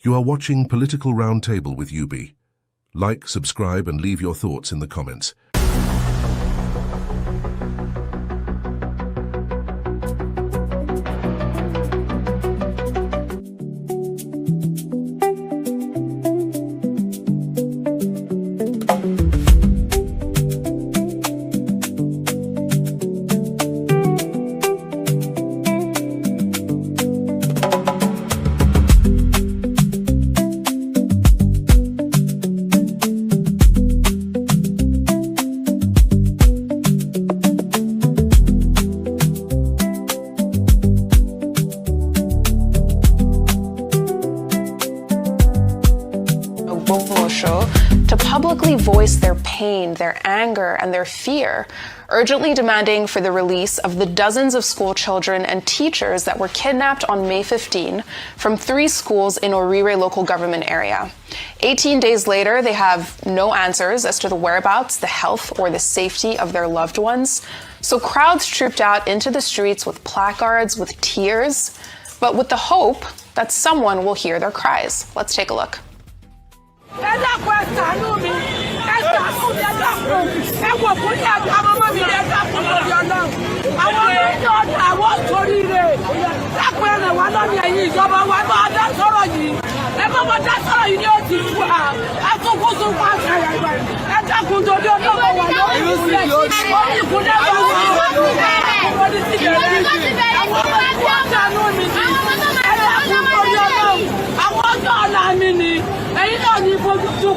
You are watching Political Roundtable with UB. Like, subscribe, and leave your thoughts in the comments. To publicly voice their pain, their anger, and their fear, urgently demanding for the release of the dozens of school children and teachers that were kidnapped on May 15 from 3 schools in Orire local government area. 18 days later, they have no answers as to the whereabouts, the health, or the safety of their loved ones. So crowds trooped out into the streets with placards, with tears, but with the hope that someone will hear their cries. Let's take a look.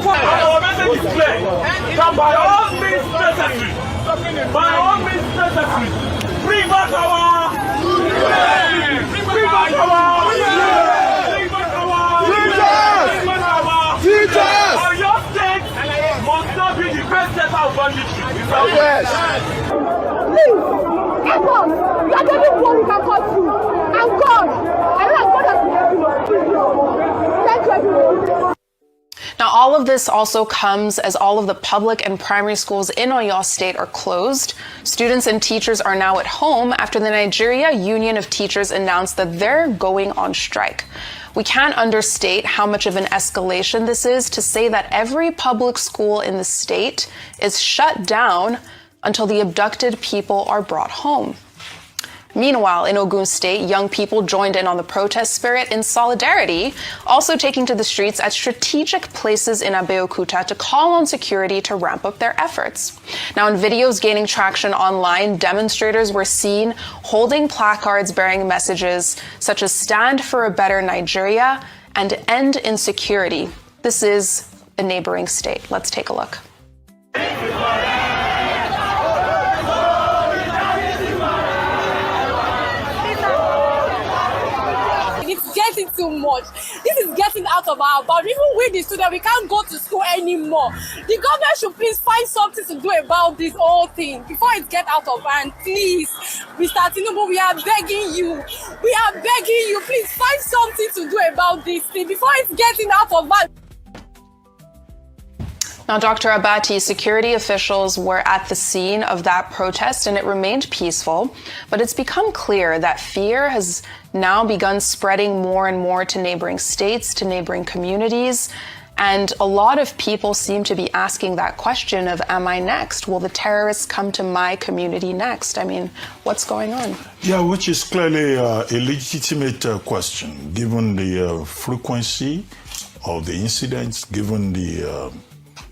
Our message is clear. By all means necessary. By all means necessary. Bring back our. Bring back our. Bring back our. Teachers. Your state must not be the best center of banditry. Yes. Please, help us. You are the only one we can call to. And God. I know God has been helping us. Thank you, everyone. Now, all of this also comes as all of the public and primary schools in Oyo State are closed. Students and teachers are now at home after the Nigeria Union of Teachers announced that they're going on strike. We can't understate how much of an escalation this is to say that every public school in the state is shut down until the abducted people are brought home. Meanwhile, in Ogun State, young people joined in on the protest spirit in solidarity, also taking to the streets at strategic places in Abeokuta to call on security to ramp up their efforts. Now, in videos gaining traction online, demonstrators were seen holding placards bearing messages such as "Stand for a Better Nigeria" and "End Insecurity." This is a neighboring state. Let's take a look. Getting too much. This is getting out of our bounds. Even with the students, we can't go to school anymore. The government should please find something to do about this whole thing before it gets out of hand. Please, Mr. Tinubu, we are begging you. We are begging you. Please find something to do about this thing before it's getting out of hand. Now, Dr. Abati, security officials were at the scene of that protest and it remained peaceful, but it's become clear that fear has now begun spreading more and more to neighboring states, to neighboring communities, and a lot of people seem to be asking that question of, am I next? Will the terrorists come to my community next? I mean, what's going on? Yeah, which is clearly a legitimate question, given the frequency of the incidents, given the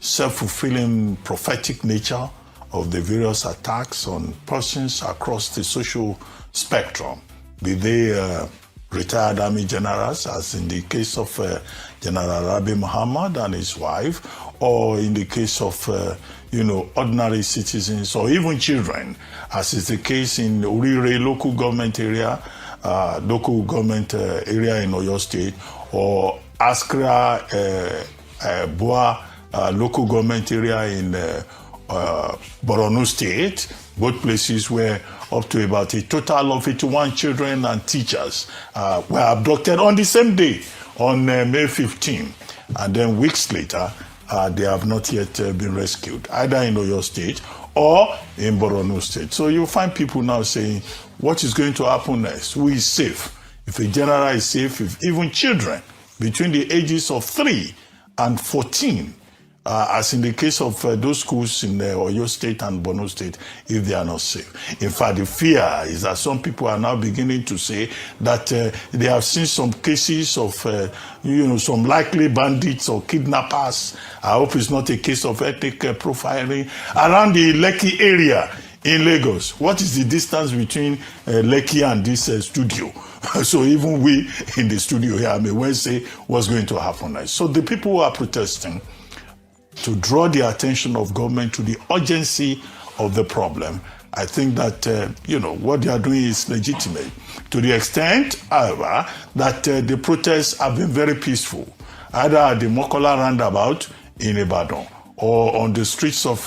self-fulfilling prophetic nature of the various attacks on persons across the social spectrum, be they retired army generals, as in the case of General Rabi Muhammad and his wife, or in the case of ordinary citizens or even children, as is the case in Orire local government area in Oyo State, or Askra Boa local government area in Borno State, both places where up to about a total of 81 children and teachers were abducted on the same day, on May 15. And then weeks later, they have not yet been rescued, either in Oyo State or in Borno State. So you find people now saying, what is going to happen next? Who is safe? If a general is safe, if even children between the ages of 3 and 14, as in the case of those schools in Oyo State and Beno State, if they are not safe. In fact, the fear is that some people are now beginning to say that they have seen some cases of, some likely bandits or kidnappers. I hope it's not a case of ethnic profiling around the Lekki area in Lagos. What is the distance between Lekki and this studio? So even we in the studio here may well say what's going to happen next. So the people who are protesting, to draw the attention of government to the urgency of the problem, I think that, what they are doing is legitimate. To the extent, however, that the protests have been very peaceful, either at the Mokola roundabout in Ibadan or on the streets of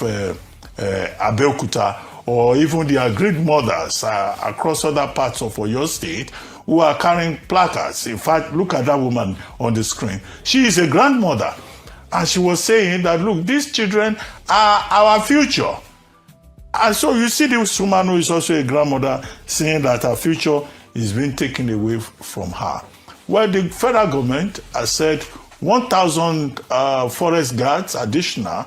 Abeokuta, or even the agreed mothers across other parts of Oyo State who are carrying placards. In fact, look at that woman on the screen. She is a grandmother. And she was saying that, look, these children are our future. And so you see this woman who is also a grandmother saying that her future is being taken away from her. Well, the federal government has said 1,000 forest guards additional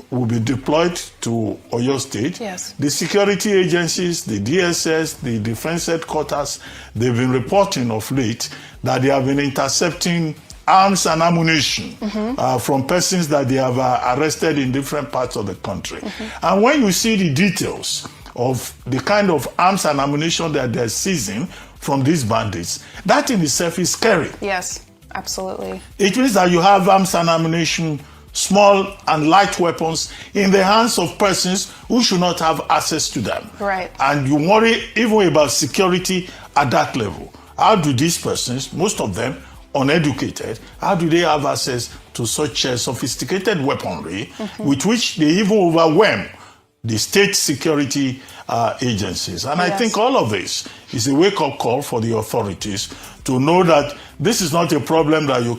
will be deployed to Oyo State. Yes. The security agencies, the DSS, the defense headquarters, they've been reporting of late that they have been intercepting arms and ammunition from persons that they have arrested in different parts of the country. And when you see the details of the kind of arms and ammunition that they're seizing from these bandits, that in itself is scary. Yes, absolutely. It means that you have arms and ammunition, small and light weapons, in the hands of persons who should not have access to them. Right. And you worry even about security at that level. How do these persons, most of them uneducated, how do they have access to such sophisticated weaponry with which they even overwhelm the state security agencies? And I think all of this is a wake-up call for the authorities to know that this is not a problem that you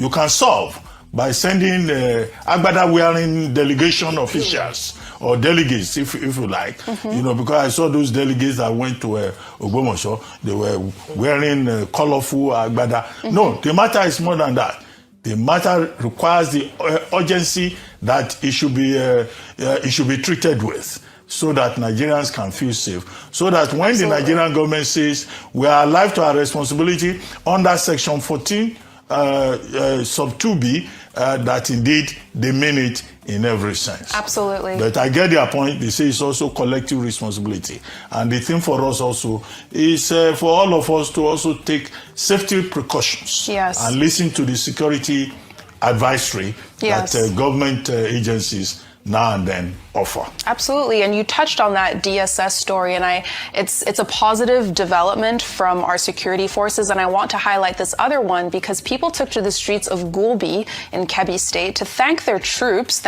can solve by sending agbada-wearing delegation officials or delegates, if you like, because I saw those delegates that went to Ogbomoso, they were wearing colorful agbada. No, the matter is more than that. The matter requires the urgency that it should be treated with, so that Nigerians can feel safe. So that when the Nigerian government says we are alive to our responsibility under Section 14, sub 2B, that indeed they mean it in every sense. Absolutely. But I get their point. They say it's also collective responsibility. And the thing for us also is for all of us to also take safety precautions. Yes. And listen to the security advisory that government agencies now and then offer. Absolutely, and you touched on that DSS story, and it's a positive development from our security forces, and I want to highlight this other one because people took to the streets of Gulbi in Kebbi State to thank the troops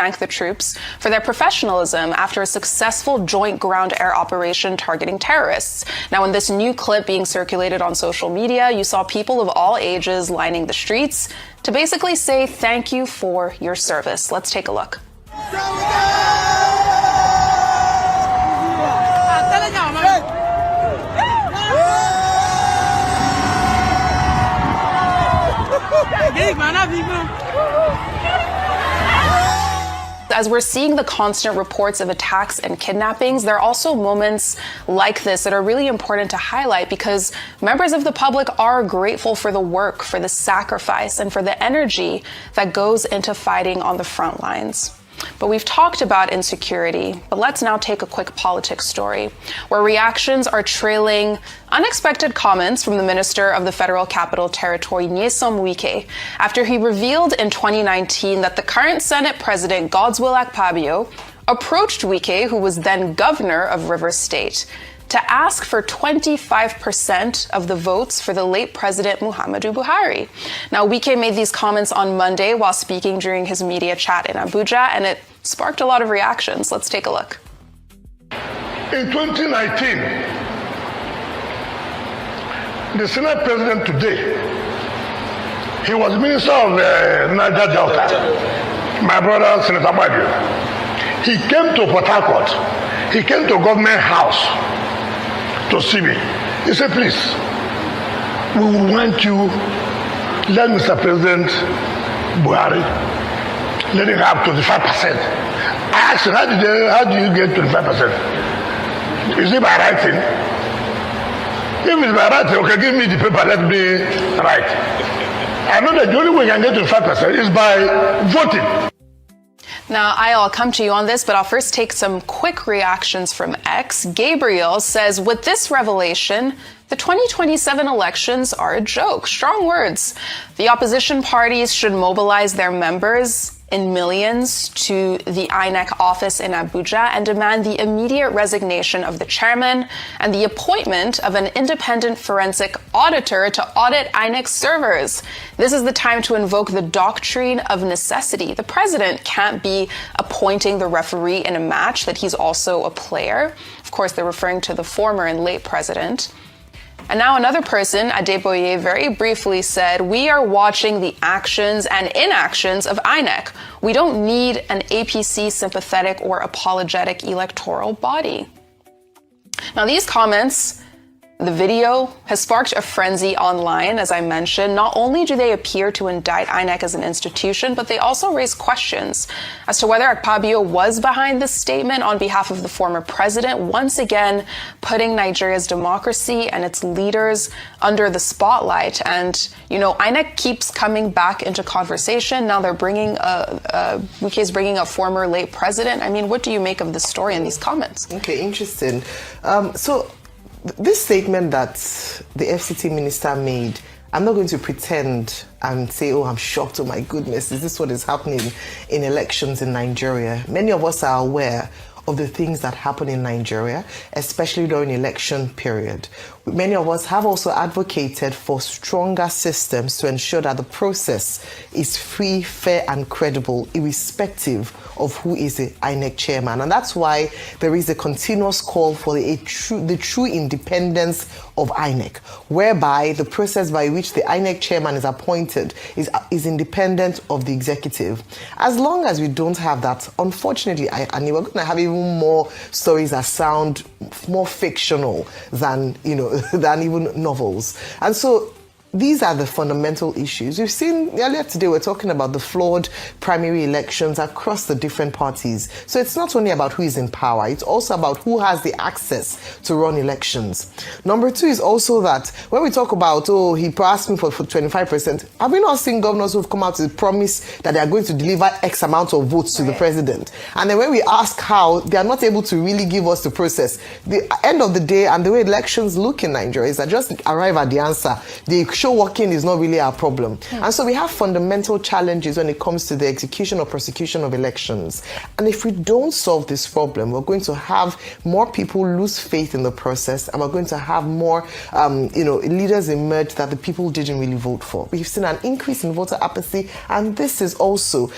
for their professionalism after a successful joint ground-air operation targeting terrorists. Now, in this new clip being circulated on social media, you saw people of all ages lining the streets to basically say thank you for your service. Let's take a look. As we're seeing the constant reports of attacks and kidnappings, there are also moments like this that are really important to highlight because members of the public are grateful for the work, for the sacrifice, and for the energy that goes into fighting on the front lines. But we've talked about insecurity, but let's now take a quick politics story where reactions are trailing unexpected comments from the Minister of the Federal Capital Territory, Nyesom Wike, after he revealed in 2019 that the current Senate President, Godswill Akpabio, approached Wike, who was then governor of Rivers State, to ask for 25% of the votes for the late President Muhammadu Buhari. Now, Wike made these comments on Monday while speaking during his media chat in Abuja, and it sparked a lot of reactions. Let's take a look. In 2019, the Senate President today, he was Minister of Niger Delta, my brother Senator Badio. He came to Port Harcourt. He came to Government House to see me. He said, please, we want you let Mr. President Buhari let him have 25%. I asked him, how do you get 25%? Is it by writing? If it's by writing, okay, give me the paper, let me write. I know that the only way you can get 25% is by voting. Now, I'll come to you on this, but I'll first take some quick reactions from X. Gabriel says, with this revelation, the 2027 elections are a joke. Strong words. The opposition parties should mobilize their members in millions to the INEC office in Abuja and demand the immediate resignation of the chairman and the appointment of an independent forensic auditor to audit INEC servers. This is the time to invoke the doctrine of necessity. The president can't be appointing the referee in a match that he's also a player. Of course, they're referring to the former and late president. And now another person, Adeboye, very briefly said, we are watching the actions and inactions of INEC. We don't need an APC sympathetic or apologetic electoral body. Now these comments, the video, has sparked a frenzy online, as I mentioned. Not only do they appear to indict INEC as an institution, but they also raise questions as to whether Akpabio was behind this statement on behalf of the former president, once again putting Nigeria's democracy and its leaders under the spotlight. And, you know, INEC keeps coming back into conversation. Now they're bringing Wike's bringing a former late president. I mean, what do you make of this story and these comments? Okay, interesting. This statement that the FCT minister made, I'm not going to pretend and say, oh, I'm shocked, oh my goodness, is this what is happening in elections in Nigeria? Many of us are aware of the things that happen in Nigeria, especially during election period. Many of us have also advocated for stronger systems to ensure that the process is free, fair, and credible, irrespective of who is the INEC chairman. And that's why there is a continuous call for the true independence of INEC, whereby the process by which the INEC chairman is appointed is independent of the executive. As long as we don't have that, unfortunately, and we're going to have even more stories that sound more fictional than, you know, than even novels. And so these are the fundamental issues. We've seen earlier today, we're talking about the flawed primary elections across the different parties. So it's not only about who is in power, it's also about who has the access to run elections. Number two is also that when we talk about, oh, he asked me for 25%, have we not seen governors who've come out to promise that they are going to deliver X amount of votes to the president? And then when we ask how, they are not able to really give us the process. The end of the day and the way elections look in Nigeria is that just arrive at the answer. They show working is not really our problem. And so we have fundamental challenges when it comes to the execution or prosecution of elections. And if we don't solve this problem, we're going to have more people lose faith in the process, and we're going to have more leaders emerge that the people didn't really vote for. We've seen an increase in voter apathy, and this is also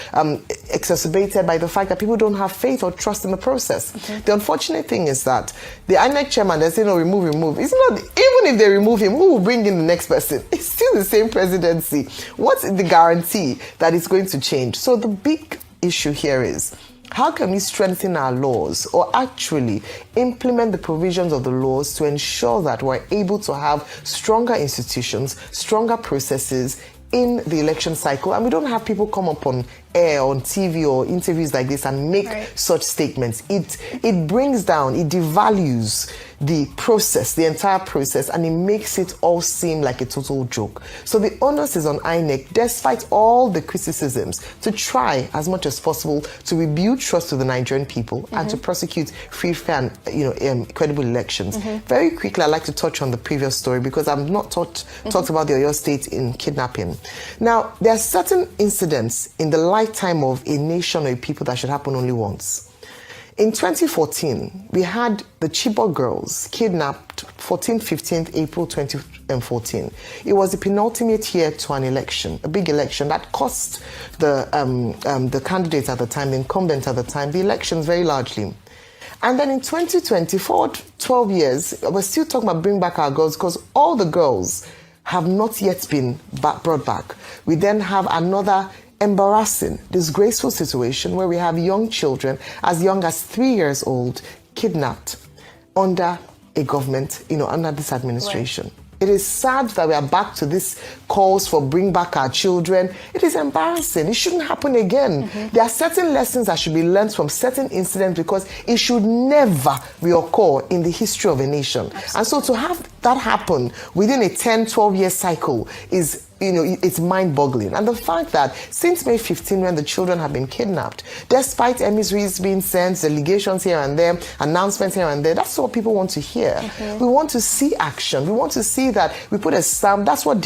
exacerbated by the fact that people don't have faith or trust in the process. The unfortunate thing is that the INEC chairman, they say, no, remove. It's not, even if they remove him, who will bring in the next person? It's still the same presidency. What's the guarantee that it's going to change? So the big issue here is, how can we strengthen our laws or actually implement the provisions of the laws to ensure that we're able to have stronger institutions, stronger processes in the election cycle, and we don't have people come up on air, on TV or interviews like this and make such statements. It brings down, it devalues the process, the entire process, and it makes it all seem like a total joke. So the onus is on INEC, despite all the criticisms, to try as much as possible to rebuild trust to the Nigerian people and to prosecute free, fair, and credible elections. Very quickly, I'd like to touch on the previous story because I've not talked about the Oyo State in kidnapping. Now, there are certain incidents in the lifetime of a nation or a people that should happen only once. In 2014, we had the Chibok girls kidnapped 14th, 15th April 2014. It was the penultimate year to an election, a big election that cost the candidates at the time, the incumbents at the time, the elections very largely. And then in 2024, 12 years, we're still talking about bring back our girls because all the girls have not yet been brought back. We then have another embarrassing, disgraceful situation where we have young children as young as 3 years old kidnapped under a government, under this administration. It is sad that we are back to this calls for bring back our children. It is embarrassing. It shouldn't happen again. There are certain lessons that should be learned from certain incidents because it should never reoccur in the history of a nation. Absolutely. And so to have that happen within a 10, 12-year cycle is, it's mind-boggling. And the fact that since May 15, when the children have been kidnapped, despite emissaries being sent, delegations here and there, announcements here and there, that's what people want to hear. We want to see action. We want to see that we put a stamp. That's what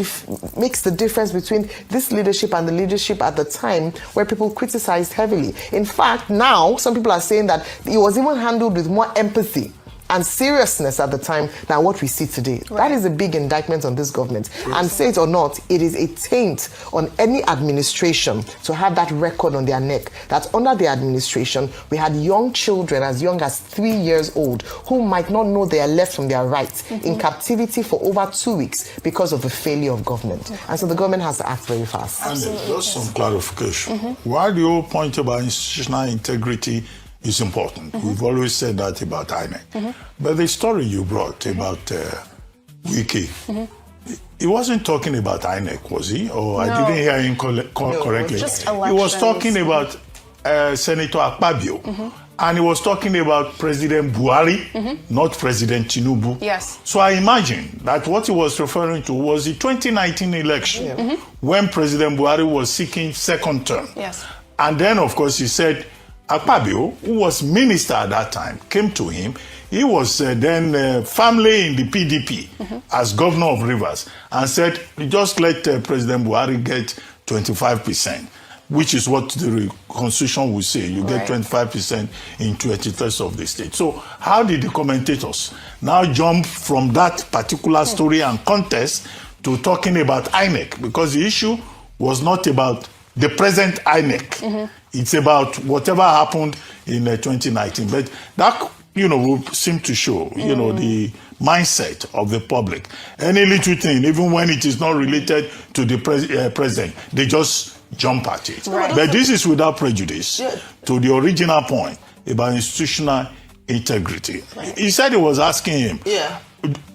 makes the difference between this leadership and the leadership at the time where people criticized heavily. In fact, now some people are saying that it was even handled with more empathy and seriousness at the time than what we see today. Right. That is a big indictment on this government. Yes. And say it or not, it is a taint on any administration to have that record on their neck. That under the administration, we had young children as young as 3 years old who might not know their left from their right in captivity for over 2 weeks because of the failure of government. And so the government has to act very fast. And just some clarification. Why the whole point about institutional integrity is important. We've always said that about INEC. But the story you brought about Wiki, he wasn't talking about INEC, was he? Or I didn't hear him correctly. Just he was talking about Senator Akpabio. And he was talking about President Buhari, not President Tinubu. Yes. So I imagine that what he was referring to was the 2019 election when President Buhari was seeking second term. Yes. And then, of course, he said, Akpabio, who was minister at that time, came to him. He was then firmly in the PDP as governor of Rivers and said, just let President Buhari get 25%, which is what the constitution would say. You get 25% in 23rd of the state. So how did the commentators now jump from that particular story and contest to talking about INEC? Because the issue was not about the present INEC. It's about whatever happened in 2019. But that, will seem to show, the mindset of the public. Any little thing, even when it is not related to the president, they just jump at it. Right. But this is without prejudice to the original point about institutional integrity. Right. He said he was asking him,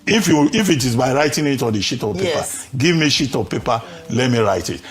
if it is by writing it on the sheet of paper, give me sheet of paper, let me write it.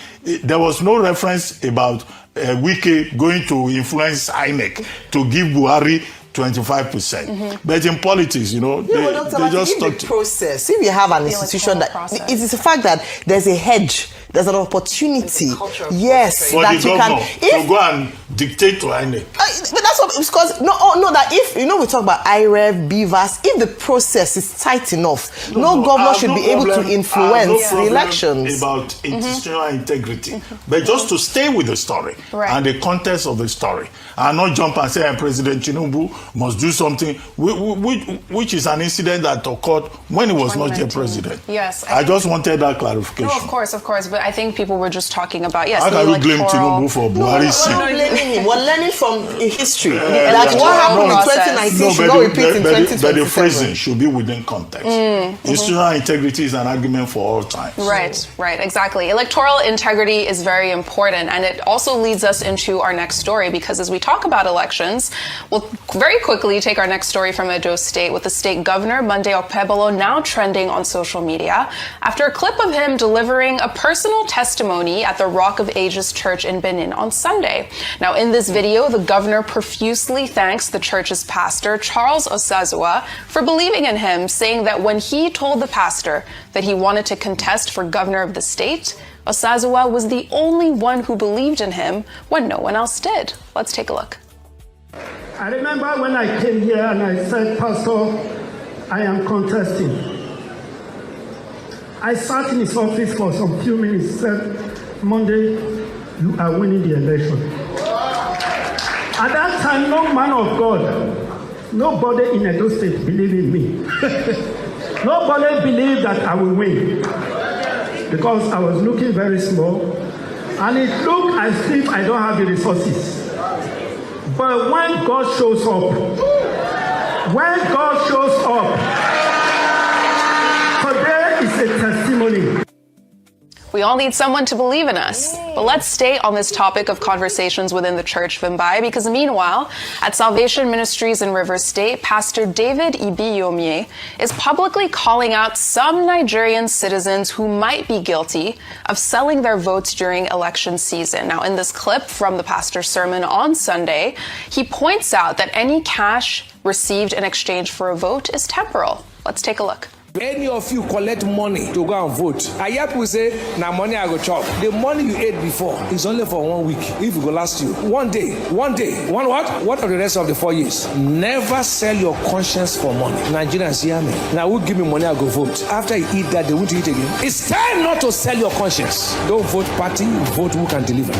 There was no reference about Wiki going to influence INEC to give Buhari 25%. But in politics, they just talk the process. If you have an institution it is the fact that there's a hedge, there's an opportunity. Yes, for that the you governor can to go and dictate to INEC. But that's what, because that if we talk about IREV, BVAS, if the process is tight enough, no governor should be able to influence the elections. About institutional integrity, but just to stay with the story and the context of the story, and not jump and say President Tinubu must do something, which is an incident that occurred when he was not yet president. Yes, I just wanted that clarification. No, of course, but I think people were just talking about How can we blame Tinubu for Buhari's sin? We're not blaming him. We're learning from history. Like what happened in 2019 should not repeat in 2027. But the phrasing should be within context. Institutional integrity is an argument for all times. Right, exactly. Electoral integrity is very important, and it also leads us into our next story, because as we talk about elections, we'll very quickly take our next story from Edo State, with the state governor, Monday Okpebolo, now trending on social media after a clip of him delivering a personal testimony at the Rock of Ages Church in Benin on Sunday. Now, in this video, the governor profusely thanks the church's pastor, Charles Osazua, for believing in him, saying that when he told the pastor that he wanted to contest for governor of the state, Osazua was the only one who believed in him when no one else did. Let's take a look. I remember when I came here and I said, Pastor, I am contesting. I sat in his office for some few minutes, said, Monday, you are winning the election. At that time, no man of God, nobody in Edo State believed in me. Nobody believed that I will win, because I was looking very small, and it looked as if I don't have the resources. But when God shows up, today is a testimony. We all need someone to believe in us. But let's stay on this topic of conversations within the church, Vimbai, because meanwhile, at Salvation Ministries in Rivers State, Pastor David Ibiyomie is publicly calling out some Nigerian citizens who might be guilty of selling their votes during election season. Now, in this clip from the pastor's sermon on Sunday, he points out that any cash received in exchange for a vote is temporal. Let's take a look. Any of you collect money to go and vote, I hear people say, now money I go chop. The money you ate before is only for 1 week. If it go last you, one day, one what? What are the rest of the 4 years? Never sell your conscience for money. Nigerians hear me. Now who give me money, I go vote. After you eat that, they won't eat again. It's time not to sell your conscience. Don't vote party, vote who can deliver.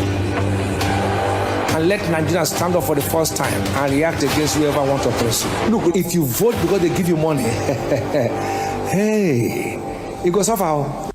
And let Nigerians stand up for the first time and react against whoever wants to oppress you. Look, if you vote because they give you money, hey, it goes off how.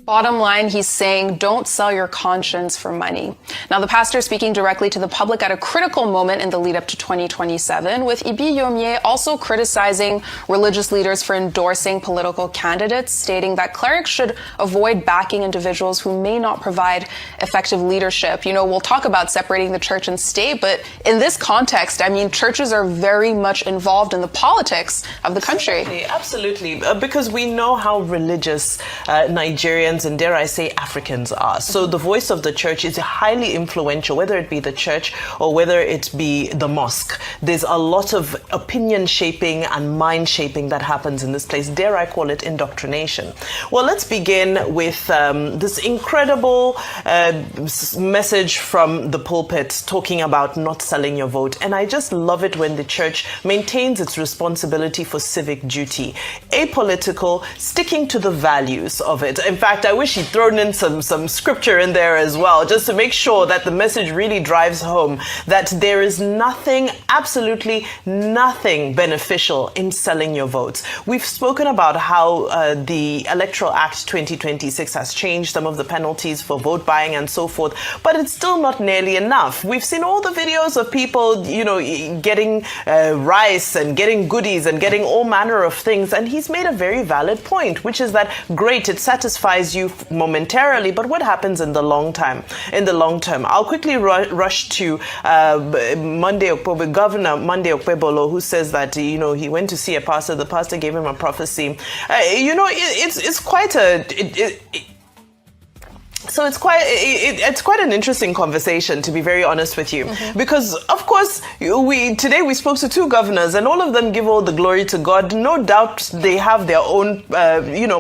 Bottom line, he's saying, don't sell your conscience for money. Now, the pastor speaking directly to the public at a critical moment in the lead up to 2027, with Ibiyomie also criticizing religious leaders for endorsing political candidates, stating that clerics should avoid backing individuals who may not provide effective leadership. You know, we'll talk about separating the church and state, but in this context, I mean, churches are very much involved in the politics of the country. Absolutely, because we know how religious Nigerians and, dare I say, Africans are. So the voice of the church is highly influential, whether it be the church or whether it be the mosque. There's a lot of opinion shaping and mind shaping that happens in this place. Dare I call it indoctrination? Well, let's begin with this incredible message from the pulpit talking about not selling your vote. And I just love it when the church maintains its responsibility for civic duty, apolitical, sticking to the values of it. In fact, I wish he'd thrown in some scripture in there as well, just to make sure that the message really drives home that there is nothing, absolutely nothing beneficial in selling your votes. We've spoken about how the Electoral Act 2026 has changed some of the penalties for vote buying and so forth, but it's still not nearly enough. We've seen all the videos of people, you know, getting rice and getting goodies and getting all manner of things, and he's made a very valid point, which is that great, it satisfies you momentarily, but what happens in the long term? I'll quickly rush to Governor Monday Okpebolo, who says that, you know, he went to see a pastor. The pastor gave him a prophecy. You know, it's quite a... So it's quite an interesting conversation, to be very honest with you, because of course today we spoke to two governors, and all of them give all the glory to God. No doubt they have their own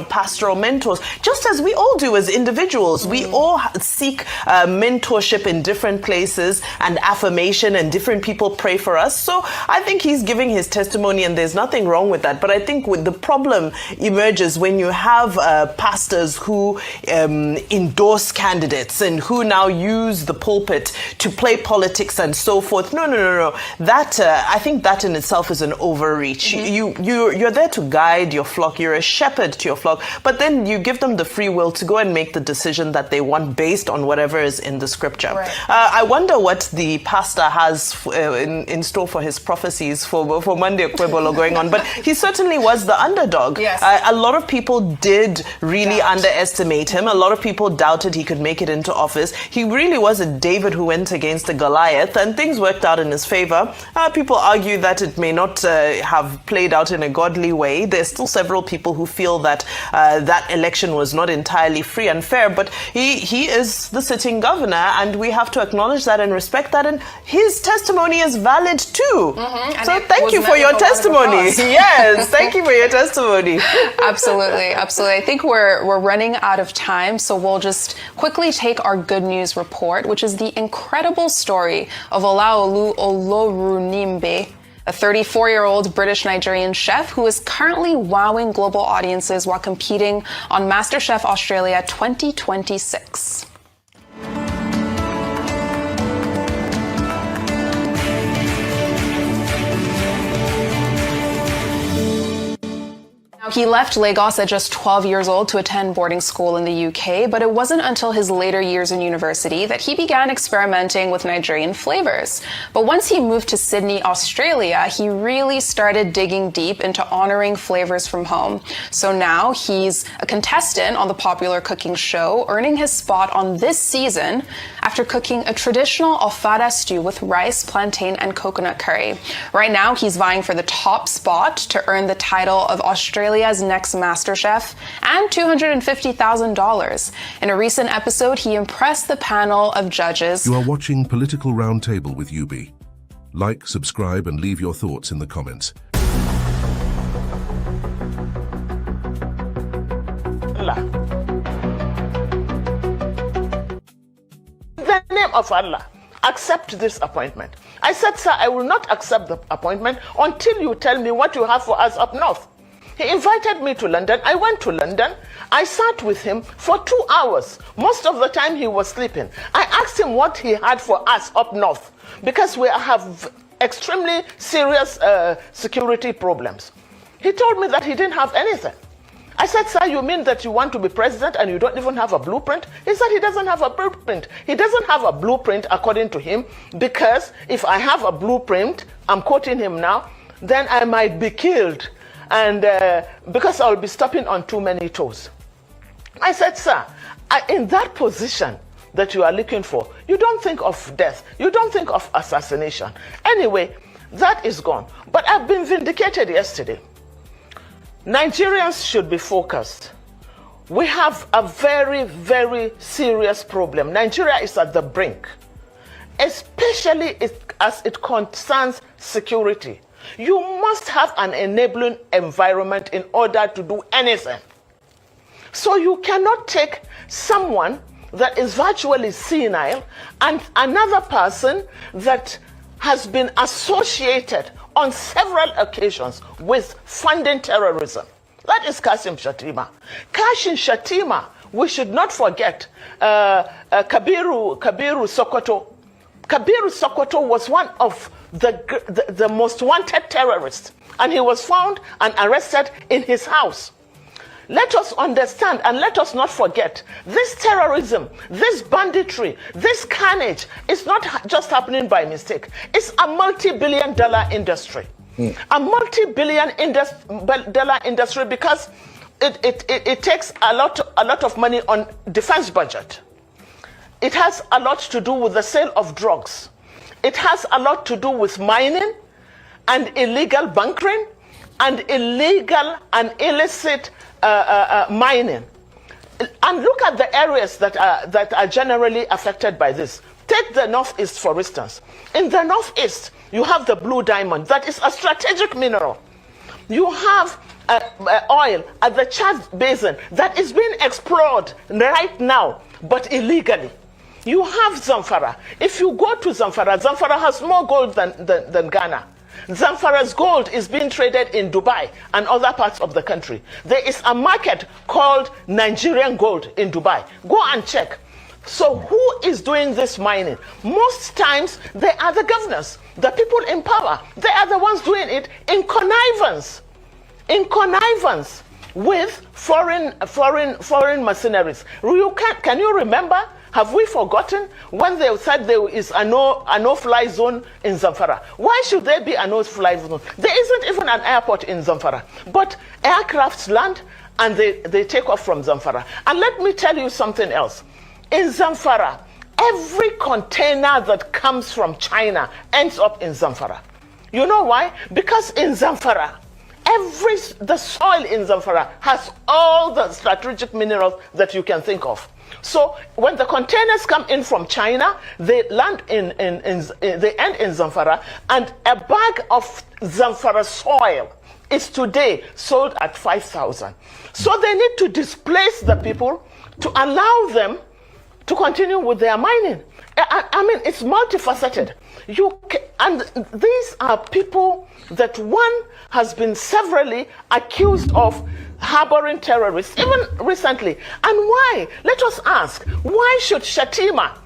pastoral mentors, just as we all do as individuals. We all seek mentorship in different places and affirmation, and different people pray for us. So I think he's giving his testimony, and there's nothing wrong with that. But I think the problem emerges when you have pastors who endorse candidates and who now use the pulpit to play politics and so forth. No. That I think that in itself is an overreach. You're there to guide your flock. You're a shepherd to your flock, but then you give them the free will to go and make the decision that they want based on whatever is in the scripture. Right. I wonder what the pastor has in store for his prophecies for Monday Okpebolo going on, but he certainly was the underdog. Yes. A lot of people did really underestimate him. A lot of people doubted he could make it into office. He really was a David who went against a Goliath, and things worked out in his favor. People argue that it may not have played out in a godly way. There's still several people who feel that that election was not entirely free and fair, but he is the sitting governor, and we have to acknowledge that and respect that, and his testimony is valid too. So thank you for your testimony. Yes, thank you for your testimony. Absolutely. I think we're running out of time, so we'll just quickly take our good news report, which is the incredible story of Olaolu Olorunimbe, a 34-year-old British-Nigerian chef who is currently wowing global audiences while competing on MasterChef Australia 2026. Now, he left Lagos at just 12 years old to attend boarding school in the UK, but it wasn't until his later years in university that he began experimenting with Nigerian flavors. But once he moved to Sydney, Australia, he really started digging deep into honoring flavors from home. So now he's a contestant on the popular cooking show, earning his spot on this season after cooking a traditional ofada stew with rice, plantain, and coconut curry. Right now, he's vying for the top spot to earn the title of Australia's next MasterChef and $250,000. In a recent episode, he impressed the panel of judges. You are watching Political Roundtable with Yubi. Like, subscribe, and leave your thoughts in the comments. In the name of Allah, accept this appointment. I said, sir, I will not accept the appointment until you tell me what you have for us up north. He invited me to London. I went to London. I sat with him for 2 hours. Most of the time he was sleeping. I asked him what he had for us up north because we have extremely serious security problems. He told me that he didn't have anything. I said, sir, you mean that you want to be president and you don't even have a blueprint? He said he doesn't have a blueprint. He doesn't have a blueprint according to him because if I have a blueprint, I'm quoting him now, then I might be killed. And because I'll be stepping on too many toes. I said, sir, in that position that you are looking for, you don't think of death. You don't think of assassination. Anyway, that is gone. But I've been vindicated yesterday. Nigerians should be focused. We have a very, very serious problem. Nigeria is at the brink, especially as it concerns security. You must have an enabling environment in order to do anything. So you cannot take someone that is virtually senile and another person that has been associated on several occasions with funding terrorism. That is Kashim Shettima. Kashim Shettima, we should not forget Kabiru Sokoto. Kabiru Sokoto was one of the most wanted terrorists, and he was found and arrested in his house. Let us understand and let us not forget, this terrorism, this banditry, this carnage is not just happening by mistake. It's a multi-billion-dollar industry. A multi-billion-dollar industry because it takes a lot of money on defense budget. It has a lot to do with the sale of drugs. It has a lot to do with mining and illegal bunkering and illegal and illicit mining. And look at the areas that are generally affected by this. Take the Northeast, for instance. In the Northeast, you have the blue diamond. That is a strategic mineral. You have oil at the Chad Basin that is being explored right now, but illegally. You have Zamfara. If you go to Zamfara, Zamfara has more gold than Ghana. Zamfara's gold is being traded in Dubai and other parts of the country. There is a market called Nigerian gold in Dubai. Go and check. So who is doing this mining? Most times they are the governors, the people in power. They are the ones doing it in connivance with foreign mercenaries. Can you remember? Have we forgotten when they said there is a no-fly zone in Zamfara? Why should there be a no-fly zone? There isn't even an airport in Zamfara. But aircrafts land and they take off from Zamfara. And let me tell you something else. In Zamfara, every container that comes from China ends up in Zamfara. You know why? Because in Zamfara, the soil in Zamfara has all the strategic minerals that you can think of. So when the containers come in from China, they land they end in Zamfara, and a bag of Zamfara soil is today sold at 5,000. So they need to displace the people to allow them to continue with their mining. I mean, it's multifaceted. And these are people that one has been severally accused of harboring terrorists, even recently. And why? Let us ask, why should Shettima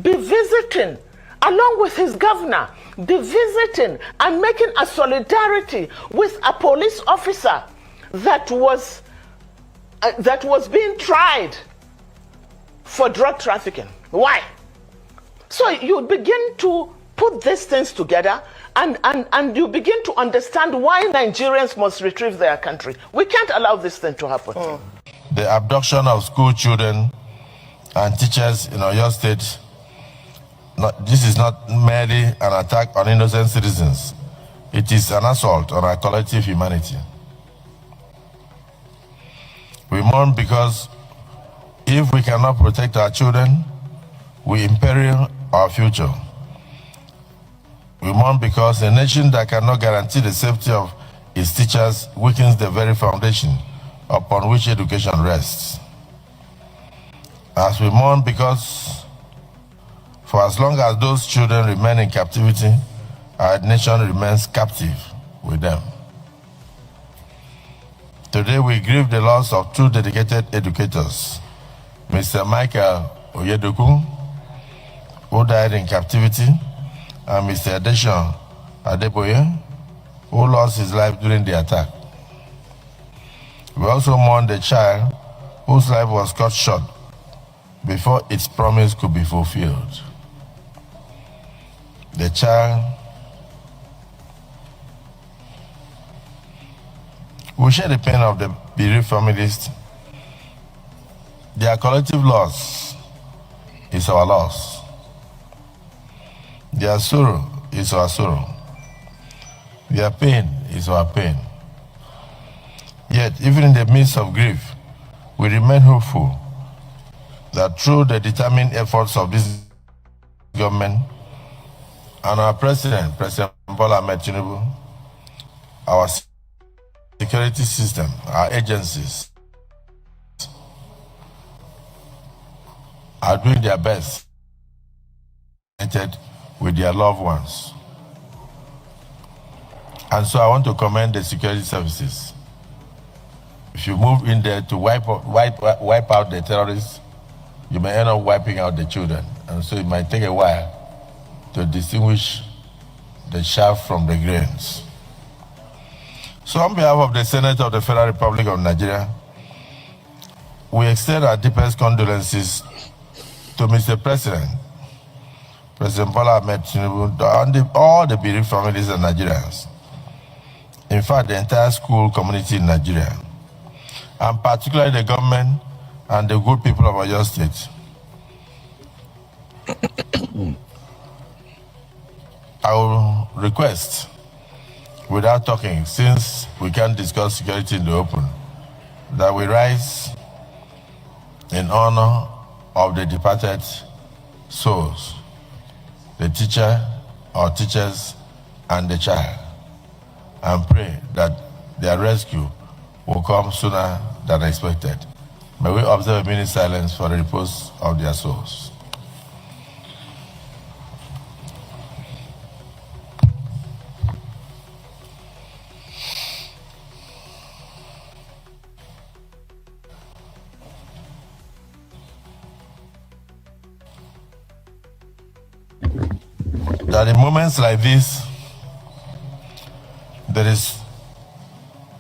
be visiting, along with his governor, be visiting and making a solidarity with a police officer that was being tried for drug trafficking. Why? So you begin to put these things together and you begin to understand why Nigerians must retrieve their country. We can't allow this thing to happen. The abduction of school children and teachers in Oyo State, this is not merely an attack on innocent citizens. It is an assault on our collective humanity. We mourn because if we cannot protect our children, we imperil our future. We mourn because a nation that cannot guarantee the safety of its teachers weakens the very foundation upon which education rests. As we mourn because for as long as those children remain in captivity, our nation remains captive with them. Today we grieve the loss of two dedicated educators, Mr. Michael Oyedoku, who died in captivity, and Mr. Adeshan Adeboye, who lost his life during the attack. We also mourn the child whose life was cut short before its promise could be fulfilled. The child, we share the pain of the bereaved families. Their collective loss is our loss. Their sorrow is our sorrow. Their pain is our pain. Yet, even in the midst of grief, we remain hopeful that through the determined efforts of this government and our President Bola Ahmed Tinubu, our security system, our agencies are doing their best with their loved ones. And so I want to commend the security services. If you move in there to wipe out the terrorists, you may end up wiping out the children. And so it might take a while to distinguish the chaff from the grains. So on behalf of the Senate of the Federal Republic of Nigeria, we extend our deepest condolences to Mr. President Bola Ahmed Tinubu, and all the bereaved families and Nigerians. In fact, the entire school community in Nigeria, and particularly the government and the good people of Oyo State. I will request, without talking, since we can't discuss security in the open, that we rise in honor of the departed souls, the teacher, our teachers, and the child, and pray that their rescue will come sooner than expected. May we observe a minute silence for the repose of their souls. That in moments like this, there is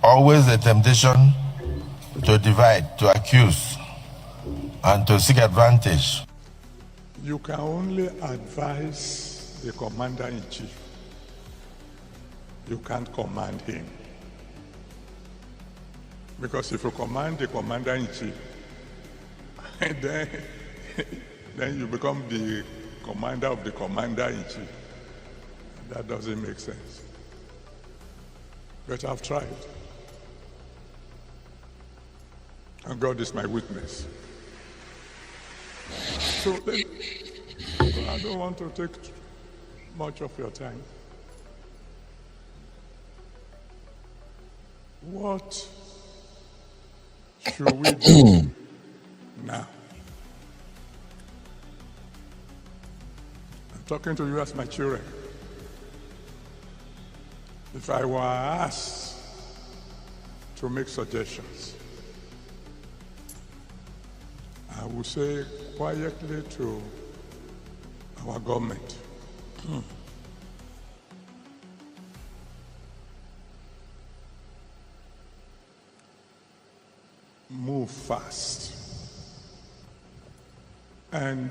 always a temptation to divide, to accuse, and to seek advantage. You can only advise the commander-in-chief. You can't command him. Because if you command the commander-in-chief, then you become the commander of the commander-in-chief. That doesn't make sense. But I've tried. And God is my witness. So I don't want to take much of your time. What should we do now? I'm talking to you as my children. If I were asked to make suggestions, I would say quietly to our government, move fast and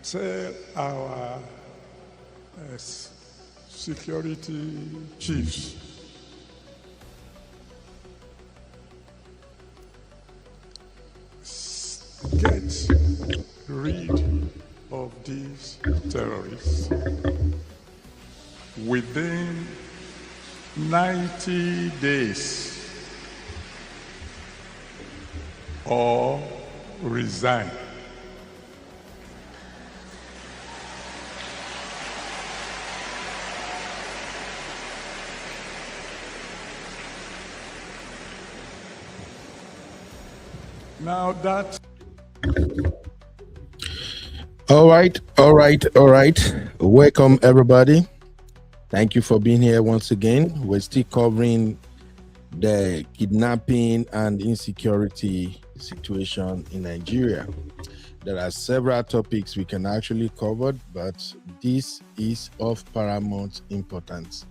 tell our security chiefs get rid of these terrorists within 90 days or resign. Now that... All right. Welcome, everybody. Thank you for being here once again. We're still covering the kidnapping and insecurity situation in Nigeria. There are several topics we can actually cover, but this is of paramount importance.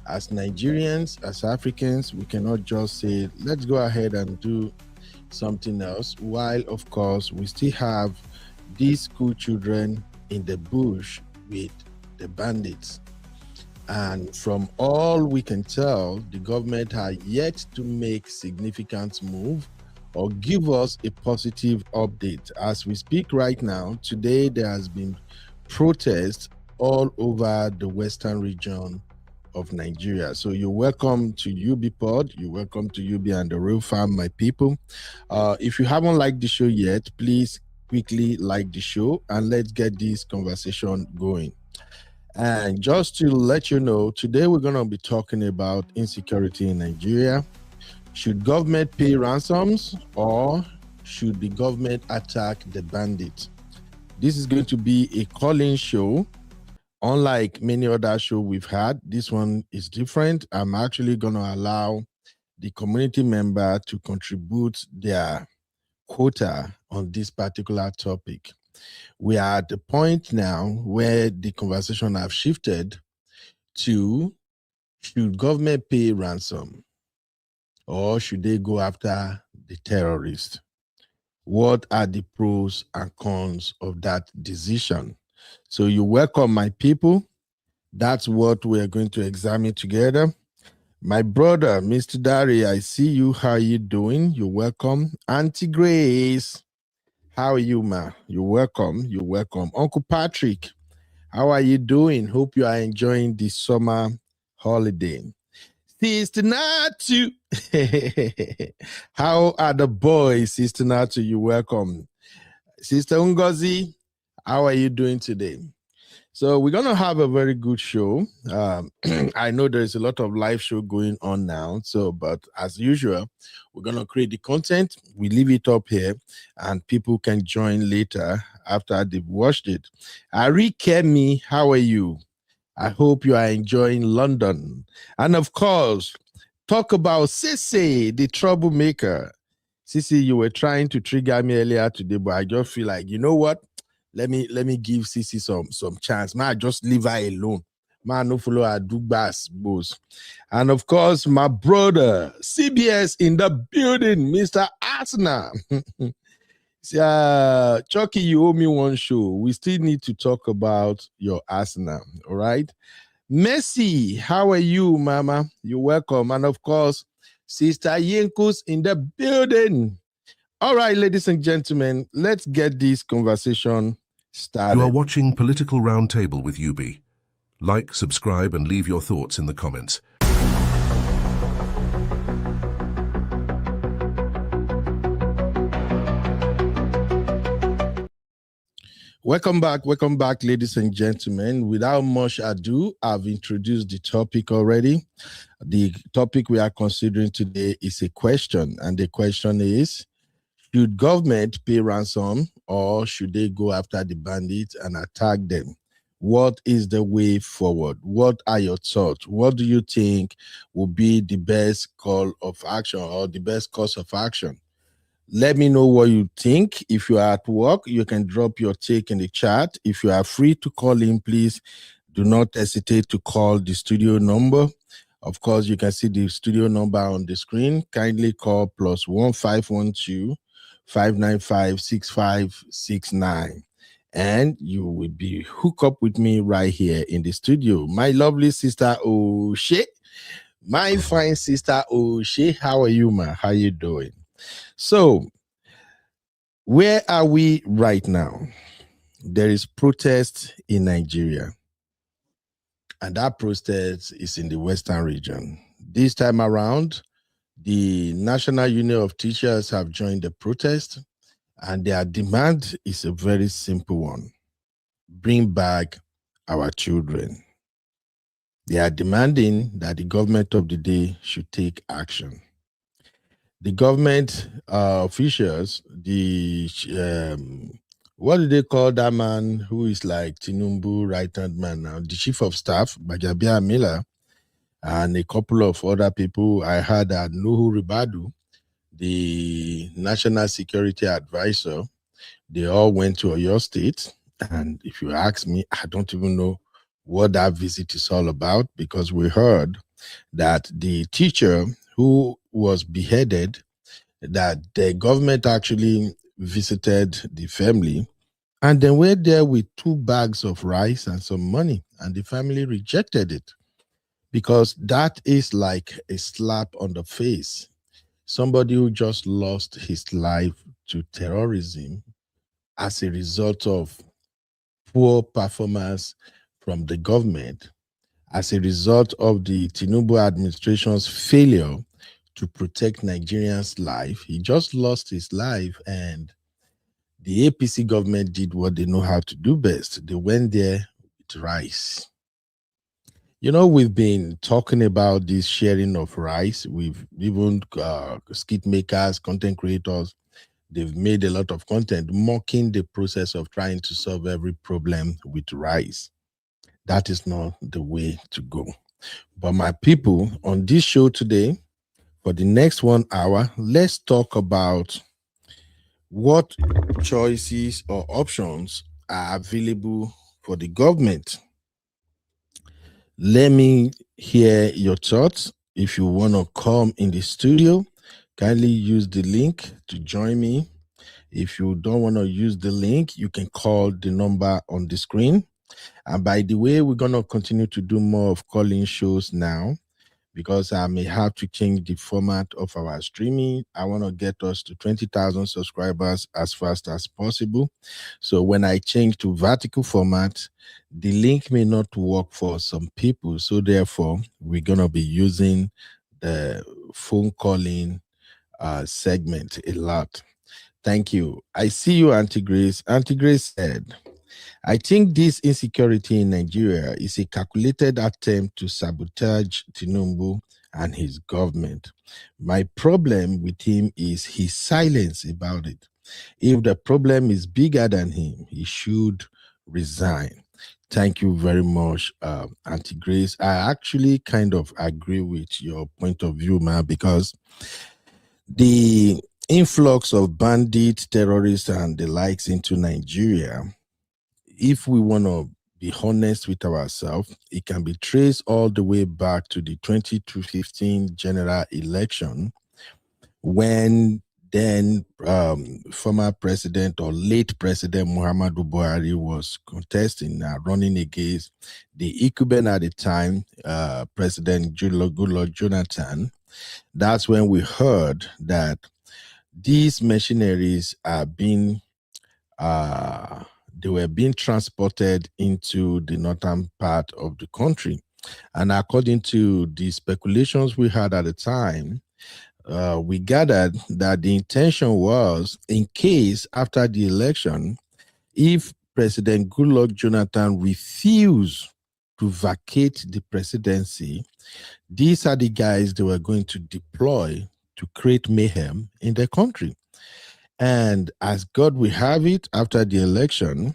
As Nigerians, as Africans, we cannot just say, let's go ahead and do something else, while of course we still have these school children in the bush with the bandits. And from all we can tell, the government has yet to make significant move or give us a positive update. As we speak right now, today there has been protests all over the western region of Nigeria. So you're welcome to UB Pod, you're welcome to UB and the Real Farm, my people. If you haven't liked the show yet, please quickly like the show and let's get this conversation going. And just to let you know, today we're going to be talking about insecurity in Nigeria. Should government pay ransoms or should the government attack the bandit? This is going to be a call-in show. Unlike many other shows we've had, this one is different. I'm actually going to allow the community member to contribute their quota on this particular topic. We are at the point now where the conversation have shifted to, should government pay ransom or should they go after the terrorists? What are the pros and cons of that decision? So you're welcome, my people. That's what we're going to examine together. My brother, Mr. Dari, I see you. How are you doing? You're welcome. Auntie Grace, how are you, ma? You're welcome. You're welcome. Uncle Patrick, how are you doing? Hope you are enjoying the summer holiday. Sister Natu, how are the boys? Sister Natu, you're welcome. Sister Ngozi, how are you doing today? So we're going to have a very good show. I know there's a lot of live show going on now. But as usual, we're going to create the content. We leave it up here and people can join later after they've watched it. Ari Kemi, how are you? I hope you are enjoying London. And of course, talk about Sissy, the troublemaker. Sissy, you were trying to trigger me earlier today, but I just feel like, you know what? Let me give Sissy some chance. Man, just leave her alone. Man, no follow her do bass, boss. And of course, my brother, CBS in the building, Mr. Arsenal. Chucky, you owe me one show. We still need to talk about your Arsenal, all right? Messi, how are you, mama? You're welcome. And of course, Sister Yenkus in the building. All right, ladies and gentlemen, let's get this conversation started. You are watching Political Roundtable with UB. Like, subscribe, and leave your thoughts in the comments. Welcome back, ladies and gentlemen. Without much ado, I've introduced the topic already. The topic we are considering today is a question, and the question is, should government pay ransom or should they go after the bandits and attack them? What is the way forward? What are your thoughts? What do you think will be the best call of action or the best course of action? Let me know what you think. If you are at work, you can drop your take in the chat. If you are free to call in, please do not hesitate to call the studio number Of course, you can see the studio number on the screen. Kindly call +1512 595 6569. And you will be hooked up with me right here in the studio. My lovely sister Oshe, my fine sister Oshe, how are you, ma? How you doing? So, where are we right now? There is protest in Nigeria, and that protest is in the Western region. This time around, the National Union of Teachers have joined the protest, and their demand is a very simple one: bring back our children. They are demanding that the government of the day should take action. The government officials, what do they call that man who is like Tinubu right-hand man now? The chief of staff, Bajabia Miller, and a couple of other people. I heard that Nuhu Ribadu, the national security advisor, they all went to Oyo State. And if you ask me, I don't even know what that visit is all about, because we heard that the teacher who was beheaded, that the government actually visited the family and then were there with 2 bags of rice and some money, and the family rejected it because that is like a slap on the face. Somebody who just lost his life to terrorism as a result of poor performance from the government, as a result of the Tinubu administration's failure to protect Nigerians' life. He just lost his life, and the APC government did what they know how to do best. They went there with rice. You know, we've been talking about this sharing of rice. We've even skit makers, content creators, they've made a lot of content mocking the process of trying to solve every problem with rice. That is not the way to go. But my people, on this show today, for the next 1 hour, let's talk about what choices or options are available for the government. Let me hear your thoughts. If you want to come in the studio, kindly use the link to join me. If you don't want to use the link, you can call the number on the screen. And by the way, we're going to continue to do more of calling shows now, because I may have to change the format of our streaming. I want to get us to 20,000 subscribers as fast as possible. So when I change to vertical format, the link may not work for some people. So therefore, we're going to be using the phone calling segment a lot. Thank you. I see you, Auntie Grace. Auntie Grace said, I think this insecurity in Nigeria is a calculated attempt to sabotage Tinubu and his government. My problem with him is his silence about it. If the problem is bigger than him, he should resign. Thank you very much, Auntie Grace. I actually kind of agree with your point of view, man, because the influx of bandits, terrorists, and the likes into Nigeria, if we want to be honest with ourselves, it can be traced all the way back to the 2015 general election, when then former president or late president Muhammadu Buhari was contesting, running against the incumbent at the time, President Goodluck Jonathan. That's when we heard that these machineries are being they were being transported into the northern part of the country. And according to the speculations we had at the time, we gathered that the intention was, in case after the election, if President Goodluck Jonathan refused to vacate the presidency, these are the guys they were going to deploy to create mayhem in the country. And as God will have it, after the election,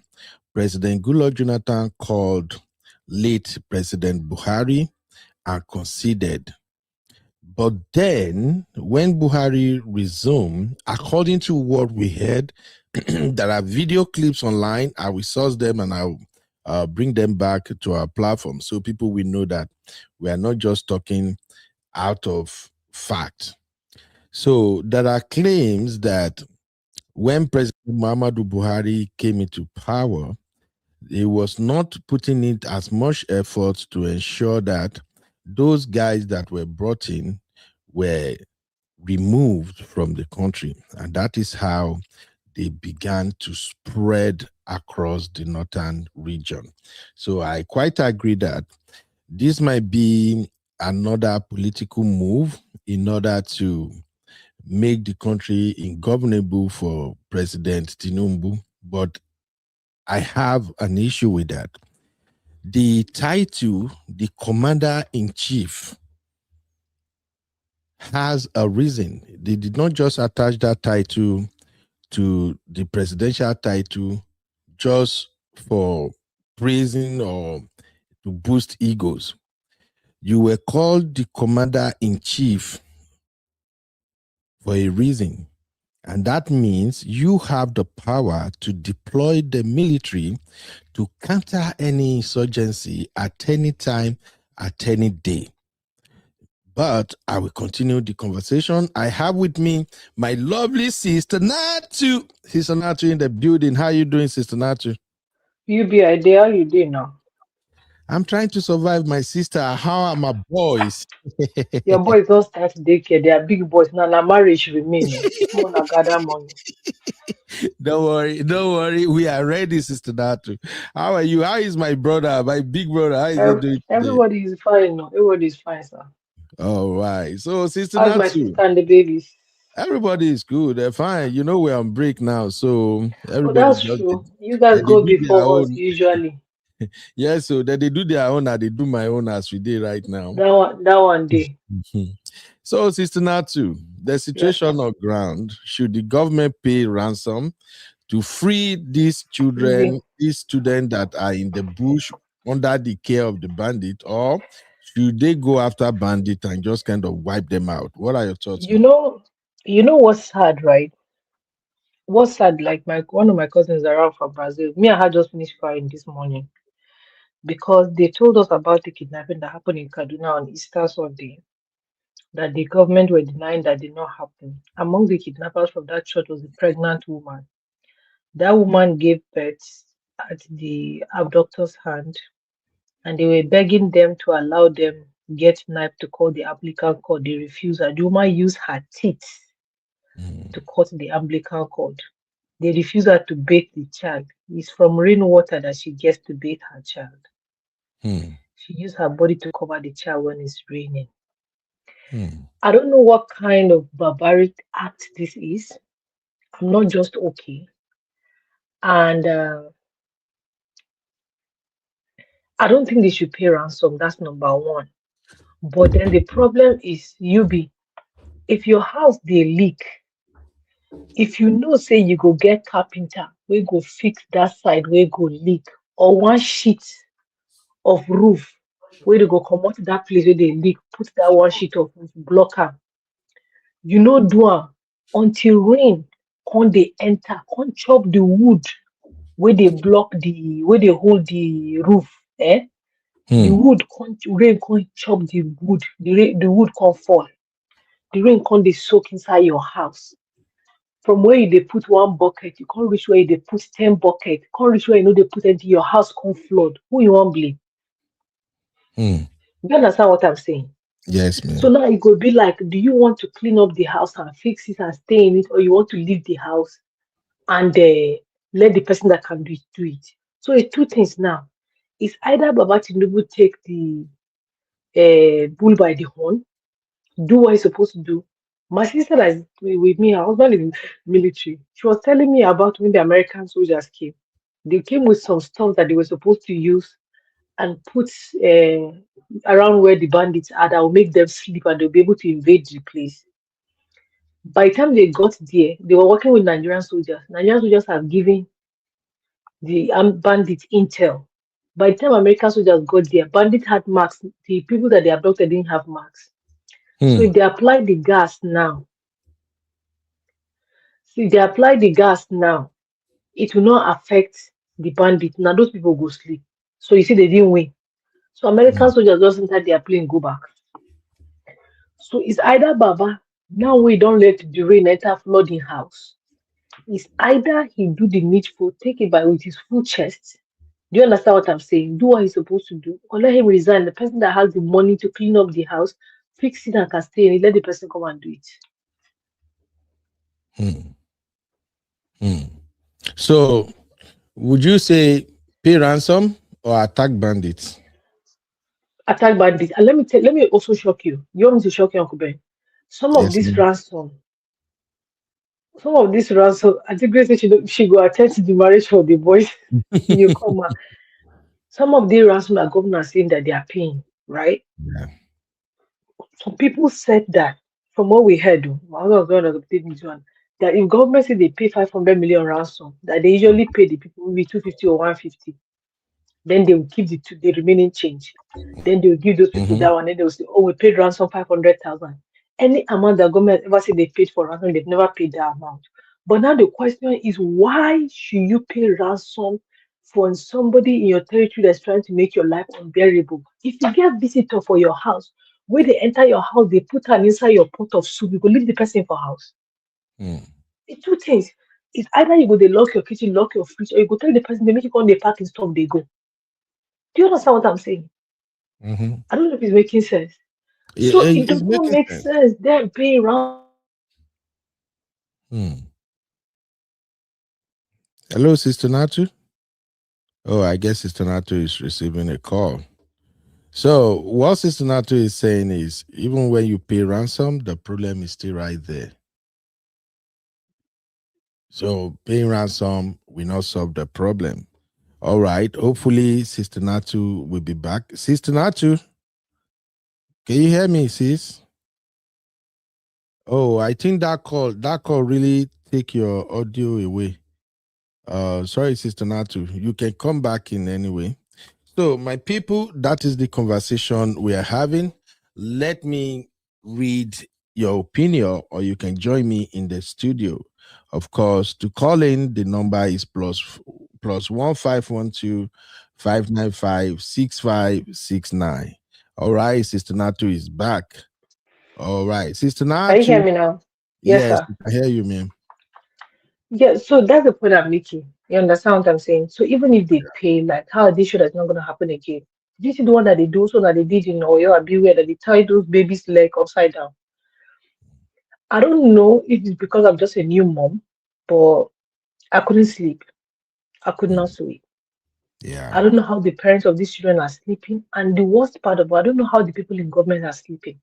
President Goodluck Jonathan called late President Buhari and conceded. But then, when Buhari resumed, according to what we heard, there are video clips online. I will source them and bring them back to our platform so people will know that we are not just talking out of fact. So there are claims that when President Muhammadu Buhari came into power, he was not putting it as much effort to ensure that those guys that were brought in were removed from the country. And that is how they began to spread across the northern region. So I quite agree that this might be another political move in order to make the country ungovernable for President Tinubu, but I have an issue with that. The title, the commander-in-chief, has a reason. They did not just attach that title to the presidential title just for praising or to boost egos. You were called the commander-in-chief for a reason. And that means you have the power to deploy the military to counter any insurgency at any time, at any day. But I will continue the conversation. I have with me my lovely sister Natu. Sister Natu in the building. How are you doing, Sister Natu? You be idea, how you doing now? I'm trying to survive, my sister. How are my boys? Your boys don't start daycare. They are big boys now. Na marriage remain. More na gather money. Don't worry. We are ready, Sister Natu. How are you? How is my brother, my big brother? How is he doing today? Everybody is fine. No, everybody is fine, sir. All right. So, Sister How's Natu, my sister and the babies? everybody is good. They're fine. You know, we're on break now, so Oh, everybody that's just true. You guys they go do their before us own. usually. Yeah, so that they do their own, and they do my own as we did right now. That one day. So, Sister Natu, the situation on ground, should the government pay ransom to free these children, these students that are in the bush under the care of the bandit, or should they go after bandit and just kind of wipe them out? What are your thoughts? You know what's sad, right? What's sad, like one of my cousins around from Brazil. Me and her just finished crying this morning because they told us about the kidnapping that happened in Kaduna on Easter Sunday, that the government were denying that did not happen. Among the kidnappers from that church was a pregnant woman. That woman gave birth at the abductor's hand, and they were begging them to allow them get knife to cut the umbilical cord. They refused. And the woman used her teeth to cut the umbilical cord. They refused her to bathe the child. It's from rainwater that she gets to bathe her child. She used her body to cover the child when it's raining. I don't know what kind of barbaric act this is. I'm not just okay. And I don't think they should pay ransom. That's number one. But then the problem is, if your house they leak, if you know, say you go get carpenter, we go fix that side, we go leak, or one sheet of roof, where they go come out that place where they leak, put that one sheet of roof, block am. You know, do am until rain come they enter, come chop the wood where they block where they hold the roof. The wood rain can't chop the wood. The wood can't fall. The rain can't they soak inside your house. From where they put one bucket, you can't reach where they put 10 buckets. Can't reach where they put into your house can't flood. Who you want blame? You understand what I'm saying? Yes, ma'am. So now it could be like, do you want to clean up the house and fix it and stay in it, or you want to leave the house and let the person that can do it? So it's two things now. It's either Baba Tinubu take the bull by the horn, do what he's supposed to do. My sister that is with me, her husband is in military. She was telling me about when the American soldiers came. They came with some stuff that they were supposed to use and put around where the bandits are that will make them sleep and they'll be able to invade the place. By the time they got there, they were working with Nigerian soldiers. Nigerian soldiers have given the bandits intel. By the time American soldiers got there, bandits had marks. The people that they abducted didn't have marks. So if they apply the gas now, it will not affect the bandits. Now those people go sleep. So you see, they didn't win. So American soldiers just entered their plane, go back. So it's either Baba, now we don't let the rain enter flooding house. It's either he do the needful, take it by with his full chest. Do you understand what I'm saying? Do what he's supposed to do, or let him resign. The person that has the money to clean up the house, fix it and can stay in it, let the person come and do it. So, would you say pay ransom or attack bandits? Attack bandits. And let me also shock you. You want me to shock you, Uncle Ben? Some of this ransom, I think Grace said she go attend to the marriage for the boys. You come out. Some of the ransom are governors saying that they are paying, right? Yeah. Some people said that, from what we heard, that if government say they pay 500 million ransom, that they usually pay the people maybe 250 or 150, then they will keep the remaining change. Then they will give those people that one, and they will say, oh, we paid ransom 500,000. Any amount that government ever say they paid for ransom, they've never paid that amount. But now the question is, why should you pay ransom for somebody in your territory that's trying to make your life unbearable? If you get visitor for your house, when they enter your house, they put her inside your pot of soup, you go leave the person for house. It's two things. It's either you go they lock your kitchen, lock your fridge, or you go tell the person they make you come the parking stop, they go. Do you understand what I'm saying? I don't know if it's making sense. Yeah, So it does not make sense. They're paying around. Hello, Sister Natu. Oh, I guess Sister Natu is receiving a call. So what Sister Natu is saying is, even when you pay ransom, the problem is still right there. So paying ransom will not solve the problem. All right. Hopefully, Sister Natu will be back. Sister Natu, can you hear me, sis? Oh, I think that call really take your audio away. Sorry, Sister Natu. You can come back in anyway. So, my people, that is the conversation we are having. Let me read your opinion, or you can join me in the studio. Of course, to call in, the number is plus 1512 595 6569. All right, Sister Natu is back. All right, Sister Natu. Can you hear me now? Yes, sir. I hear you, ma'am. Yeah, so that's the point I'm making. You understand what I'm saying? So even if they pay, like how they show that's not going to happen again. This is the one that they do, so that they did in Oyo and Beware, that they tie those babies' leg upside down. I don't know if it's because I'm just a new mom, but I couldn't sleep. I could not sleep. Yeah. I don't know how the parents of these children are sleeping. And the worst part of it, I don't know how the people in government are sleeping.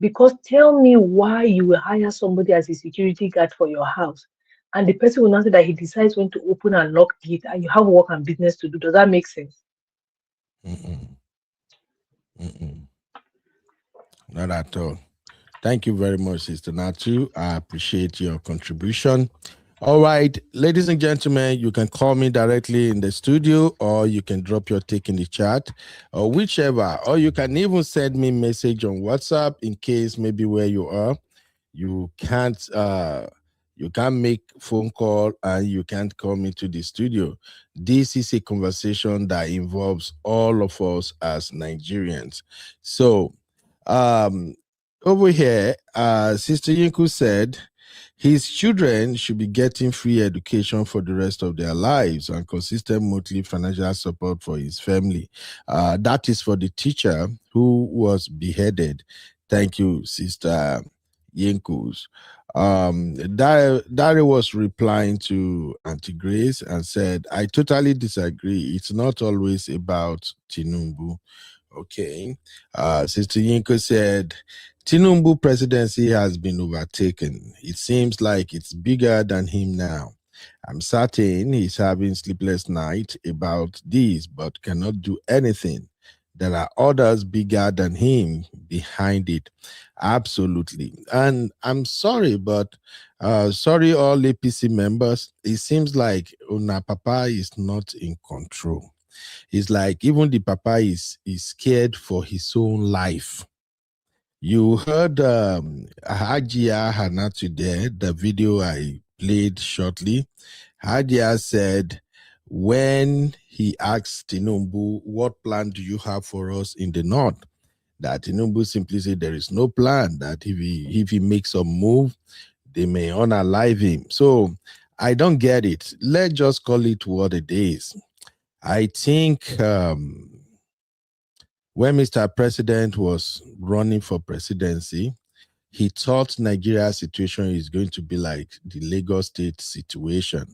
Because tell me why you will hire somebody as a security guard for your house, and the person will not say that he decides when to open and lock it, and you have work and business to do. Does that make sense? Not at all. Thank you very much, Sister Natu. I appreciate your contribution. All right, ladies and gentlemen, you can call me directly in the studio, or you can drop your take in the chat, or whichever. Or you can even send me a message on WhatsApp in case maybe where you are, you can't make phone call and you can't call me to the studio. This is a conversation that involves all of us as Nigerians. So over here, Sister Yinku said his children should be getting free education for the rest of their lives and consistent monthly financial support for his family. That is for the teacher who was beheaded. Thank you, Sister Yinkus. Dari was replying to Auntie Grace and said, I totally disagree. It's not always about Tinubu. Okay. Sister Yinko said, Tinubu presidency has been overtaken. It seems like it's bigger than him now. I'm certain he's having sleepless nights about this, but cannot do anything. There are others bigger than him behind it. Absolutely. And I'm sorry, but sorry, all APC members. It seems like Una Papa is not in control. It's like even the Papa is scared for his own life. You heard Hajia Hanatu there, the video I played shortly. Hajia said, when he asked Tinubu, what plan do you have for us in the north? That Tinubu simply said there is no plan, that if he makes a move, they may unalive him. So I don't get it. Let's just call it what it is. I think when Mr. President was running for presidency, he thought Nigeria's situation is going to be like the Lagos State situation.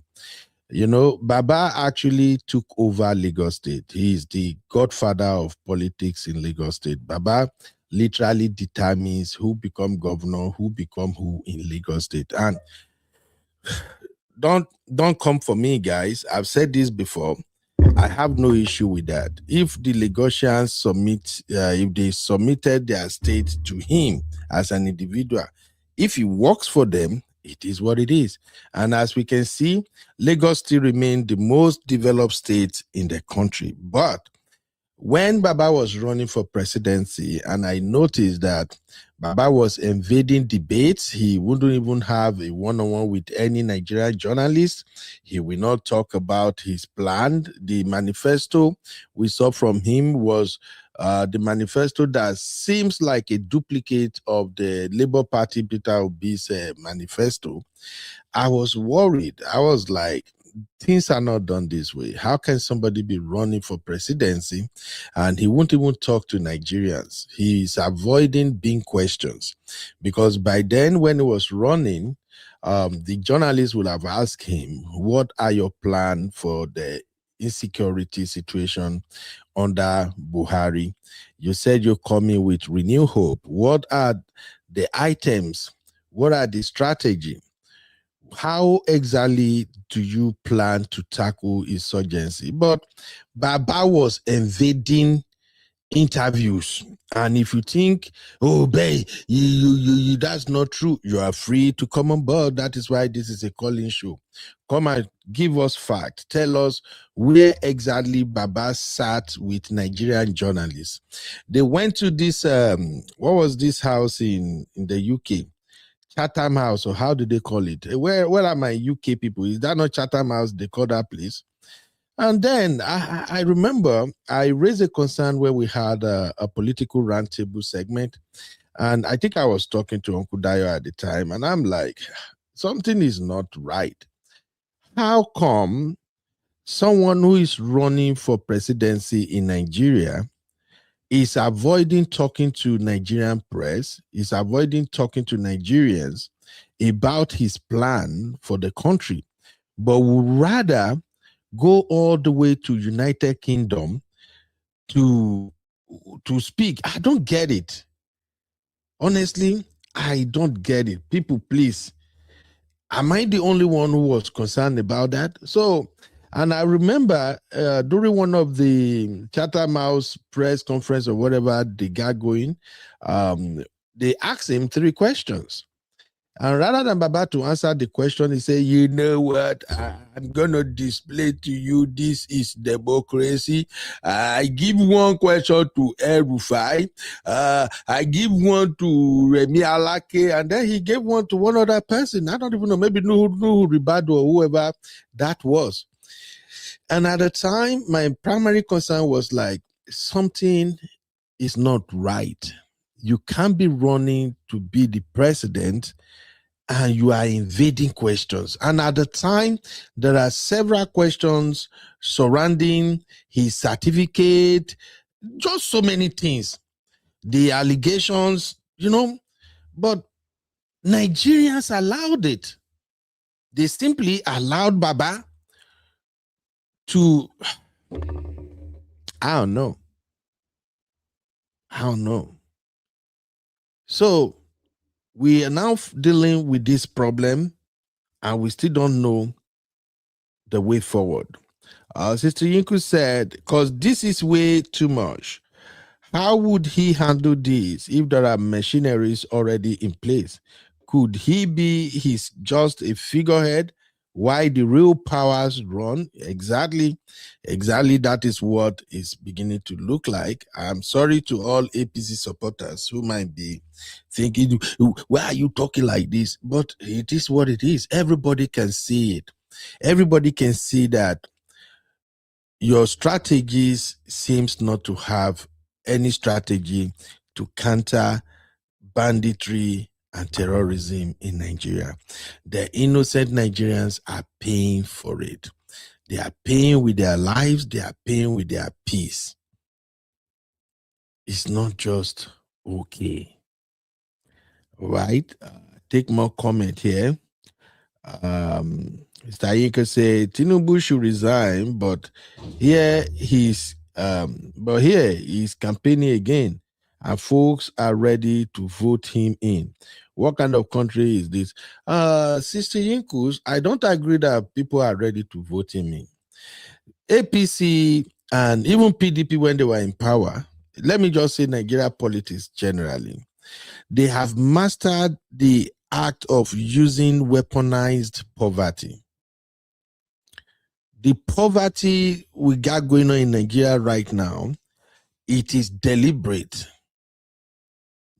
You know, Baba actually took over Lagos State. He is the godfather of politics in Lagos State. Baba literally determines who become governor, who become who in Lagos State. And don't come for me, guys. I've said this before. I have no issue with that. If the Lagosians if they submitted their state to him as an individual, if he works for them, it is what it is. And as we can see, Lagos still remains the most developed state in the country. But when Baba was running for presidency, and I noticed that Baba was invading debates, he wouldn't even have a one-on-one with any Nigerian journalist. He will not talk about his plan. The manifesto we saw from him was the manifesto that seems like a duplicate of the Labour Party Peter Obi's manifesto. I was worried. I was like, things are not done this way. How can somebody be running for presidency and he won't even talk to Nigerians? He's avoiding being questions, because by then when he was running, the journalists would have asked him, what are your plans for the insecurity situation under Buhari? You said you're coming with renewed hope. What are the items? What are the strategy? How exactly do you plan to tackle insurgency? But Baba was invading interviews, and if you think, oh, babe, you that's not true, you are free to come on board. That is why this is a calling show. Come and give us facts. Tell us where exactly Baba sat with Nigerian journalists. They went to this what was this house in the UK? Chatham House, or how do they call it? Where are my UK people? Is that not Chatham House they call that place? And then I remember I raised a concern where we had a political roundtable segment, and I think I was talking to Uncle Dayo at the time, and I'm like, something is not right. How come someone who is running for presidency in Nigeria is avoiding talking to Nigerian press, is avoiding talking to Nigerians about his plan for the country, but would rather go all the way to United Kingdom to speak? I don't get it. Honestly, I don't get it. People, please, am I the only one who was concerned about that? So, and I remember during one of the Chatham House press conference or whatever they got going, they asked him 3 questions. And rather than Baba to answer the question, he said, you know what, I'm going to display to you, this is democracy. I give one question to El Rufai. I give one to Remi Alake. And then he gave one to one other person. I don't even know, maybe Nuhu Ribadu or whoever that was. And at the time, my primary concern was like, something is not right. You can't be running to be the president and you are invading questions. And at the time, there are several questions surrounding his certificate, just so many things. The allegations, you know, but Nigerians allowed it. They simply allowed Baba to, I don't know. So we are now dealing with this problem and we still don't know the way forward. Sister Yinku said, because this is way too much. How would he handle this if there are machineries already in place? Could he be just a figurehead while the real powers run? Exactly that is what is beginning to look like. I'm sorry to all APC supporters who might be thinking, why are you talking like this? But it is what it is. Everybody can see it. Everybody can see that your strategies seems not to have any strategy to counter banditry and terrorism in Nigeria. The innocent Nigerians are paying for it. They are paying with their lives, they are paying with their peace. It's not just okay. Right? Take more comment here. Mr. Ayinka said Tinubu should resign, but here he's campaigning again, and folks are ready to vote him in. What kind of country is this? Sister Yinkus, I don't agree that people are ready to vote him in. APC and even PDP, when they were in power, let me just say Nigeria politics generally, they have mastered the act of using weaponized poverty. The poverty we got going on in Nigeria right now, it is deliberate.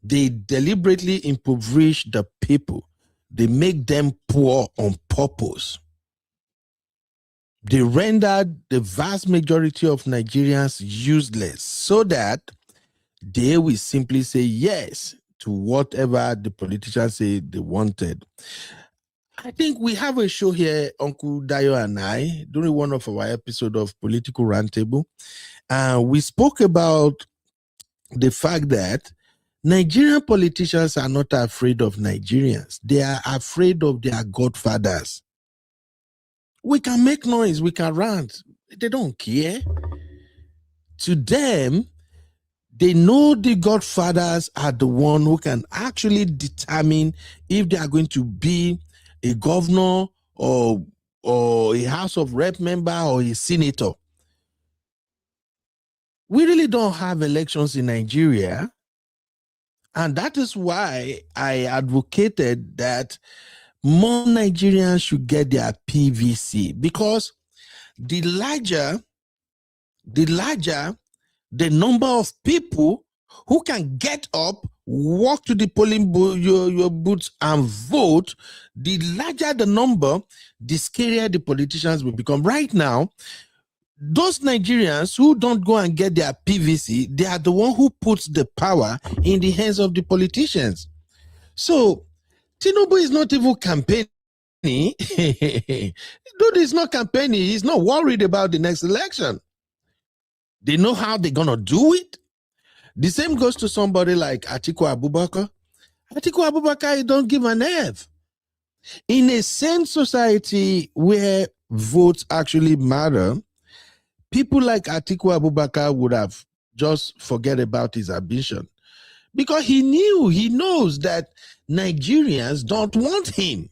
They deliberately impoverish the people. They make them poor on purpose. They rendered the vast majority of Nigerians useless so that they will simply say yes to whatever the politicians say they wanted. I think we have a show here, Uncle Dayo and I, during one of our episodes of Political Roundtable. We spoke about the fact that Nigerian politicians are not afraid of Nigerians. They are afraid of their godfathers. We can make noise, we can rant. They don't care. To them, they know the godfathers are the one who can actually determine if they are going to be a governor or a House of Rep member or a senator. We really don't have elections in Nigeria. And that is why I advocated that more Nigerians should get their PVC, because the larger the number of people who can get up, walk to the polling booths and vote, the larger the number, the scarier the politicians will become. Right now, those Nigerians who don't go and get their PVC, they are the one who puts the power in the hands of the politicians. So Tinubu is not even campaigning. Dude is not campaigning. He's not worried about the next election. They know how they're going to do it. The same goes to somebody like Atiku Abubakar. Atiku Abubakar, he don't give an F. In a sane society where votes actually matter, people like Atiku Abubakar would have just forget about his ambition, because he knows that Nigerians don't want him.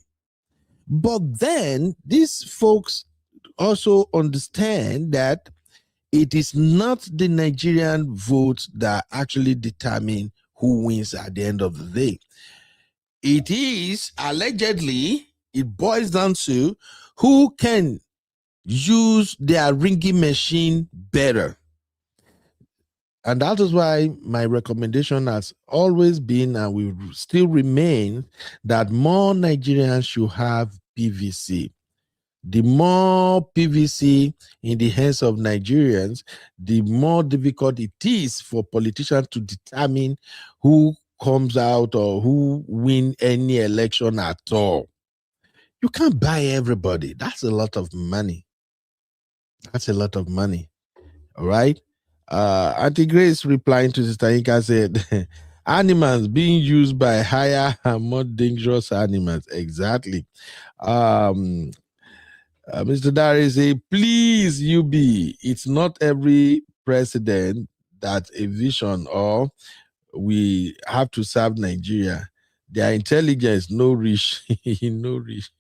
But then these folks also understand that it is not the Nigerian votes that actually determine who wins at the end of the day. It is allegedly, it boils down to who can use their ringing machine better. And that is why my recommendation has always been and will still remain that more Nigerians should have PVC. The more PVC in the hands of Nigerians, the more difficult it is for politicians to determine who comes out or who win any election at all. You can't buy everybody. That's a lot of money. That's a lot of money. All right. Auntie Grace replying to Sister Inka said, animals being used by higher and more dangerous animals. Exactly. Mr. Dari say, please, UB, it's not every president that a vision or we have to serve Nigeria. Their intelligence, no reach. No reach.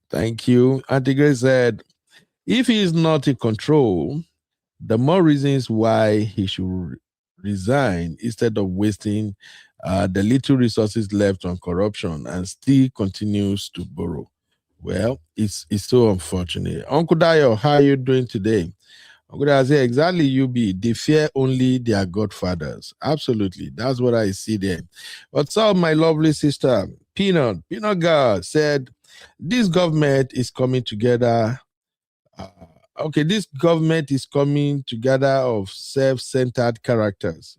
Thank you. Auntie Grace said, if he is not in control, the more reasons why he should resign instead of wasting the little resources left on corruption and still continues to borrow. Well, it's so unfortunate. Uncle Dayo, how are you doing today? Uncle Dayo say, exactly, UB. They fear only their godfathers. Absolutely. That's what I see there. What's up, my lovely sister? Peanut girl said, this government is coming together Okay, this government is coming together of self-centered characters.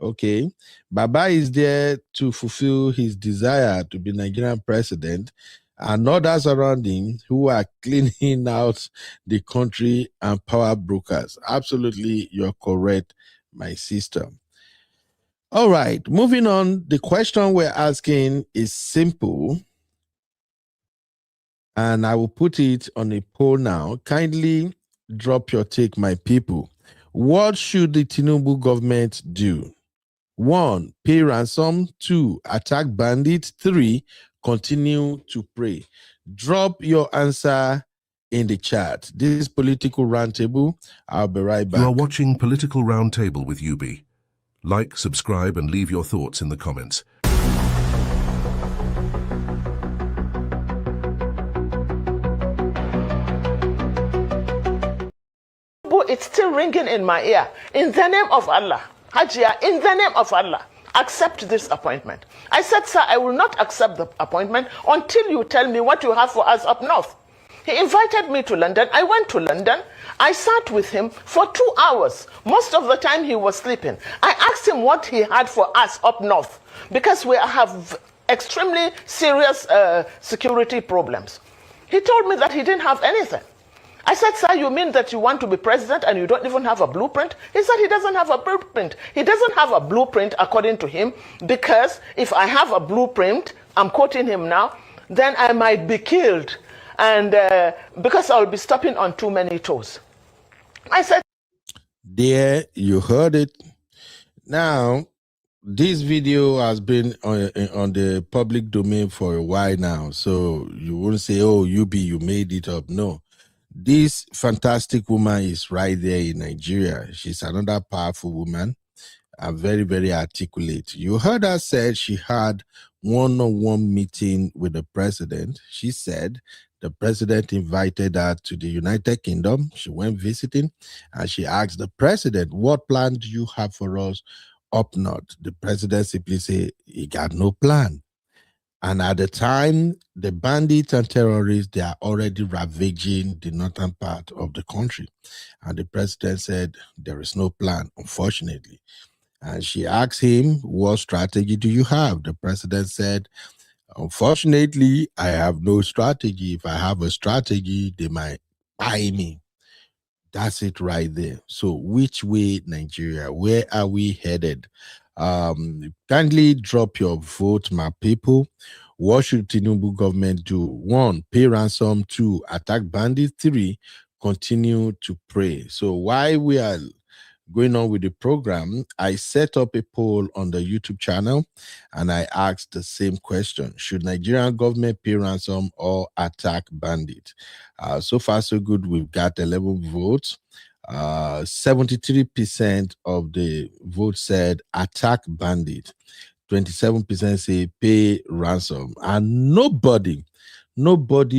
Okay, Baba is there to fulfill his desire to be Nigerian president, and others around him who are cleaning out the country and power brokers. Absolutely, you're correct, my sister. All right, moving on. The question we're asking is simple, and I will put it on a poll now. Kindly drop your take, my people. What should the Tinubu government do? 1, pay ransom. 2, attack bandits. 3, continue to pray. Drop your answer in the chat. This is Political Roundtable. I'll be right back. You are watching Political Roundtable with UB. Like, subscribe, and leave your thoughts in the comments. It's still ringing in my ear. In the name of Allah, Hajia, in the name of Allah, accept this appointment. I said, sir, I will not accept the appointment until you tell me what you have for us up north. He invited me to London. I went to London. I sat with him for 2 hours. Most of the time he was sleeping. I asked him what he had for us up north because we have extremely serious security problems. He told me that he didn't have anything. I said, sir, you mean that you want to be president and you don't even have a blueprint? He said he doesn't have a blueprint. He doesn't have a blueprint according to him because if I have a blueprint, I'm quoting him now, then I might be killed and because I'll be stepping on too many toes. I said, there, you heard it. Now, this video has been on the public domain for a while now, so you won't say, oh, you made it up. No. This fantastic woman is right there in Nigeria. She's another powerful woman and very, very articulate. You heard her say she had one-on-one meeting with the president. She said the president invited her to the United Kingdom. She went visiting and she asked the president, what plan do you have for us up north? The president simply said he got no plan. And at the time, the bandits and terrorists, they are already ravaging the northern part of the country. And the president said, there is no plan, unfortunately. And she asked him, what strategy do you have? The president said, unfortunately, I have no strategy. If I have a strategy, they might buy me. That's it right there. So which way, Nigeria? Where are we headed? Kindly drop your vote, my people. What should Tinubu government do? 1, pay ransom. 2, attack bandits. 3, continue to pray. So while we are going on with the program, I set up a poll on the YouTube channel and I asked the same question. Should Nigerian government pay ransom or attack bandit? So far, so good. We've got 11 votes. 73% of the vote said attack bandit. 27% say pay ransom. And nobody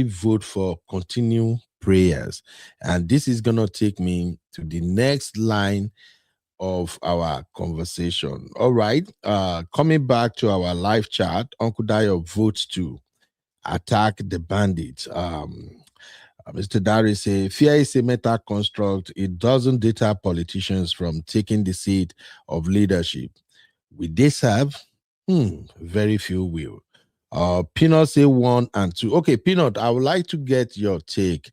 vote for continue prayers. And this is going to take me to the next line of our conversation. All right. Coming back to our live chat, Uncle Dayo votes to attack the bandits. Mr. Dari says, fear is a meta construct. It doesn't deter politicians from taking the seat of leadership. Will they serve? Very few will. Peanut say 1 and 2. Okay, Peanut, I would like to get your take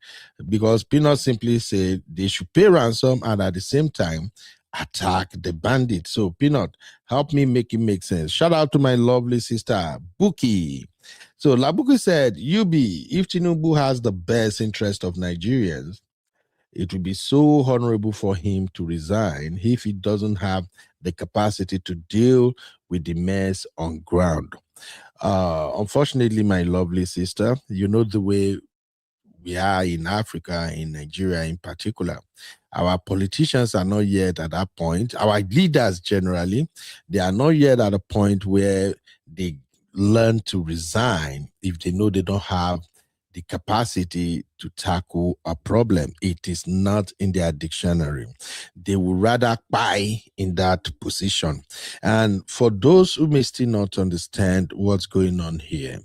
because Peanut simply said they should pay ransom and at the same time attack the bandit. So, Peanut, help me make it make sense. Shout out to my lovely sister, Buki. So, Labuki said, UB, if Tinubu has the best interest of Nigerians, it would be so honorable for him to resign if he doesn't have the capacity to deal with the mess on ground. Unfortunately, my lovely sister, you know the way we are in Africa, in Nigeria in particular. Our politicians are not yet at that point. Our leaders generally, they are not yet at a point where they learn to resign if they know they don't have the capacity to tackle a problem. It is not in their dictionary. They would rather buy in that position. And for those who may still not understand what's going on here,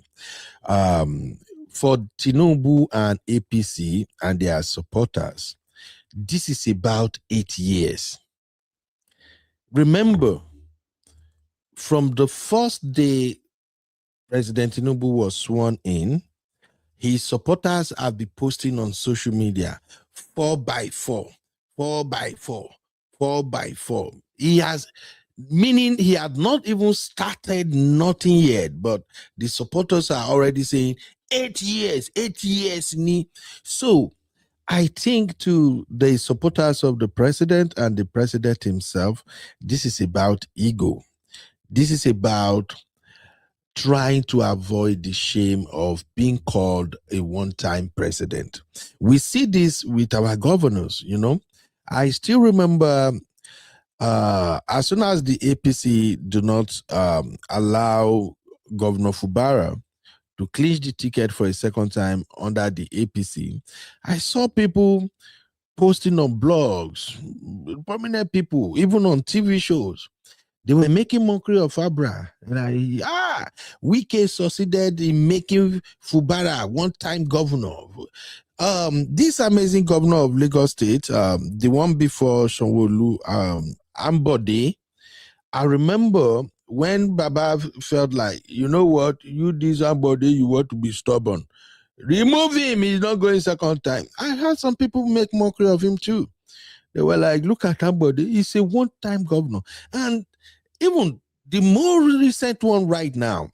for Tinubu and APC and their supporters, this is about 8 years. Remember, from the first day President Tinubu was sworn in, his supporters have been posting on social media 4x4, 4x4, 4x4. He has, meaning he had not even started nothing yet, but the supporters are already saying 8 years, 8 years. So I think to the supporters of the president and the president himself, this is about ego. This is about trying to avoid the shame of being called a one-time president. We see this with our governors, you know. I still remember as soon as the APC do not allow Governor Fubara to clinch the ticket for a second time under the APC, I saw people posting on blogs, prominent people, even on TV shows. They were making mockery of Abra. Wike succeeded in making Fubara one-time governor. This amazing governor of Lagos State, the one before Sanwo-Olu, Ambode, I remember when Baba felt like, you know what, you this Ambode, you want to be stubborn. Remove him, he's not going second time. I heard some people make mockery of him too. They were like, look at Ambode, he's a one-time governor. And even the more recent one right now,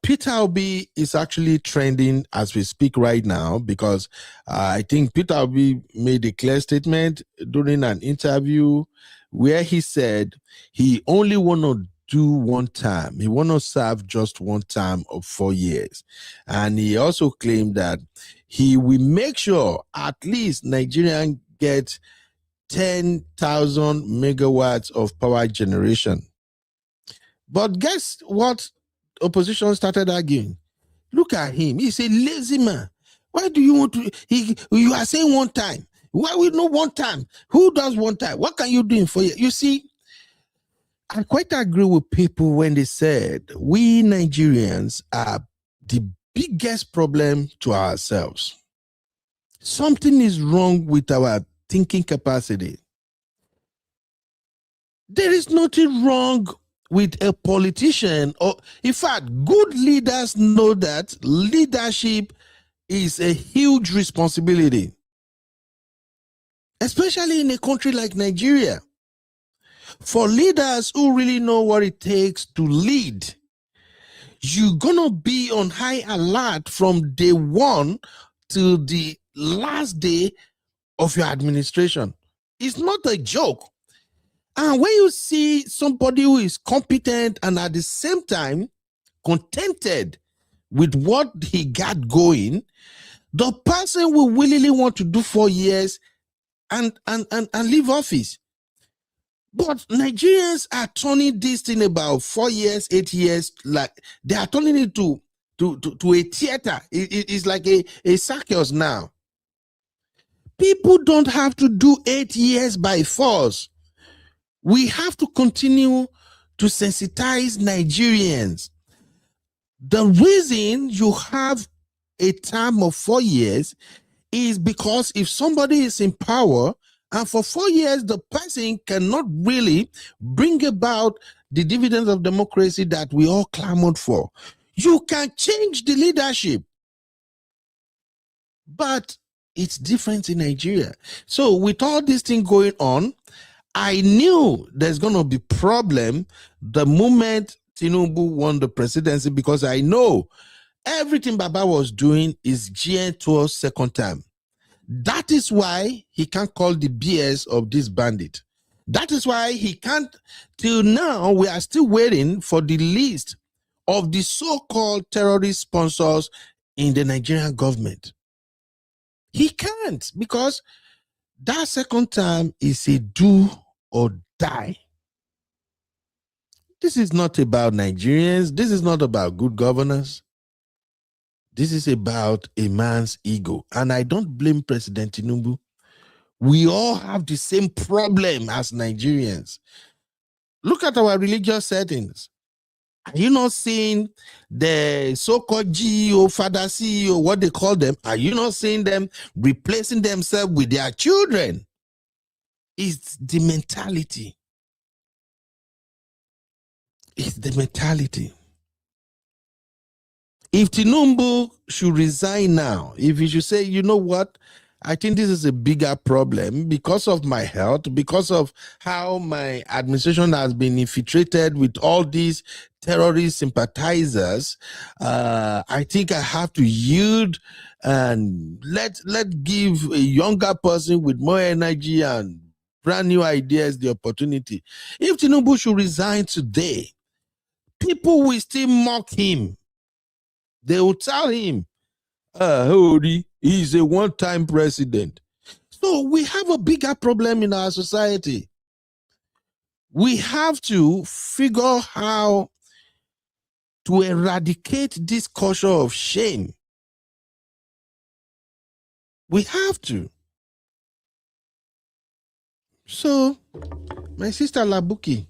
Peter Obi is actually trending as we speak right now, because I think Peter Obi made a clear statement during an interview where he said he only want to do one time. He want to serve just one time of 4 years. And he also claimed that he will make sure at least Nigerians get 10,000 megawatts of power generation. But guess what? Opposition started arguing. Look at him. He's a lazy man. Why do you want to? You are saying one time. Why we know one time? Who does one time? What can you do in 4 years? You see, I quite agree with people when they said we Nigerians are the biggest problem to ourselves. Something is wrong with our thinking capacity. There is nothing wrong with a politician, or in fact, good leaders know that leadership is a huge responsibility, especially in a country like Nigeria. For leaders who really know what it takes to lead, you're gonna be on high alert from day one to the last day of your administration. It's not a joke. And when you see somebody who is competent and at the same time contented with what he got going, the person will willingly want to do 4 years and leave office. But Nigerians are turning this thing about 4 years, 8 years, like they are turning it to a theater. It's like a circus now. People don't have to do 8 years by force. We have to continue to sensitize Nigerians. The reason you have a term of 4 years is because if somebody is in power and for 4 years the person cannot really bring about the dividends of democracy that we all clamored for, you can change the leadership. But it's different in Nigeria. So with all this thing going on, I knew there's going to be problem the moment Tinubu won the presidency, because I know everything Baba was doing is geared towards second time. That is why he can't call the BS of this bandit. That is why he can't, till now, we are still waiting for the list of the so-called terrorist sponsors in the Nigerian government. He can't, because that second time is a do or die. This is not about Nigerians. This is not about good governance. This is about a man's ego. And I don't blame President Tinubu. We all have the same problem as Nigerians. Look at our religious settings. Are you not seeing the so-called GEO, father CEO, what they call them? Are you not seeing them replacing themselves with their children? It's the mentality. It's the mentality. If Tinubu should resign now, if he should say, you know what, I think this is a bigger problem because of my health, because of how my administration has been infiltrated with all these terrorist sympathizers. I think I have to yield and let give a younger person with more energy and brand new ideas the opportunity. If Tinubu should resign today, people will still mock him. They will tell him, he's a one-time president. So we have a bigger problem in our society. We have to figure out how to eradicate this culture of shame. We have to. So, my sister Labuki,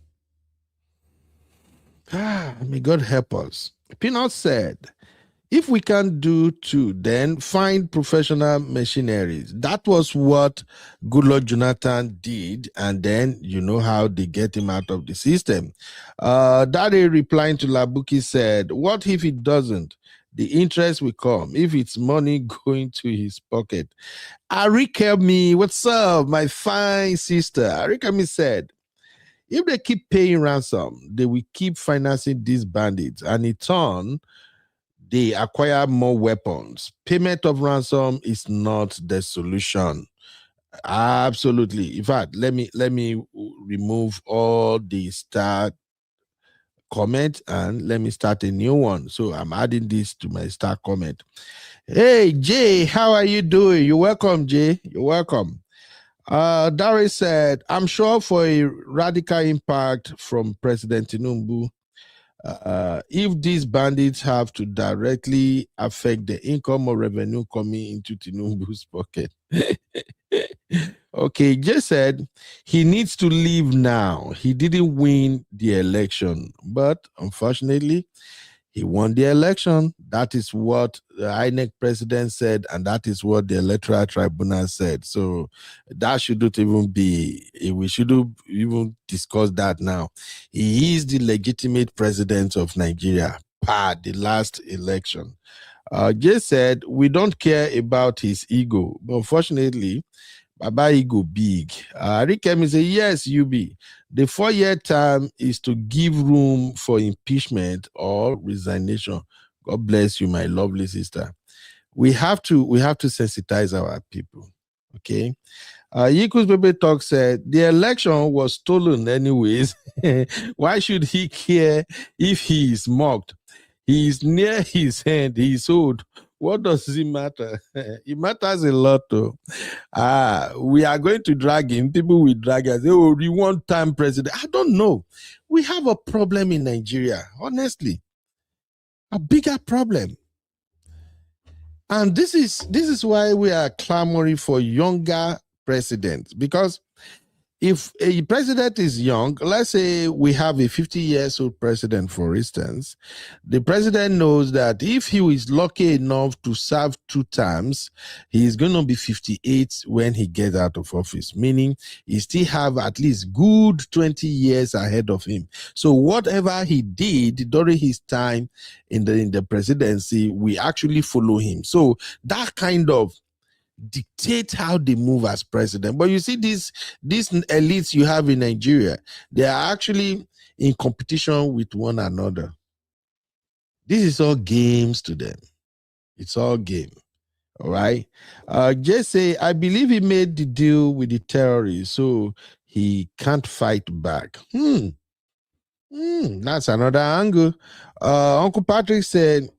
may God help us. Peanut said, if we can't do two, then find professional machineries. That was what Goodluck Jonathan did, and then you know how they get him out of the system. Daddy replying to Labuki said, what if it doesn't? The interest will come if it's money going to his pocket. Arikemi, what's up, my fine sister? Arikemi said, if they keep paying ransom, they will keep financing these bandits, and in turn, they acquire more weapons. Payment of ransom is not the solution. Absolutely. In fact, let me remove all the start comment and let me start a new one. So I'm adding this to my start comment. Hey Jay, how are you doing? You're welcome, Jay. You're welcome. Darius said, I'm sure for a radical impact from President Tinubu, if these bandits have to directly affect the income or revenue coming into Tinubu's pocket. Okay, Jay said he needs to leave now. He didn't win the election, but unfortunately, he won the election. That is what the INEC president said, and that is what the Electoral Tribunal said. So that shouldn't even be, we shouldn't even discuss that now. He is the legitimate president of Nigeria per the last election. Jay said, we don't care about his ego, but unfortunately, Baba ego big. Rikemi say, yes, UB. The 4-year term is to give room for impeachment or resignation. God bless you, my lovely sister. We have to sensitize our people. Okay. Yikus Baby Talk said the election was stolen anyways. Why should he care if he is mocked? He is near his hand, he is old. What does it matter? It matters a lot, though. We are going to drag him. People will drag us. Oh, the one-time president. I don't know. We have a problem in Nigeria, honestly. A bigger problem. And this is why we are clamoring for younger presidents, because if a president is young, let's say we have a 50-year-old president, for instance, the president knows that if he is lucky enough to serve 2 terms, he is going to be 58 when he gets out of office, meaning he still have at least good 20 years ahead of him. So whatever he did during his time in the presidency, we actually follow him. So that kind of dictate how they move as president. But you see these elites you have in Nigeria, they are actually in competition with one another. This is all games to them. It's all game. All right. Just say, I believe he made the deal with the terrorists, so he can't fight back. That's another angle. Uncle Patrick said,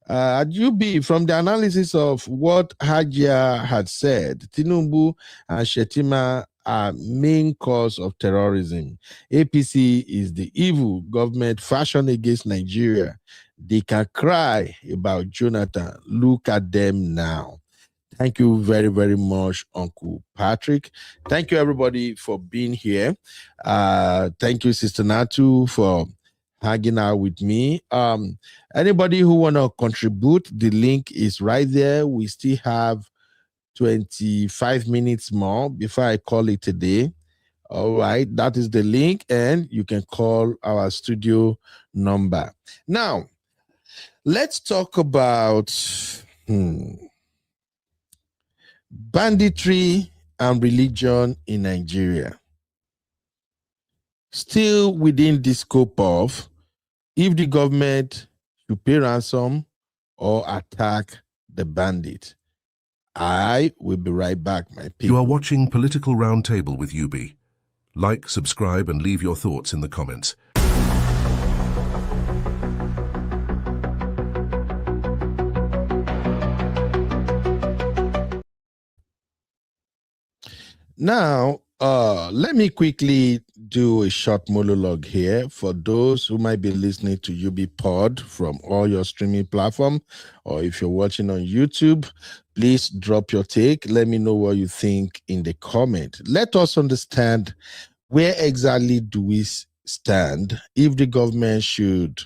UB, from the analysis of what Hajia had said, Tinubu and Shetima are main cause of terrorism. APC is the evil government fashioned against Nigeria. They can cry about Jonathan. Look at them now. Thank you very, very much, Uncle Patrick. Thank you, everybody, for being here. Thank you, Sister Natu, for hanging out with me. Anybody who want to contribute, the link is right there. We still have 25 minutes more before I call it a day. All right, that is the link, and you can call our studio number. Now, let's talk about banditry and religion in Nigeria. Still within the scope of if the government should pay ransom or attack the bandit. I will be right back, my people. You are watching Political Roundtable with UB. Like, subscribe, and leave your thoughts in the comments. Now, let me quickly do a short monologue here for those who might be listening to UB Pod from all your streaming platform, or if you're watching on YouTube, please drop your take. Let me know what you think in the comment. Let us understand where exactly do we stand if the government should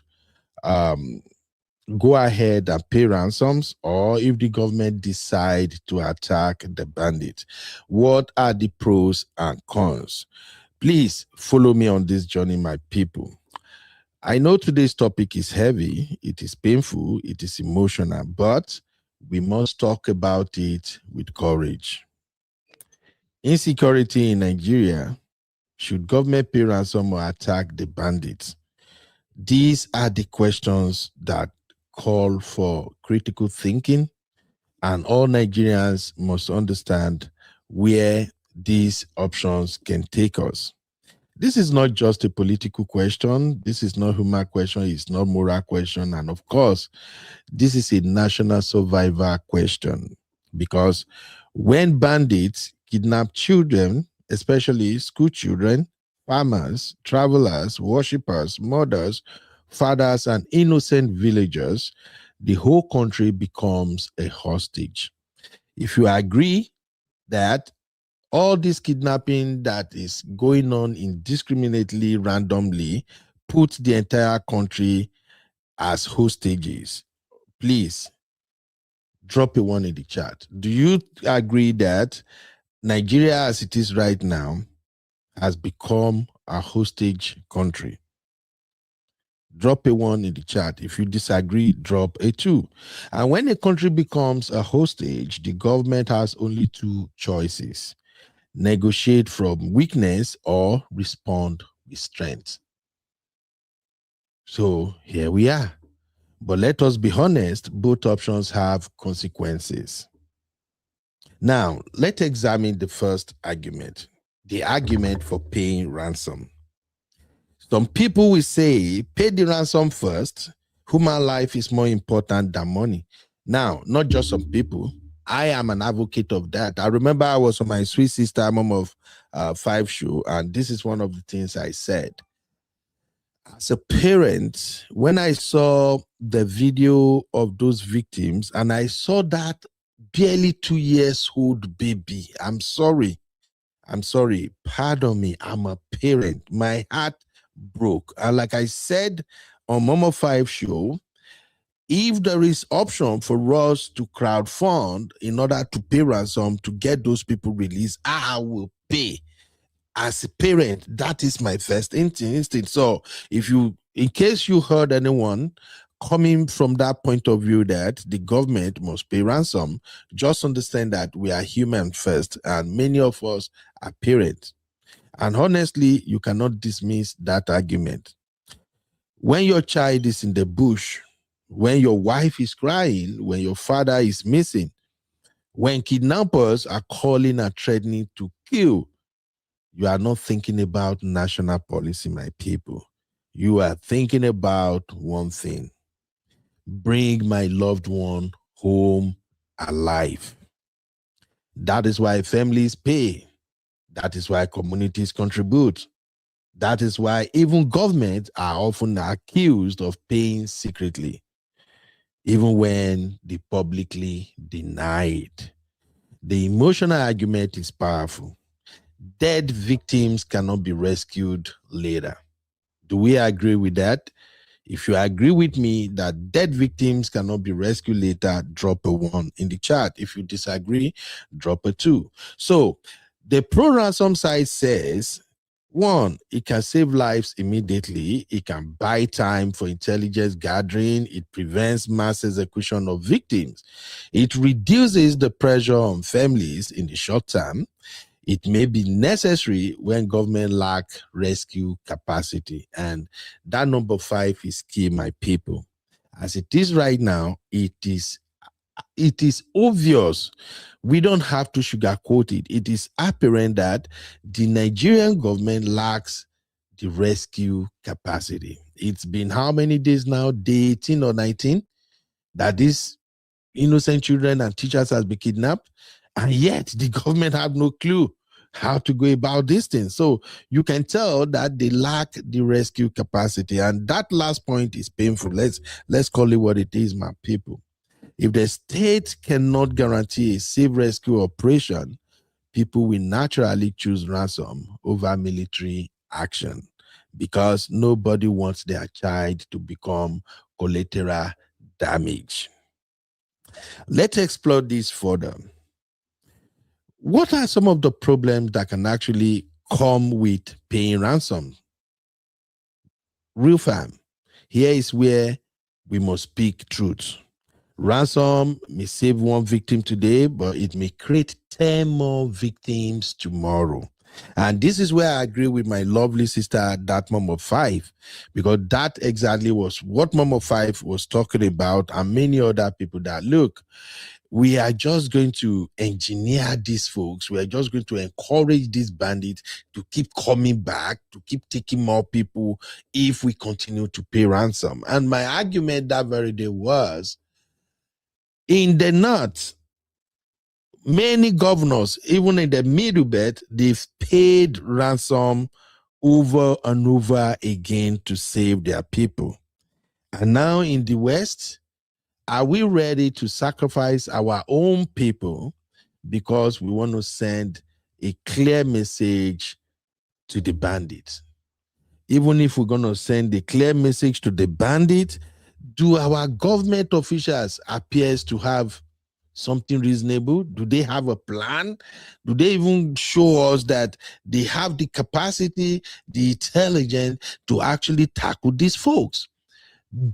go ahead and pay ransoms, or if the government decide to attack the bandit. What are the pros and cons? Please follow me on this journey, my people. I know today's topic is heavy, it is painful, it is emotional, but we must talk about it with courage. Insecurity in Nigeria. Should government pay ransom or attack the bandits? These are the questions that call for critical thinking, and all Nigerians must understand where these options can take us. This is not just a political question. This is not a human question. It's not a moral question. And of course, this is a national survival question, because when bandits kidnap children, especially school children, farmers, travelers, worshippers, mothers, fathers, and innocent villagers, the whole country becomes a hostage. If you agree that all this kidnapping that is going on indiscriminately, randomly, puts the entire country as hostages, please drop a one in the chat. Do you agree that Nigeria, as it is right now, has become a hostage country? Drop a one in the chat. If you disagree, drop a two. And when a country becomes a hostage, the government has only two choices: negotiate from weakness or respond with strength. So here we are. But let us be honest, both options have consequences. Now, let's examine the first argument, the argument for paying ransom. Some people will say, pay the ransom first. Human life is more important than money. Now, not just some people. I am an advocate of that. I remember I was on my Sweet Sister Mom of 5 show, and this is one of the things I said. As a parent, when I saw the video of those victims, and I saw that barely 2 years old baby, I'm sorry, pardon me, I'm a parent. My heart broke. And like I said on Mama 5 show, if there is option for us to crowdfund in order to pay ransom to get those people released, I will pay. As a parent, that is my first instinct. So if you, in case you heard anyone coming from that point of view that the government must pay ransom, just understand that we are human first, and many of us are parents. And honestly, you cannot dismiss that argument. When your child is in the bush, when your wife is crying, when your father is missing, when kidnappers are calling and threatening to kill, you are not thinking about national policy, my people. You are thinking about one thing: bring my loved one home alive. That is why families pay. That is why communities contribute. That is why even governments are often accused of paying secretly, even when they publicly deny it. The emotional argument is powerful. Dead victims cannot be rescued later. Do we agree with that? If you agree with me that dead victims cannot be rescued later, drop a 1 in the chat. If you disagree, drop a 2. So the pro-ransom side says, 1, it can save lives immediately. It can buy time for intelligence gathering. It prevents mass execution of victims. It reduces the pressure on families in the short term. It may be necessary when government lack rescue capacity. And that number 5 is key, my people. As it is right now, it is obvious. We don't have to sugarcoat it. It is apparent that the Nigerian government lacks the rescue capacity. It's been how many days now? Day 18 or 19 that these innocent children and teachers has been kidnapped, and yet the government have no clue how to go about this thing. So you can tell that they lack the rescue capacity, and that last point is painful. Let's call it what it is, my people. If the state cannot guarantee a safe rescue operation, people will naturally choose ransom over military action because nobody wants their child to become collateral damage. Let's explore this further. What are some of the problems that can actually come with paying ransom? Real fam, here is where we must speak truth. Ransom may save 1 victim today, but it may create 10 more victims tomorrow. And this is where I agree with my lovely sister, that mom of 5, because that exactly was what mom of 5 was talking about, and many other people that, look, we are just going to engineer these folks. We are just going to encourage these bandits to keep coming back, to keep taking more people if we continue to pay ransom. And my argument that very day was, in the north, many governors, even in the middle belt, they've paid ransom over and over again to save their people. And now in the west, are we ready to sacrifice our own people because we want to send a clear message to the bandits? Even if we're going to send a clear message to the bandits, do our government officials appear to have something reasonable? Do they have a plan? Do they even show us that they have the capacity, the intelligence to actually tackle these folks?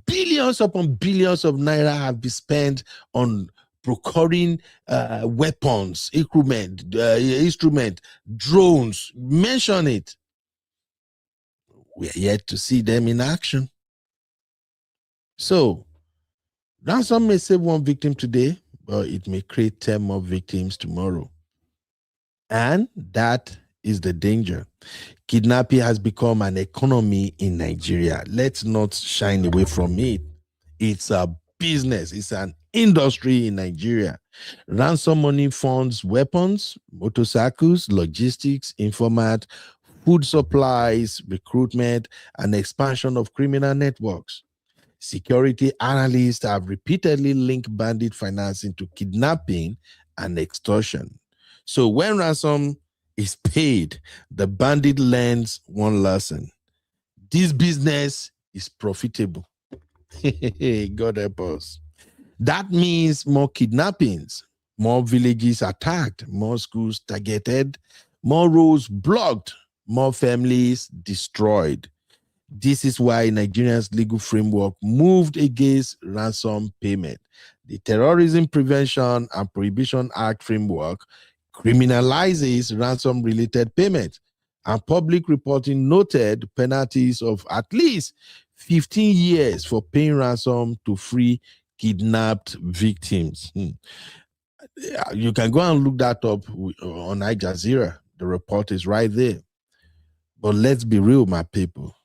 Billions upon billions of naira have been spent on procuring weapons, instrument, drones, mention it. We are yet to see them in action. So, ransom may save 1 victim today, but it may create 10 more victims tomorrow. And that is the danger. Kidnapping has become an economy in Nigeria. Let's not shine away from it. It's a business. It's an industry in Nigeria. Ransom money funds weapons, motorcycles, logistics, informant, food supplies, recruitment, and expansion of criminal networks. Security analysts have repeatedly linked bandit financing to kidnapping and extortion. So when ransom is paid, the bandit learns 1 lesson. This business is profitable. God help us. That means more kidnappings, more villages attacked, more schools targeted, more roads blocked, more families destroyed. This is why Nigeria's legal framework moved against ransom payment. The Terrorism Prevention and Prohibition Act framework criminalizes ransom-related payment, and public reporting noted penalties of at least 15 years for paying ransom to free kidnapped victims. You can go and look that up on Al Jazeera. The report is right there. But let's be real, my people.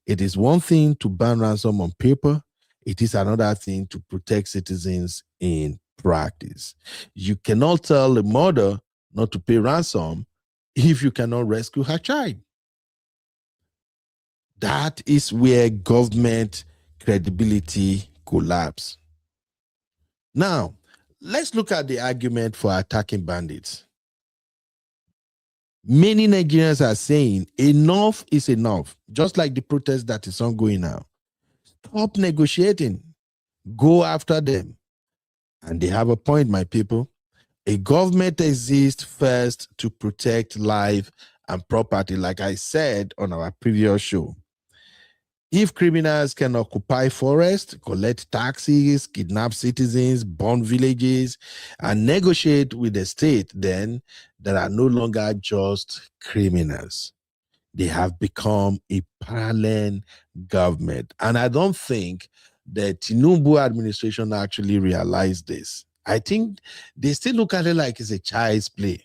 It is one thing to ban ransom on paper. It is another thing to protect citizens in practice. You cannot tell a mother not to pay ransom if you cannot rescue her child. That is where government credibility collapses. Now, let's look at the argument for attacking bandits. Many Nigerians are saying enough is enough, just like the protest that is ongoing now. Stop negotiating. Go after them. And they have a point, my people. A government exists first to protect life and property, like I said on our previous show. If criminals can occupy forests, collect taxes, kidnap citizens, burn villages, and negotiate with the state, then they are no longer just criminals. They have become a parallel government. And I don't think the Tinubu administration actually realized this. I think they still look at it like it's a child's play.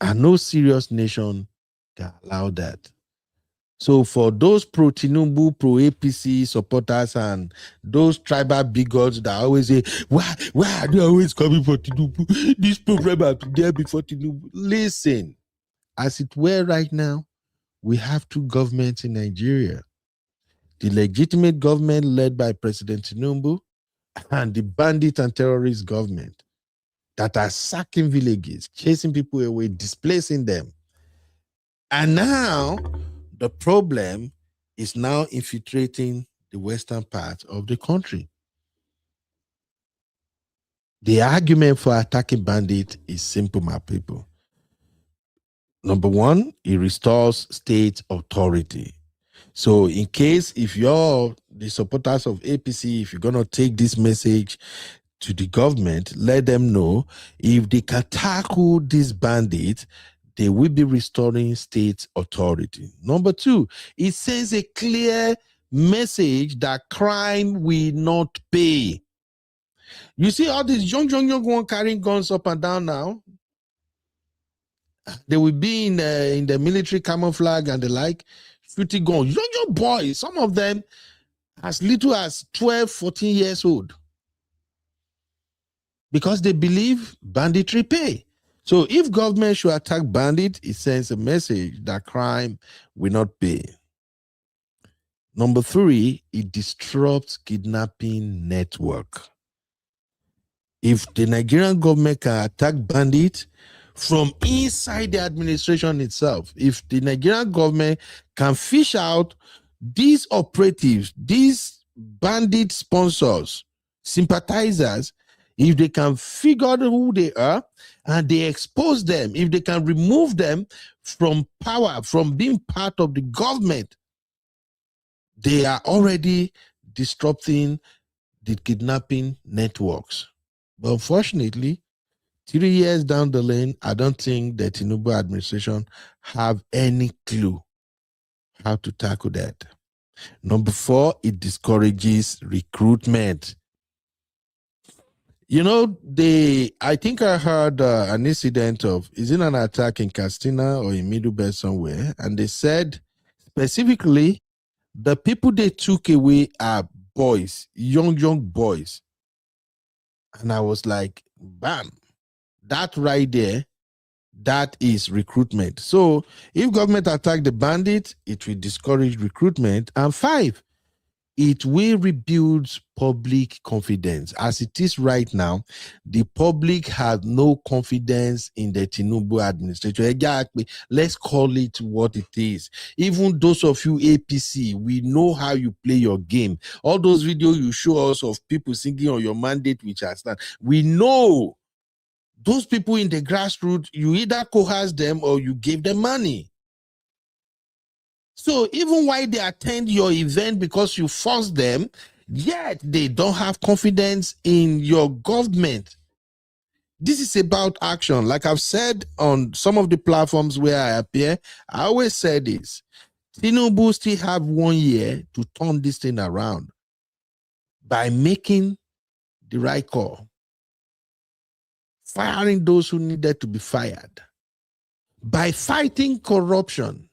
And no serious nation can allow that. So for those pro-Tinubu, pro-APC supporters and those tribal bigots that always say, why are they always coming for Tinubu? This program has been there before Tinubu. Listen, as it were right now, we have two governments in Nigeria. The legitimate government led by President Tinubu and the bandit and terrorist government that are sacking villages, chasing people away, displacing them. And now the problem is now infiltrating the western part of the country. The argument for attacking bandits is simple, my people. Number one, it restores state authority. So in case if you're the supporters of APC, if you're going to take this message to the government, let them know if they can tackle these bandits, they will be restoring state authority. Number two, it sends a clear message that crime will not pay. You see all these young one carrying guns up and down now. They will be in the military camouflage and the like, shooting guns. Young boys, some of them as little as 12, 14 years old. Because they believe banditry pay. So if government should attack bandits, it sends a message that crime will not pay. Number three, it disrupts kidnapping network. If the Nigerian government can attack bandits from inside the administration itself, if the Nigerian government can fish out these operatives, these bandit sponsors, sympathizers, if they can figure out who they are and they expose them, if they can remove them from power, from being part of the government, they are already disrupting the kidnapping networks. But unfortunately, 3 years down the lane, I don't think the Tinubu administration have any clue how to tackle that. Number four, it discourages recruitment. You know, I think I heard an incident of, is it an attack in Castina or in Middlebelt somewhere? And they said specifically, the people they took away are boys, young boys. And I was like, bam, that right there, that is recruitment. So if government attack the bandit, it will discourage recruitment. And five, it will rebuild public confidence. As it is right now, the public has no confidence in the Tinubu administration. Exactly. Let's call it what it is. Even those of you APC, we know how you play your game. All those videos you show us of people singing on your mandate, which has done, we know those people in the grassroots, you either coerce them or you give them money. So even while they attend your event because you force them, yet they don't have confidence in your government. This is about action. Like I've said on some of the platforms where I appear, I always say this. Tinubu still have 1 year to turn this thing around by making the right call, firing those who needed to be fired, by fighting corruption.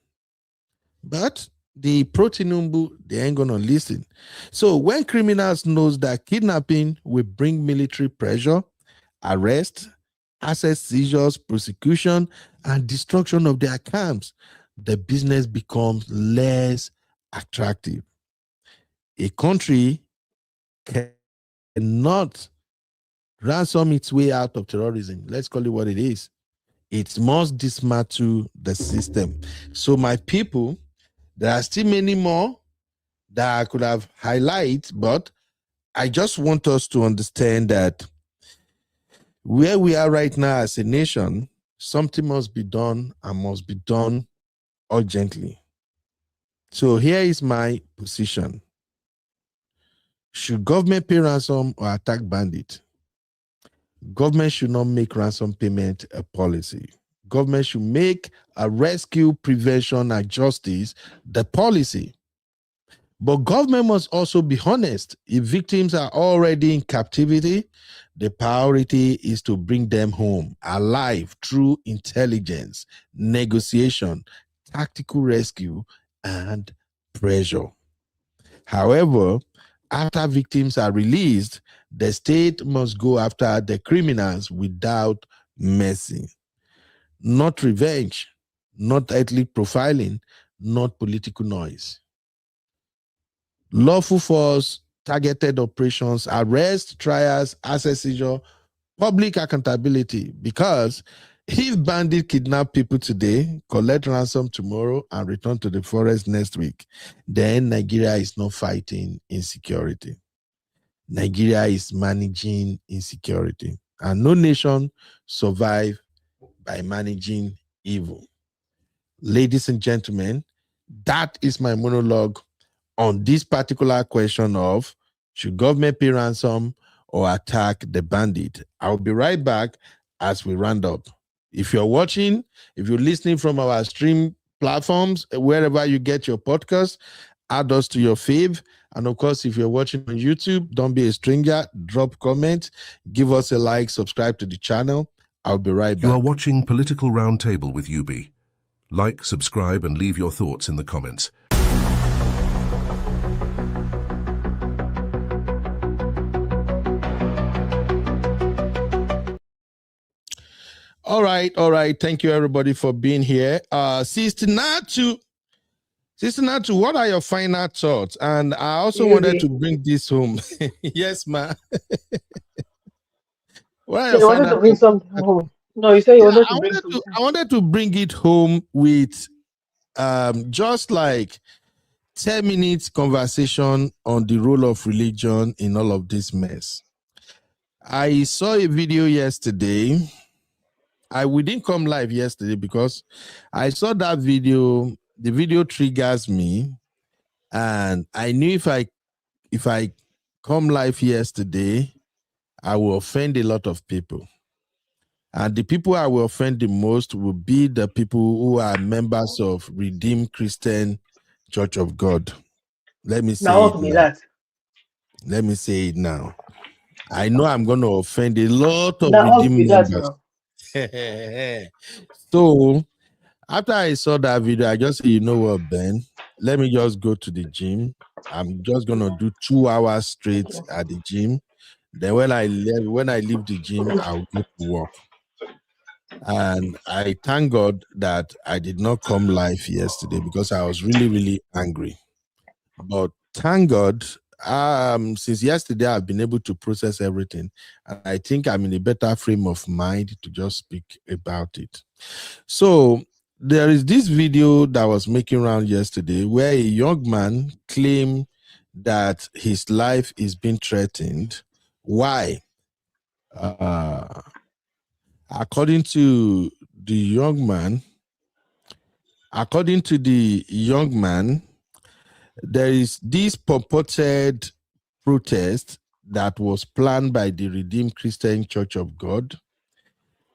But the pro-Tinubu, they ain't gonna listen. So when criminals knows that kidnapping will bring military pressure, arrest, asset seizures, prosecution, and destruction of their camps, the business becomes less attractive. A country cannot ransom its way out of terrorism. Let's call it what it is. It must dismantle the system. So my people, there are still many more that I could have highlighted, but I just want us to understand that where we are right now as a nation, something must be done and must be done urgently. So here is my position. Should government pay ransom or attack bandit? Government should not make ransom payment a policy. Government should make a rescue, prevention, and justice the policy. But government must also be honest. If victims are already in captivity, the priority is to bring them home alive through intelligence, negotiation, tactical rescue, and pressure. However, after victims are released, the state must go after the criminals without mercy. Not revenge, not ethnic profiling, not political noise. Lawful force, targeted operations, arrest, trials, access seizure, public accountability. Because if bandits kidnap people today, collect ransom tomorrow, and return to the forest next week, then Nigeria is not fighting insecurity. Nigeria is managing insecurity. And no nation survives by managing evil. Ladies and gentlemen, that is my monologue on this particular question of should government pay ransom or attack the bandit. I'll be right back as we round up. If you're watching, if you're listening from our stream platforms, wherever you get your podcast, add us to your fave. And of course, if you're watching on YouTube, don't be a stranger. Drop comment, give us a like, subscribe to the channel. I'll be right back. You are watching Political Roundtable with UB. Like, subscribe, and leave your thoughts in the comments. All right. Thank you, everybody, for being here. Sister Natu, what are your final thoughts? And I also wanted to bring this home. Yes, ma'am. What are you wanted to bring something home. No, you said you wanted to bring something. I wanted to bring it home with just like 10 minutes conversation on the role of religion in all of this mess. I saw a video yesterday. We didn't come live yesterday because I saw that video. The video triggers me, and I knew if I come live yesterday, I will offend a lot of people. And the people I will offend the most will be the people who are members of Redeemed Christian Church of God. Let me say it now. Let me say it now. I know I'm going to offend a lot of Redeemed members. So after I saw that video, I just said, you know what, Ben, let me just go to the gym. I'm just going to do 2 hours straight at the gym. Then when I leave the gym, I'll go to work. And I thank God that I did not come live yesterday because I was really, really angry. But thank God, since yesterday, I've been able to process everything. And I think I'm in a better frame of mind to just speak about it. So there is this video that was making round yesterday where a young man claimed that his life is being threatened. Why? According to the young man, there is this purported protest that was planned by the Redeemed Christian Church of God.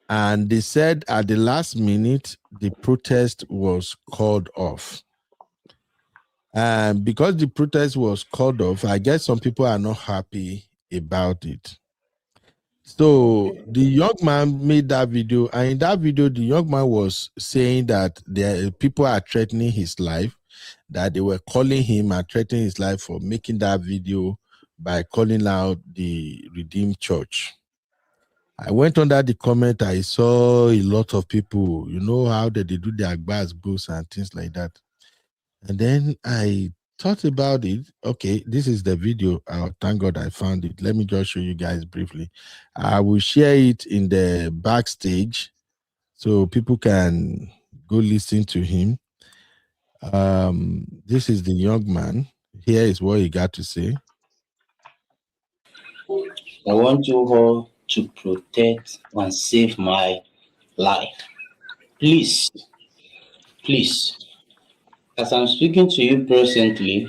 And they said at the last minute, the protest was called off. And because the protest was called off, I guess some people are not happy about it. So the young man made that video, and in that video, the young man was saying that people are threatening his life, that they were calling him and threatening his life for making that video by calling out the Redeemed Church. I went under the comment, I saw a lot of people, you know how they do their bars, boosts and things like that. And then I thought about it. Okay, this is the video. Thank God I found it. Let me just show you guys briefly. I will share it in the backstage so people can go listen to him. This is the young man. Here is what he got to say. I want you all to protect and save my life. Please, please, as I'm speaking to you presently,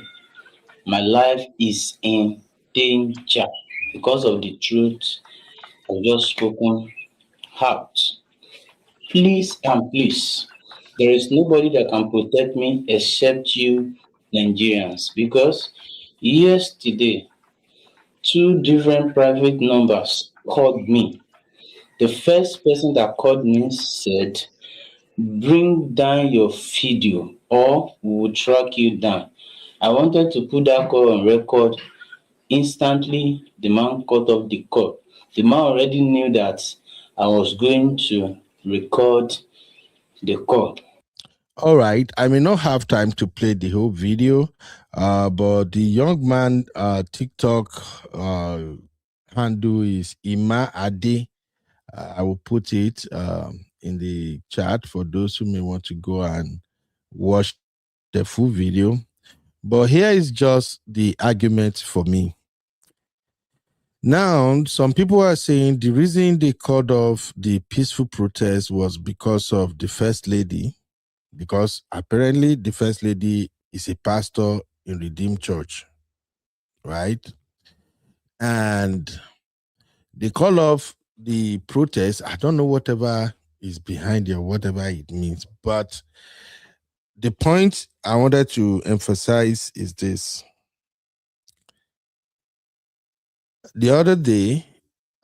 my life is in danger because of the truth I've just spoken out. Please and please, there is nobody that can protect me except you Nigerians, because yesterday 2 different private numbers called me. The first person that called me said, bring down your video or we will track you down. I wanted to put that call on record. Instantly, the man cut off the call. The man already knew that I was going to record the call. All right, I may not have time to play the whole video, but the young man TikTok handle is Ima Ade. I will put it in the chat for those who may want to go and watch the full video. But here is just the argument for me. Now, some people are saying the reason they called off the peaceful protest was because of the First Lady, because apparently the First Lady is a pastor in Redeemed Church, right? And they call off the protest. I don't know whatever is behind it or whatever it means, but the point I wanted to emphasize is this. The other day,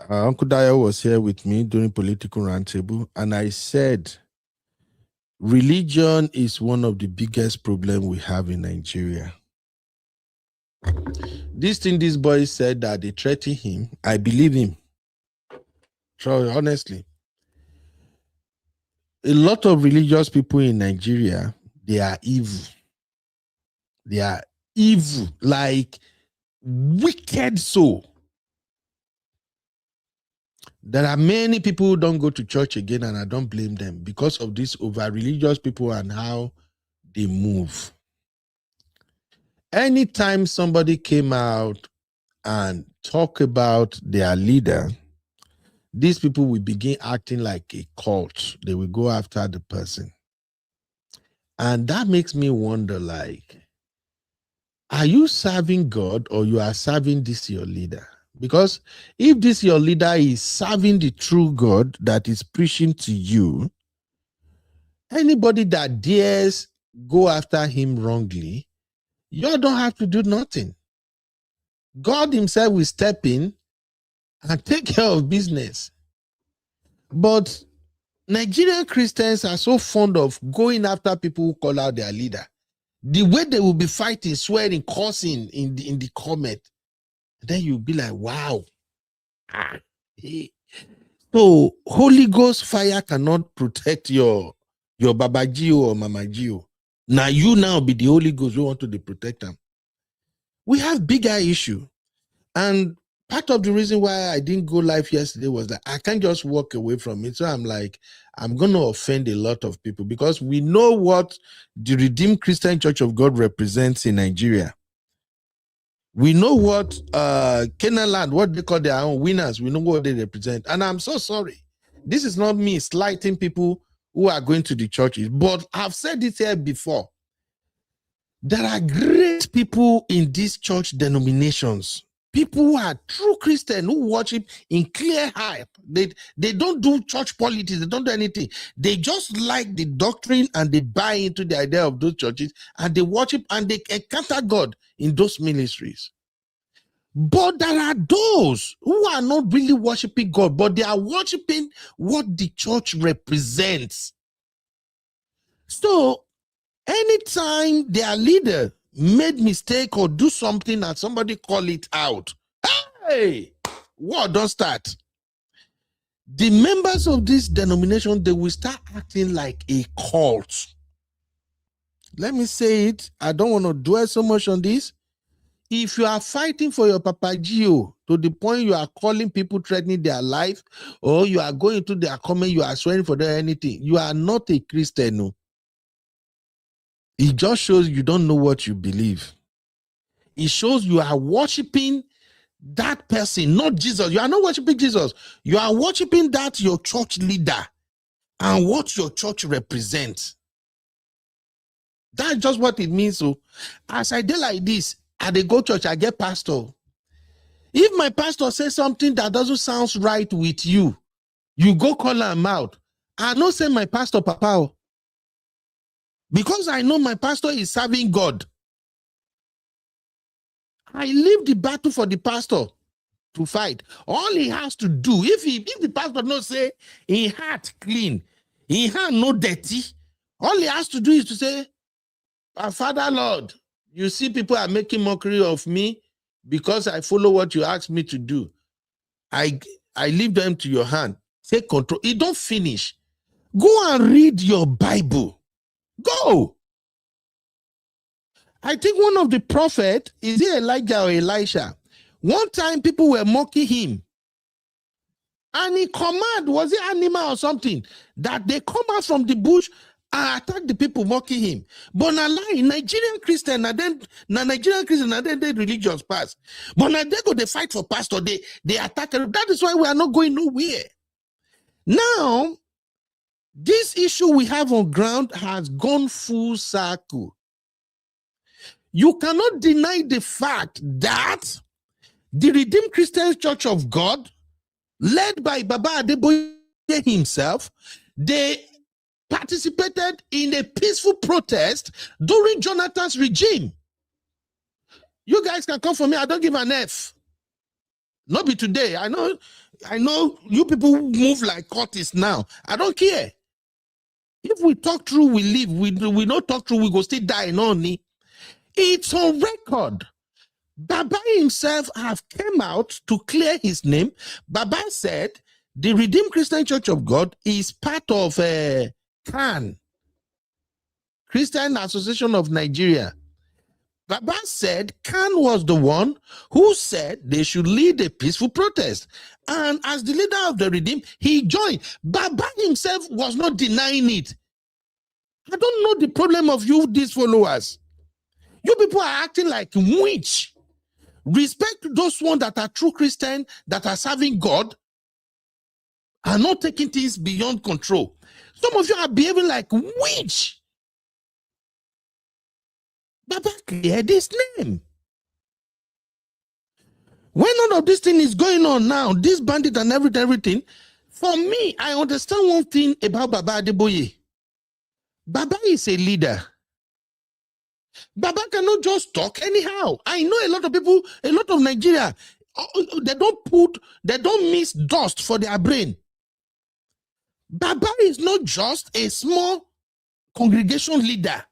Uncle Dayo was here with me during Political Roundtable, and I said, religion is one of the biggest problems we have in Nigeria. This thing this boy said that they threaten him, I believe him. So honestly, a lot of religious people in Nigeria, they are evil. They are evil, like wicked soul. There are many people who don't go to church again, and I don't blame them because of these over-religious people and how they move. Anytime somebody came out and talk about their leader, these people will begin acting like a cult. They will go after the person. And that makes me wonder, like, are you serving God or you are serving this your leader? Because if this your leader is serving the true God that is preaching to you, anybody that dares go after him wrongly, you don't have to do nothing. God himself will step in and take care of business. But Nigerian Christians are so fond of going after people who call out their leader. The way they will be fighting, swearing, cursing in the comment. Then you'll be like, wow. So Holy Ghost fire cannot protect your Baba Gio or Mama Gio. Now you now be the Holy Ghost who want to protect them. We have bigger issue. And part of the reason why I didn't go live yesterday was that I can't just walk away from it. So I'm like, I'm going to offend a lot of people because we know what the Redeemed Christian Church of God represents in Nigeria. We know what Canaan land, what they call their own winners. We know what they represent. And I'm so sorry. This is not me slighting people who are going to the churches. But I've said it here before. There are great people in these church denominations. People who are true Christian, who worship in clear heart. They don't do church politics. They don't do anything. They just like the doctrine and they buy into the idea of those churches and they worship and they encounter God in those ministries. But there are those who are not really worshiping God, but they are worshiping what the church represents. So anytime their leader made mistake or do something and somebody call it out, hey, war don't start. The members of this denomination, they will start acting like a cult. Let me say it. I don't want to dwell so much on this. if you are fighting for your Papa Gio to the point you are calling people threatening their life, or you are going to their comment, you are swearing for them anything, you are not a Christian. No. It just shows you don't know what you believe. It shows you are worshiping that person, not Jesus. You are not worshiping Jesus. You are worshiping that your church leader and what your church represents. That's just what it means. So, as I do like this, at the go church, I get pastor. If my pastor says something that doesn't sound right with you, you go call him out. I don't say my pastor, Papa, because I know my pastor is serving God. I leave the battle for the pastor to fight. All he has to do, if the pastor not say he heart clean, he hand no dirty, all he has to do is to say, Father Lord, you see people are making mockery of me because I follow what you asked me to do. I leave them to your hand. Take control. It don't finish. Go and read your Bible. Go. I think one of the prophets, is it Elijah or Elisha? One time people were mocking him. And he command, was it animal or something, that they come out from the bush and attack the people mocking him. But now Nigerian Christian, and then they religious pass. But now they go, they fight for pastor, they attack. That is why we are not going nowhere. Now, this issue we have on ground has gone full circle. You cannot deny the fact that the Redeemed Christian Church of God, led by Baba Adeboye himself, they participated in a peaceful protest during Jonathan's regime. You guys can come for me. I don't give an F. Not be today. I know you people move like Curtis now. I don't care. If we talk true, we live. We not talk true, we go still die. No, it's on record. Baba himself have came out to clear his name. Baba said the Redeemed Christian Church of God is part of CAN, Christian Association of Nigeria. Baba said CAN was the one who said they should lead a peaceful protest. And as the leader of the Redeemed, he joined. Baba himself was not denying it. I don't know the problem of you, these followers. You people are acting like witch. Respect those ones that are true Christian, that are serving God, are not taking things beyond control. Some of you are behaving like witch. Baba clear this name. When all of this thing is going on now, this bandit and everything, for me, I understand one thing about Baba Adeboye. Baba is a leader. Baba cannot just talk anyhow. I know a lot of people, a lot of Nigeria, they don't miss dust for their brain. Baba is not just a small congregation leader.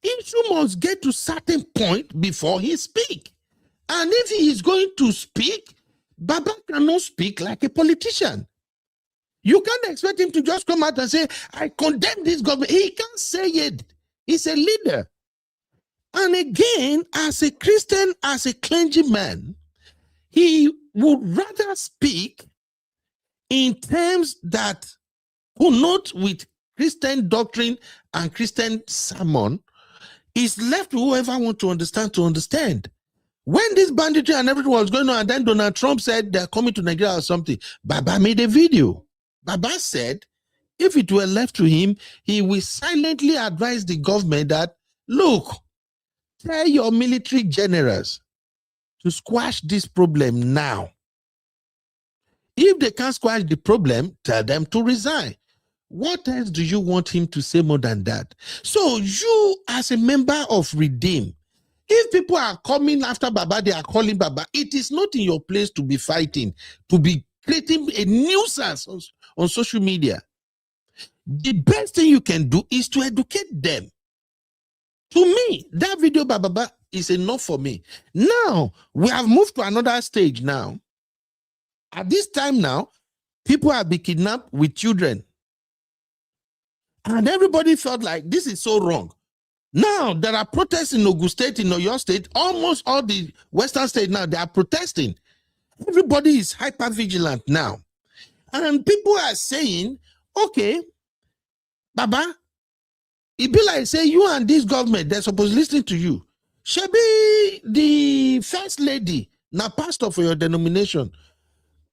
Issue must get to certain point before he speak. And if he is going to speak, Baba cannot speak like a politician. You can't expect him to just come out and say, I condemn this government. He can't say it. He's a leader. And again, as a Christian, as a clergyman, he would rather speak in terms that connote with Christian doctrine and Christian sermon. Is left to whoever wants to understand. When this banditry and everything was going on, and then Donald Trump said they're coming to Nigeria or something, Baba made a video. Baba said, if it were left to him, he will silently advise the government that, look, tell your military generals to squash this problem now. If they can't squash the problem, tell them to resign. What else do you want him to say more than that? So you, as a member of Redeem, if people are coming after Baba, they are calling Baba, it is not in your place to be fighting, to be creating a nuisance on social media. The best thing you can do is to educate them. To me, that video by Baba is enough for me. Now, we have moved to another stage now. At this time now, people have been kidnapped with children. And everybody felt like this is so wrong. Now, there are protests in Ogun State, in Oyo State, almost all the Western states now, they are protesting. Everybody is hyper vigilant now. And people are saying, okay, Baba, it be like say you and this government, they're supposed to listen to you. Shebi, the first lady, now pastor for your denomination,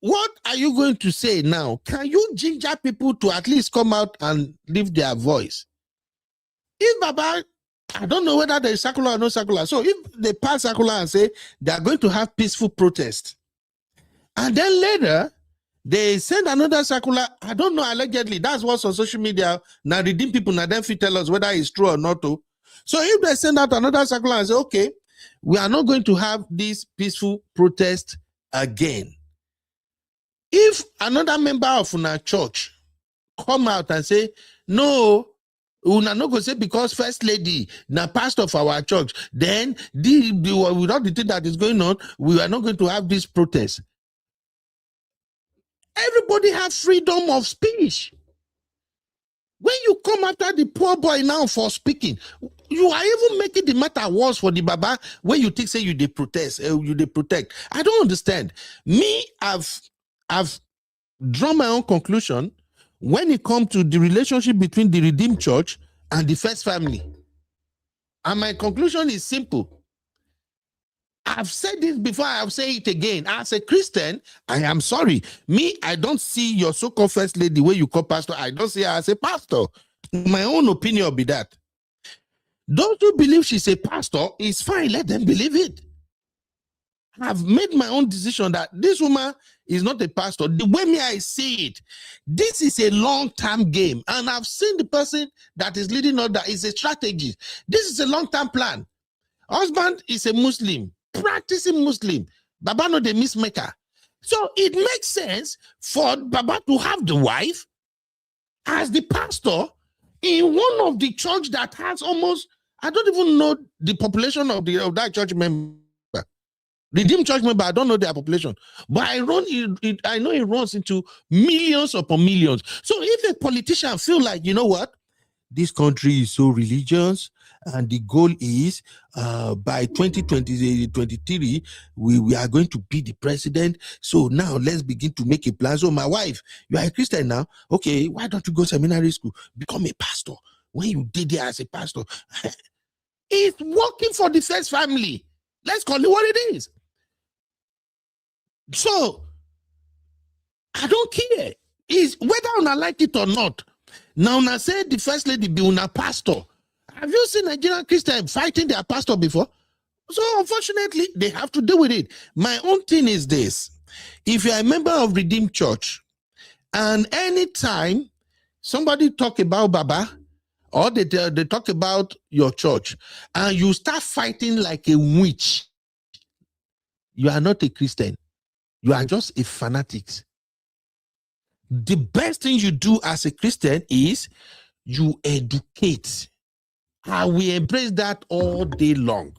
what are you going to say now? Can you ginger people to at least come out and leave their voice? If Baba, I don't know whether there is circular or no circular. So if they pass circular and say they are going to have peaceful protest, and then later they send another circular, I don't know, allegedly, that's what's on social media. Now redeem people, now then tell us whether it's true or not. So if they send out another circular and say, okay, we are not going to have this peaceful protest again. If another member of our church come out and say, no, we are not going to say because first lady, now pastor of our church, then without the thing that is going on, we are not going to have this protest. Everybody has freedom of speech. When you come after the poor boy now for speaking, you are even making the matter worse for the Baba when you think say you they protest, you they protect. I don't understand. Me, I've drawn my own conclusion when it comes to the relationship between the Redeemed Church and the First Family. And my conclusion is simple. I've said this before, I'll say it again. As a Christian, I am sorry. Me, I don't see your so-called first lady where you call pastor. I don't see her as a pastor. My own opinion will be that. Those who believe she's a pastor, it's fine. Let them believe it. I've made my own decision that this woman is not a pastor. The way me I see it, this is a long-term game. And I've seen the person that is leading on that is a strategy. This is a long-term plan. Husband is a Muslim, practicing Muslim. Baba no the mismaker. So it makes sense for Baba to have the wife as the pastor in one of the church that has almost, I don't even know the population of that church member. Redeemed church member, I don't know their population. But I know it runs into millions upon millions. So if a politician feel like, you know what, this country is so religious, and the goal is by 2023, we are going to be the president. So now let's begin to make a plan. So my wife, you are a Christian now. Okay, why don't you go seminary school? Become a pastor. When you did it as a pastor, it's working for the First Family. Let's call it what it is. So I don't care. Is whether I like it or not. Now, I say the first lady be una pastor. Have you seen Nigerian Christians fighting their pastor before? So, unfortunately, they have to deal with it. My own thing is this. If you're a member of Redeemed Church, and anytime somebody talk about Baba, or they talk about your church, and you start fighting like a witch, you are not a Christian. You are just a fanatic. The best thing you do as a Christian is you educate. I will embrace that all day long.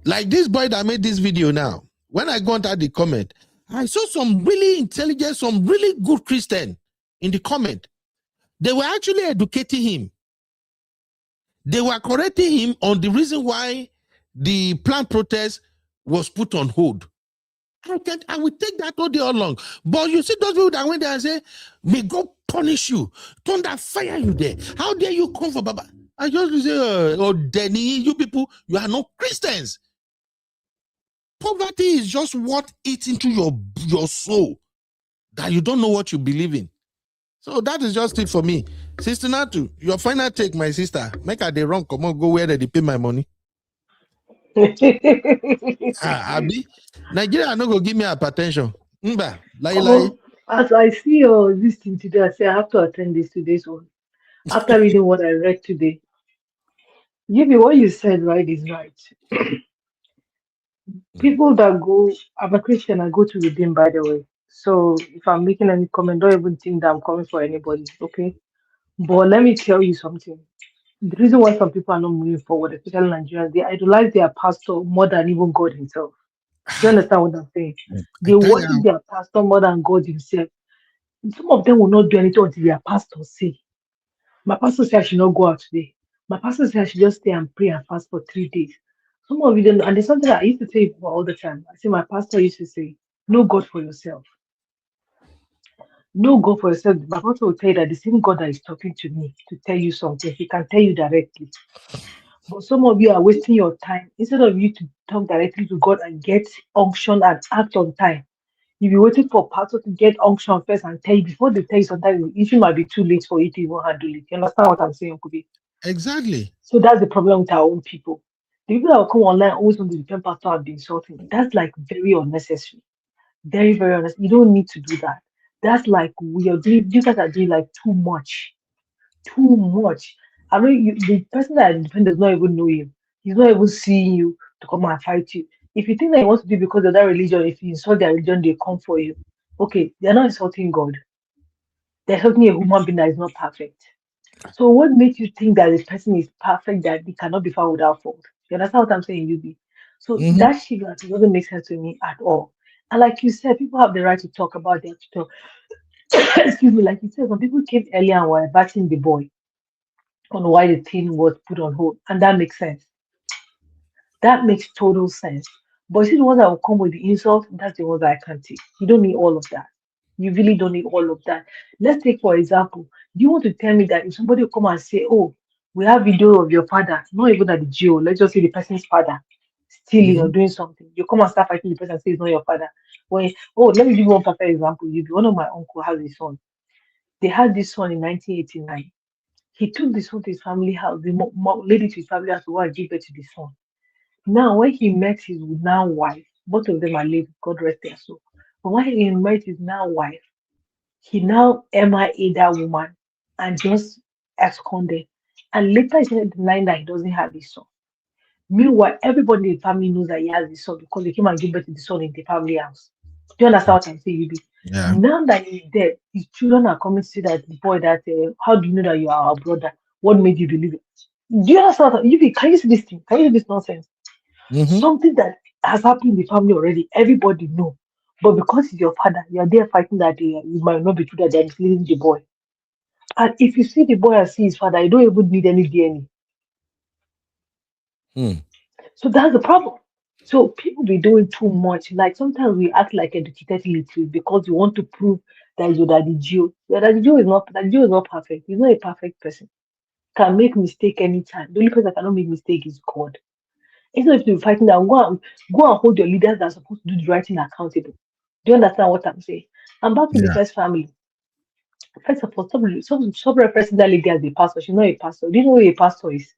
Like this boy that made this video now. When I go into the comment, I saw some really intelligent, some really good Christian in the comment. They were actually educating him. They were correcting him on the reason why the planned protest was put on hold. I will take that all day long. But you see those people that went there and say, may God punish you. Thunder fire you there. How dare you come for Baba? I just say, oh, Denny, you people, you are not Christians. Poverty is just what eats into your soul that you don't know what you believe in. So that is just it for me. Sister Natu, your final take, my sister. Make her the wrong, come on, go where they pay my money. Abi, Nigeria no go give me hypertension. As I see this thing today, I say I have to attend today's one. After reading what I read today, Yibi, what you said right is right. People that go, I'm a Christian, I go to Redeem, by the way. So if I'm making any comment, don't even think that I'm coming for anybody, okay? But let me tell you something. The reason why some people are not moving forward, especially Nigerians, they idolize their pastor more than even God himself. Do you understand what I'm saying? They worship their pastor more than God himself. Some of them will not do anything until their pastor say, my pastor said I should not go out today. My pastor said I should just stay and pray and fast for 3 days. Some of you don't know, and there's something that I used to say all the time. I say my pastor used to say, know God for yourself. Know God for yourself. My pastor will tell you that the same God that is talking to me to tell you something, he can tell you directly. But some of you are wasting your time. Instead of you to talk directly to God and get unction and act on time, you'll be waiting for pastor to get unction first and tell you before they tell you sometimes the issue might be too late for you to even handle it. You understand what I'm saying, Kubi? Exactly. So that's the problem with our own people. The people that will come online always want to defend pastor and be insulting. That's like very unnecessary. Very, very honest. You don't need to do that. That's like we are doing, you guys are doing like too much. Too much. I mean, the person that defend does not even know you. He's not even seeing you to come and fight you. If you think that he wants to do it because of that religion, if you insult their religion, they come for you. Okay, they're not insulting God. They're insulting a human being that is not perfect. So what makes you think that this person is perfect, that he cannot be found without fault? You understand what I'm saying, Yubi? So Mm-hmm. that shit like, doesn't make sense to me at all. And like you said, people have the right to talk about their to excuse me, like you said, some people came earlier and were bashing the boy on why the thing was put on hold. And that makes sense. That makes total sense. But see the ones that will come with the insult, that's the ones that I can't take. You don't need all of that. You really don't need all of that. Let's take for example, do you want to tell me that if somebody will come and say, oh, we have video of your father, not even at the jail, let's just say the person's father stealing or doing something. You come and start fighting the person and say it's not your father. When, oh, let me give you one perfect example. You one of my uncle has a son. They had this son in 1989. He took the son to his family house, the lady to his family house to go and give birth to the son. Now, when he met his now wife, both of them are living, God rest their soul. But when he met his now wife, he now MIA that woman and just absconded. And later he started denying that he doesn't have his son. Meanwhile, everybody in the family knows that he has his son because they came and gave birth to the son in the family house. Do you understand what I'm saying, Yubi? Yeah. Now that he's dead, his children are coming to say that the boy that, how do you know that you are our brother? What made you believe it? Do you understand? Yubi, can you see this thing? Can you see this nonsense? Mm-hmm. Something that has happened in the family already, everybody know. But because he's your father, you're there fighting that you might not be true that they're misleading the boy. And if you see the boy and see his father, you don't even need any DNA. So that's the problem. So people be doing too much. Like sometimes we act like educated little because we want to prove that your daddy Joe. Your daddy Joe is not that Joe is not perfect. He's not a perfect person. Can make mistake anytime. The only person that cannot make mistake is God. Instead of you fighting that, go and hold your leaders that are supposed to do the right thing accountable. Do you understand what I'm saying? And back to the Yeah. first family. First of all, stop referencing that lady as a pastor. She's not a pastor. Do you know who a pastor is?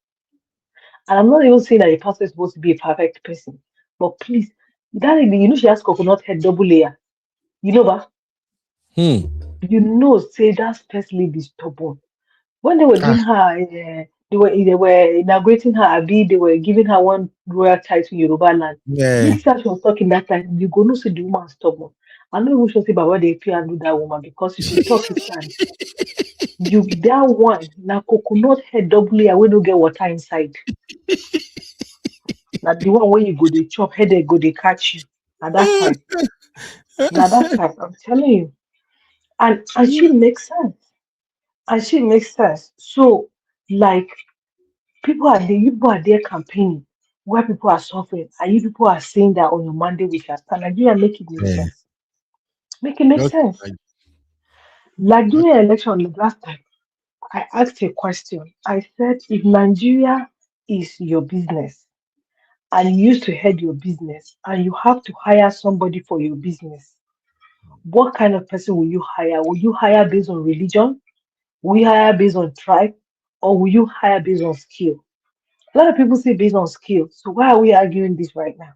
And I'm not even saying that a pastor is supposed to be a perfect person. But please, that lady, you know she has coconut head double layer. You know that? You know, say that first lady is stubborn. When they were doing her, they were inaugurating her, they were giving her one royal title in Yoruba land. Yeah. This time she was talking that time, you go no see the woman stubborn. I know even sure say Baba they fear and do that woman because she talk it stand. You that one na coconut head double layer we don't get water inside. Now the one where you go they chop headache go they catch you. At that time. Now that time, I'm telling you. And she makes sense. And she makes sense. So like people are there campaigning where people are suffering, and you people are saying that on your Monday we shall stand. Nigeria make it make Yeah. sense. Make it make Just sense. like Like during the election the last time, I asked a question. I said, if Nigeria is your business and you used to head your business and you have to hire somebody for your business, what kind of person will you hire? Will you hire based on religion? Will you hire based on tribe? Or will you hire based on skill? A lot of people say based on skill. So why are we arguing this right now?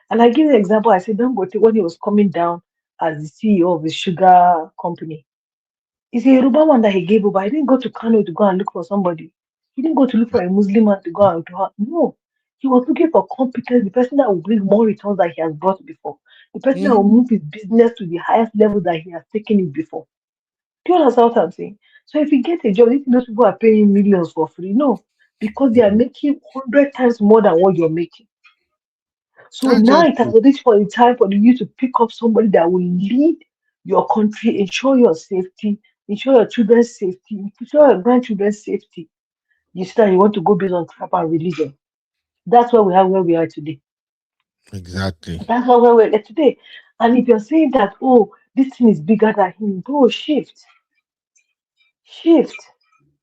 And I give you an example. I said, Dangote, when he was coming down as the CEO of the sugar company, it's a Yoruba one that he gave over. He didn't go to Kano to go and look for somebody. He didn't go to look for a Muslim man to go and to her. No. He was looking for competence, the person that will bring more returns than he has brought before, the person that will move his business to the highest level that he has taken it before. Do you understand what I'm saying? So if you get a job, those people are paying millions for free. No, because they are making 100 times more than what you're making. So that's now just it has reached for the time for you to pick up somebody that will lead your country, ensure your safety, ensure your children's safety, ensure your grandchildren's safety. You see that you want to go based on tribe and religion. That's why we are where we are today. Exactly. That's why where we are today. And if you're saying that, oh, this thing is bigger than him, bro, shift. Shift.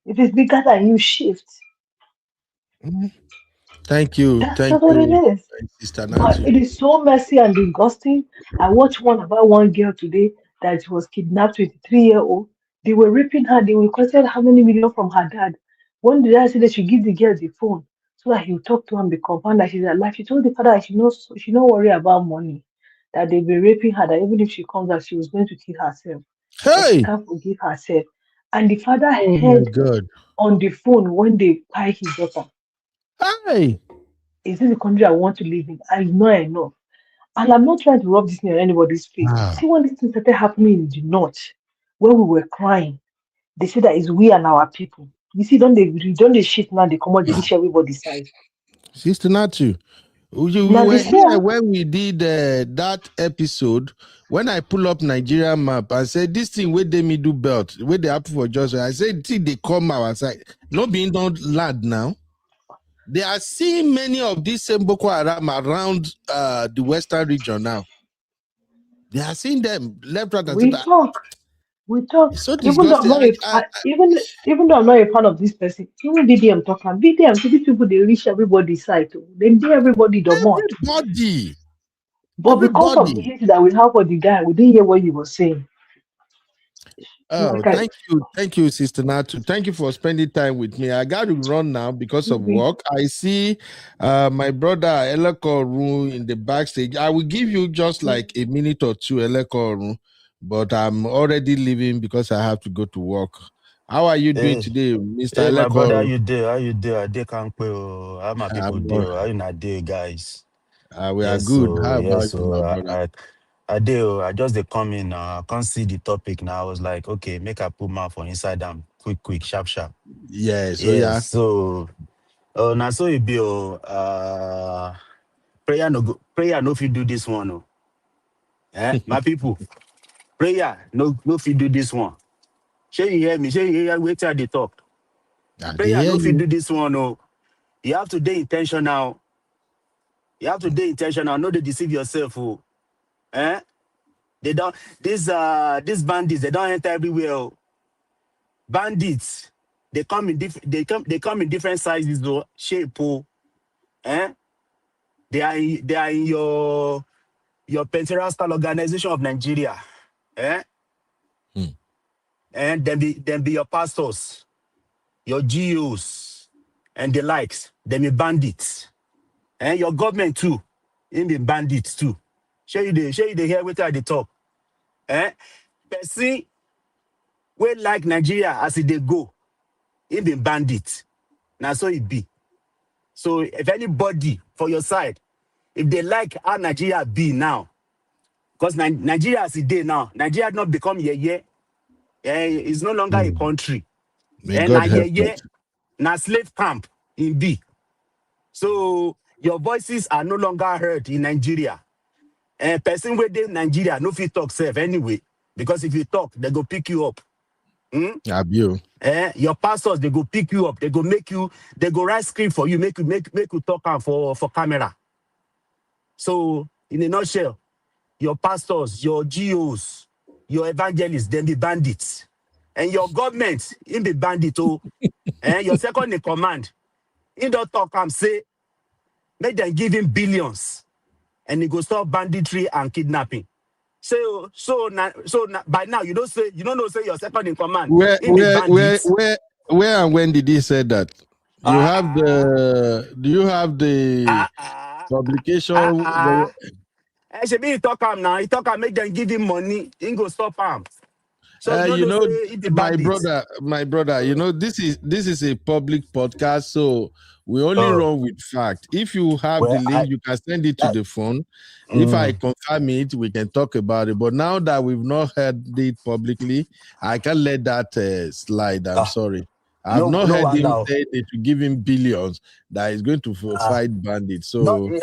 If it's bigger than you, shift. Thank you. That's Thank just what it you, is. Sister But Natu. it is so messy and disgusting. I watched one about one girl today that was kidnapped with a 3-year-old. They were raping her. They requested how many million from her dad. One day, I said they should give the girl the phone so that he would talk to her and be confirmed that she's alive. She told the father that she not worry about money, that they'll be raping her, that even if she comes out, she was going to kill herself, that she Hey! can't forgive herself. And the father Oh my heard God. on the phone when they tie his daughter. Hey! Is this the country I want to live in? I know enough. And I'm not trying to rub this in anybody's face. Ah. See, when this thing started happening in the north, where we were crying, they say that it's we and our people. You see, don't they shit now, they come out, they reach everybody's side. Sister Natu, we Now were the here same, when we did that episode. When I pull up Nigeria map, I said this thing where they middle belt, where they happen for Joshua. I said, see, they come our side. Not being done land now. They are seeing many of these same Boko Haram around the western region now. They are seeing them left, right, and we center. talk. We talk. It's so Even though I'm disgusting. not even though I'm not a fan of this person, even BDM talking, BDM to these people they reach everybody's side too. They do everybody the mod. But because of the Everybody. hate that we have for the guy, we didn't hear what he was saying. Oh, Like thank you, Sister Natu. Thank you for spending time with me. I got to run now because of work. I see my brother Elekoru in the backstage. I will give you just like a minute or two, Elekoru, but I'm already leaving because I have to go to work. How are you doing today, Mr. Hey, my brother, how Elekoru? you do? How you do? I dey can't how my people I'm do? How you not do, guys? we are Yes, good. so How about yes, you, my so brother? I do. I just dey come in. I can't see the topic now. I was like, okay, make I put mouth for inside them. Quick, sharp. Yes, oh Yes. yeah. So, now so it be prayer no fit do this one. Oh. My people, prayer no fit do this one. Shey you hear me? Shey you hear wait till they talk. They Prayer hear no fit you. do this one. Oh. You have to be intentional. You have to be intentional. Not to deceive yourself. Oh. They don't. These bandits. They don't enter everywhere. Oh. Bandits. They come in different. They come in different sizes. Though shape. Oh. They are in your Pentecostal organization of Nigeria. And then be your pastors, your GOs, and the likes. Them be bandits. And your government too. In the bandits too. Show you the hear what they talk. Person we like Nigeria as they go. In the bandit. Now so it be. So if anybody for your side, if they like how Nigeria be now, because Nigeria as it day now, Nigeria not become yeah. It's no longer a country. May And God now help us. na slave camp in B. So your voices are no longer heard in Nigeria. And person within Nigeria no fit talk self anyway. Because if you talk, they go pick you up. Abuse. Your pastors, they go pick you up, they go write script for you, make you talk am for camera. So in a nutshell, your pastors, your GOs, your evangelists, them be bandits. And your government, in be bandit, your second in command, he don't talk and say, make them give him billions, and he go stop banditry and kidnapping. So by now you don't know say your second in command, Where in be bandits. and when did he say that? You have the do you have the publication? Should be he talk him now. He talk and make them give him money. He go stop him. So you don't You know know, say he be my bandits. brother, you know, this is a public podcast, so we only run with fact. If you have the link, you can send it to the phone. If I confirm it, we can talk about it. But now that we've not heard it publicly, I can't let that slide. I'm sorry. I've not heard him say that to give him billions that is going to fight bandits. No, So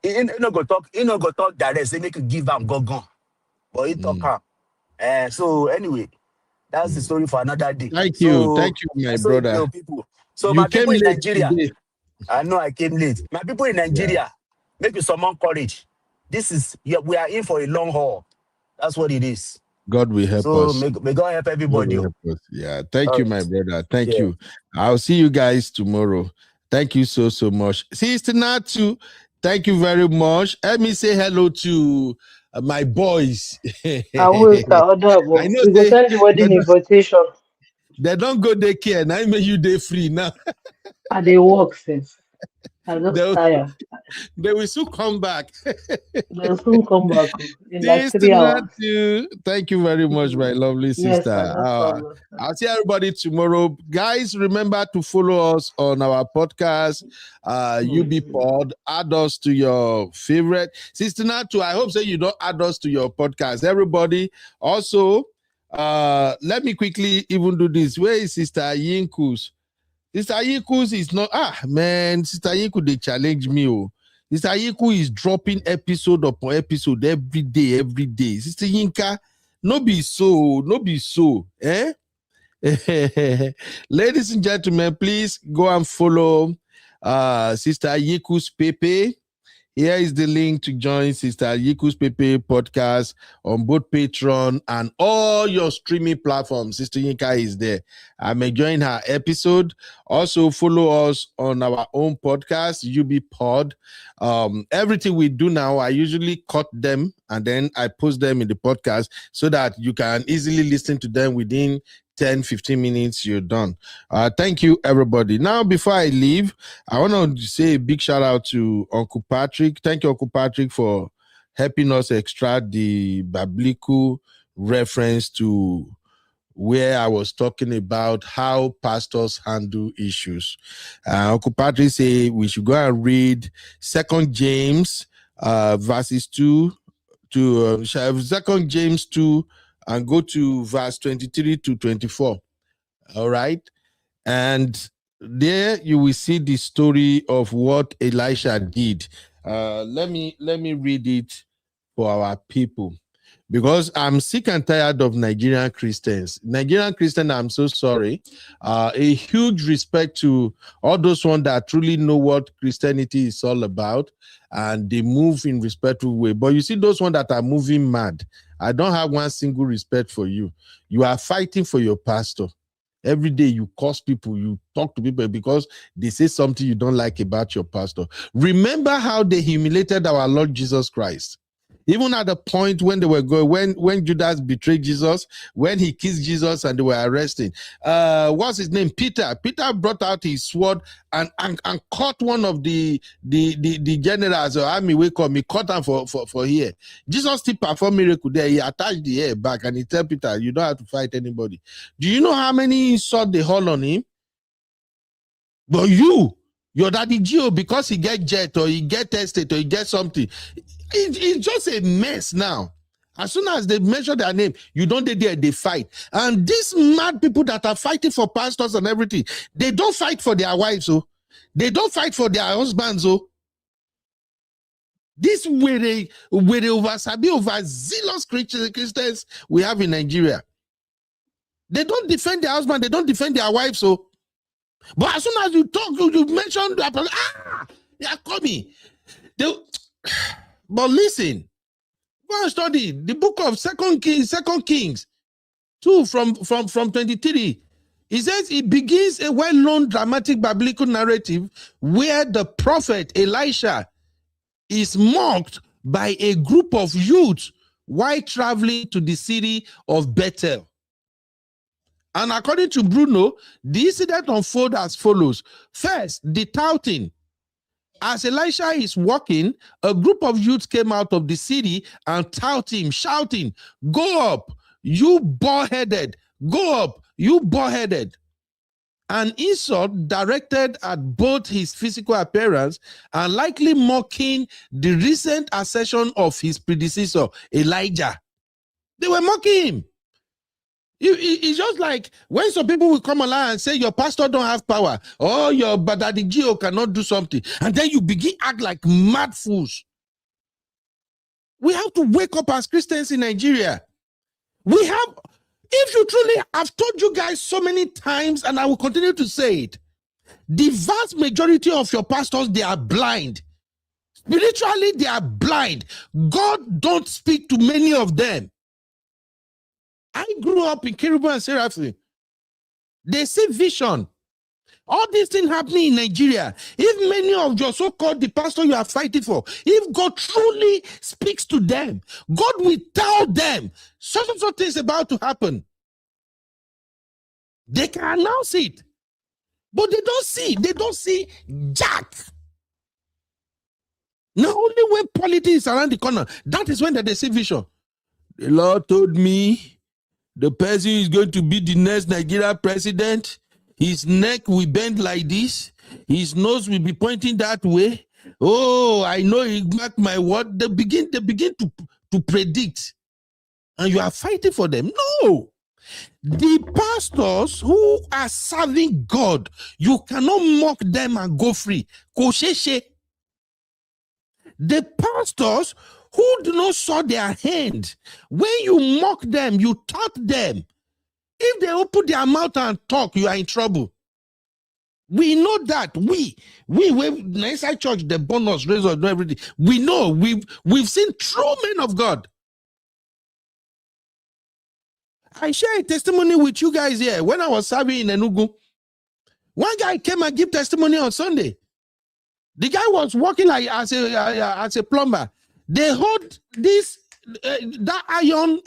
he no go talk. He no go talk direct. Say make you give him go. But he talk him. So anyway, that's the story for another day. thank you, So my so brother. people. So You my came people in late Nigeria, today. I know I came late. My people in Nigeria, make you summon courage. We are in for a long haul. That's what it is. God will help So us. may God help God everybody. will help us. Yeah. Thank All you, right. my brother. Thank Yeah. you. I'll see you guys tomorrow. Thank you so much. Sister Natu, thank you very much. Let me say hello to my boys. I will start order. I know We go send the wedding invitation. they don't go daycare. Now make you day free now. And they work since. I just tired. They will soon come back. They'll soon come back in like Sister 3 hours. Natu, thank you very much, my lovely Yes, sister. sir, no problem. I'll see everybody tomorrow. Guys, remember to follow us on our podcast, UB Pod. Add us to your favorite. Sister Natu, I hope so you don't add us to your podcast. Everybody, also, let me quickly even do this. Where is Sister Yinkus? Sister Yinkus is not, Sister Yinku, they challenge me. Oh. Sister Yinku is dropping episode upon episode every day. Sister Yinka, no be so. Eh? Ladies and gentlemen, please go and follow Sister Yiku's Pepe. Here is the link to join Sister Yiku's Pepe podcast on both Patreon and all your streaming platforms. Sister Yinka is there. I'm enjoying her episode. Also, follow us on our own podcast, UB Pod. Everything we do now, I usually cut them and then I post them in the podcast so that you can easily listen to them within 10-15 minutes. You're done. Thank you, everybody. Now, before I leave, I want to say a big shout out to Uncle Patrick. Thank you, Uncle Patrick, for helping us extract the biblical reference to where I was talking about how pastors handle issues. Uncle Patrick say we should go and read 2 James verses 2 to 2 James 2 and go to verse 23 to 24. All right. And there you will see the story of what Elisha did. Let me read it for our people, because I'm sick and tired of Nigerian Christians. Nigerian Christians, I'm so sorry. A huge respect to all those ones that truly know what Christianity is all about and they move in respectful way. But you see those ones that are moving mad, I don't have one single respect for you. You are fighting for your pastor. Every day you curse people, you talk to people because they say something you don't like about your pastor. Remember how they humiliated our Lord Jesus Christ. Even at the point when they were going, when Judas betrayed Jesus, when he kissed Jesus and they were arresting, what's his name? Peter. Peter brought out his sword and caught one of the generals or army. Wake up, he caught him for here. Jesus still performed miracle there. He attached the hair back and he tell Peter, you don't have to fight anybody. Do you know how many insults they haul on him? But your daddy Gio, because he get jet or he get tested or he get something, it's just a mess now. As soon as they mention their name, you don't there, they fight. And these mad people that are fighting for pastors and everything, they don't fight for their wives, oh. They don't fight for their husbands, oh. This way over zealous Christians we have in Nigeria. They don't defend their husband, they don't defend their wives, oh. But as soon as you talk, you mention that, they are coming. But listen, go and study the book of Second Kings 2 from 23. It says it begins a well-known dramatic biblical narrative where the prophet Elisha is mocked by a group of youths while traveling to the city of Bethel. And according to Bruno, the incident unfolds as follows. First, the touting. As Elisha is walking, a group of youths came out of the city and tout him, shouting, "Go up, you bald-headed! Go up, you bald-headed!" An insult directed at both his physical appearance and likely mocking the recent ascension of his predecessor, Elijah. They were mocking him. It's just like when some people will come along and say your pastor don't have power or your Badadi Gio cannot do something, and then you begin act like mad fools. We have to wake up as Christians in Nigeria. If you truly, I've told you guys so many times and I will continue to say it, The vast majority of your pastors, they are blind. Spiritually, they are blind. God don't speak to many of them. I grew up in Kiribu and Seraphim. They see vision. All these things happening in Nigeria. If many of your so-called the pastor you are fighting for, if God truly speaks to them, God will tell them such and such things about to happen. They can announce it, but they don't see. They don't see jack. Not only when politics is around the corner, that is when they see vision. The Lord told me the person is going to be the next Nigeria president. His neck will bend like this. His nose will be pointing that way. Oh, I know he mark my word. They begin to predict. And you are fighting for them. No. The pastors who are serving God, you cannot mock them and go free. Kosheshe. The pastors who do not saw their hand, when you mock them, you taught them. If they open their mouth and talk, you are in trouble. We know that. We inside church, the bonus, razor, and everything. We know. We've seen true men of God. I share a testimony with you guys here. When I was serving in Enugu, one guy came and gave testimony on Sunday. The guy was working like as a plumber. They hold this that iron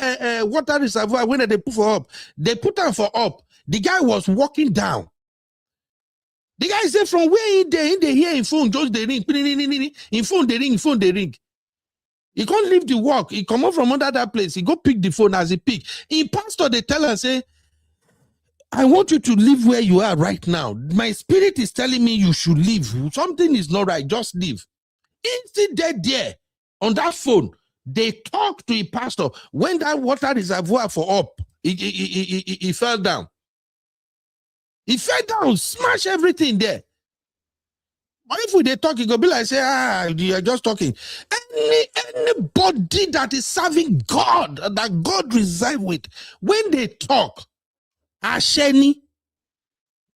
water reservoir when they put for up. They put them for up. The guy was walking down. The guy said from where they hear in phone, just they ring. In phone they ring. He can't leave the work. He come up from under that place. He go pick the phone as he pick. In pastor, they tell her, say, I want you to live where you are right now. My spirit is telling me you should leave. Something is not right. Just leave. Instead, there on that phone, they talk to a pastor. When that water reservoir for up, he fell down. He fell down, smash everything there. But if they talk, it go be like, say, you are just talking. Anybody that is serving God, that God resides with, when they talk, Asheni,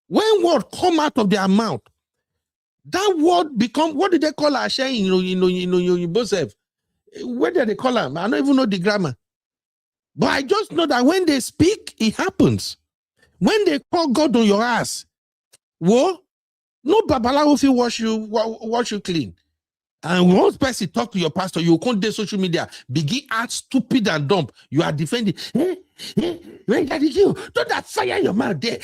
when word come out of their mouth, that word become, what did they call Asheni? You both have. What did they call them? I don't even know the grammar. But I just know that when they speak, it happens. When they call God on your ass, whoa, no babalawo will wash you clean. And once person talk to your pastor, you can't do social media, begin act stupid and dumb. You are defending. When that is you, don't that fire your mouth there.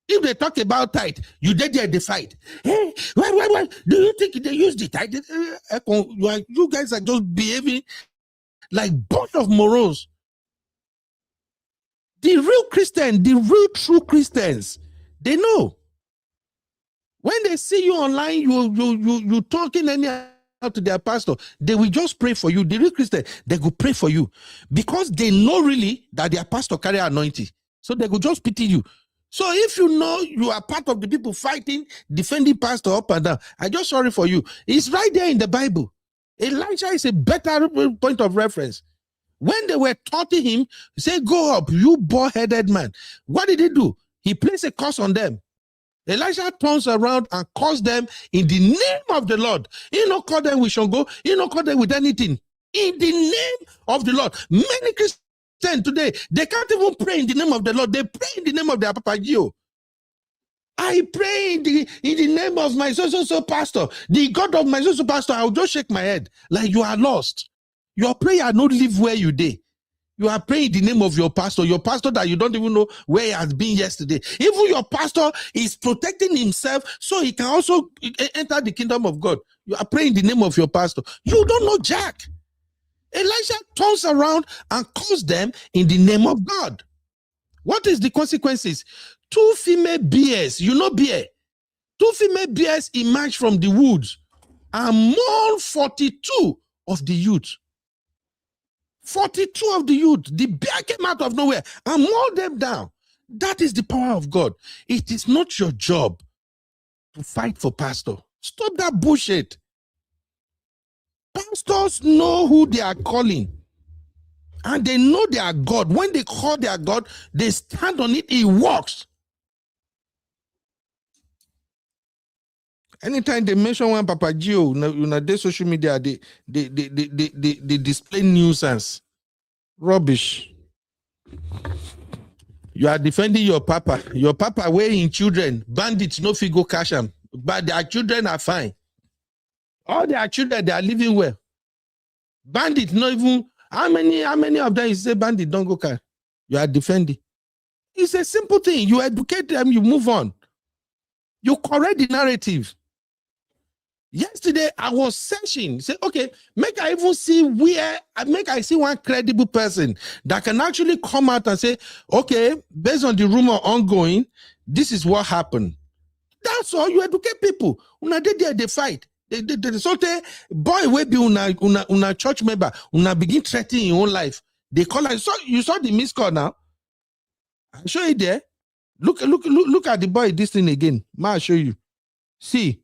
If they talk about tithe, you did there the fight. Hey, why? Do you think they use the tithe? You guys are just behaving like bunch of morons. The real Christian, the real true Christians, they know. When they see you online, you talking anyhow to their pastor, they will just pray for you. The real Christian, they will pray for you because they know really that their pastor carry anointing. So they will just pity you. So if you know you are part of the people fighting, defending pastor up and down, I just sorry for you. It's right there in the Bible. Elijah is a better point of reference. When they were taunting him, he said, go up, you bald-headed man. What did he do? He placed a curse on them. Elijah turns around and calls them in the name of the Lord. He not call them with Shango. He not call them with anything. In the name of the Lord. Many Christians today, they can't even pray in the name of the Lord. They pray in the name of their Papagio. I pray in the name of my so pastor. The God of my so pastor, I'll just shake my head like you are lost. Your prayer not live where you did. You are praying in the name of your pastor that you don't even know where he has been yesterday. Even your pastor is protecting himself so he can also enter the kingdom of God. You are praying in the name of your pastor. You don't know Jack. Elijah turns around and calls them in the name of God. What is the consequences? 2 female bears, you know bear. 2 female bears emerged from the woods and mauled 42 of the youth. 42 of the youth, the bear came out of nowhere and mauled them down. That is the power of God. It is not your job to fight for pastor. Stop that bullshit. Pastors know who they are calling. And they know they are God. When they call their God, they stand on it, it works. Anytime they mention one Papa Gio, their social media, they display nuisance. Rubbish. You are defending your papa. Your papa weighing children. Bandits no fit go cash them. But their children are fine. All their children, they are living well. Bandits not even, how many of them you say bandit don't go cash? You are defending. It's a simple thing. You educate them, you move on. You correct the narrative. Yesterday, I was searching. Say, okay, make I even see I see one credible person that can actually come out and say, okay, based on the rumor ongoing, this is what happened. That's all. You educate people. Una they fight. They boy will be una church member. Una begin threatening your own life. They call it. So you saw the missed call now. I'll show you there. Look at the boy. This thing again. I'll show you. See.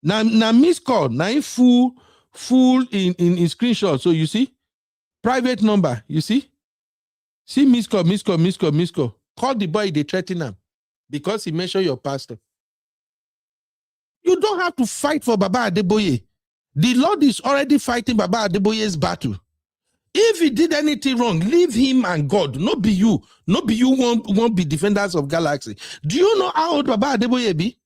Now missed call. Now full in screenshot. So you see, private number. You see missed call. Call the boy. They threaten him because he mentioned your pastor. You don't have to fight for Baba Adeboye. The Lord is already fighting Baba Adeboye's battle. If he did anything wrong, leave him and God. Not be you. Not be you won't be defenders of galaxy. Do you know how old Baba Adeboye be?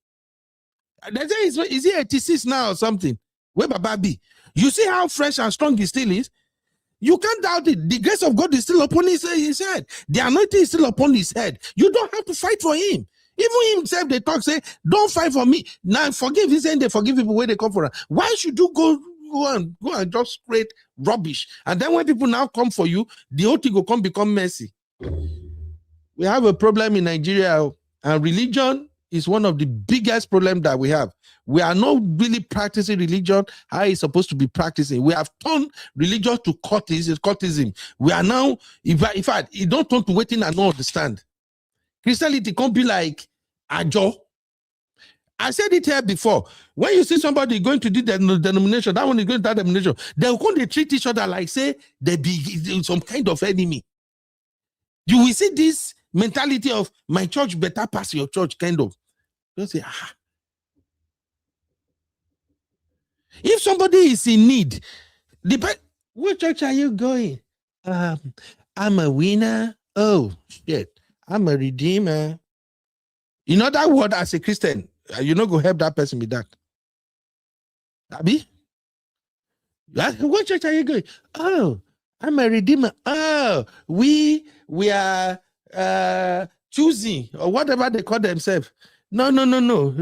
They say is he 86 now or something? Where Baba be? You see how fresh and strong he still is? You can't doubt it. The grace of God is still upon his head. The anointing is still upon his head. You don't have to fight for him. Even himself, they talk, say, don't fight for me. Now forgive. He's saying they forgive people where they come from. Why should you go and just straight rubbish? And then when people now come for you, the whole thing will become messy. We have a problem in Nigeria, and religion is one of the biggest problems that we have. We are not really practicing religion how it's supposed to be practicing. We have turned religion to cultism. We are now, in fact, it don't turn to waiting and not understand. Christianity can't be like Ajo. I said it here before. When you see somebody going to do the denomination, that one is going to that denomination, they'll come to treat each other like, say, they be some kind of enemy. You will see this mentality of my church better pass your church, kind of. Don't say, If somebody is in need, what church are you going? I'm a winner. Oh, shit. I'm a redeemer. In other words, as a Christian, you're not going to help that person with that. Abi? What church are you going? Oh, I'm a redeemer. Oh, we are choosing, or whatever they call themselves. No.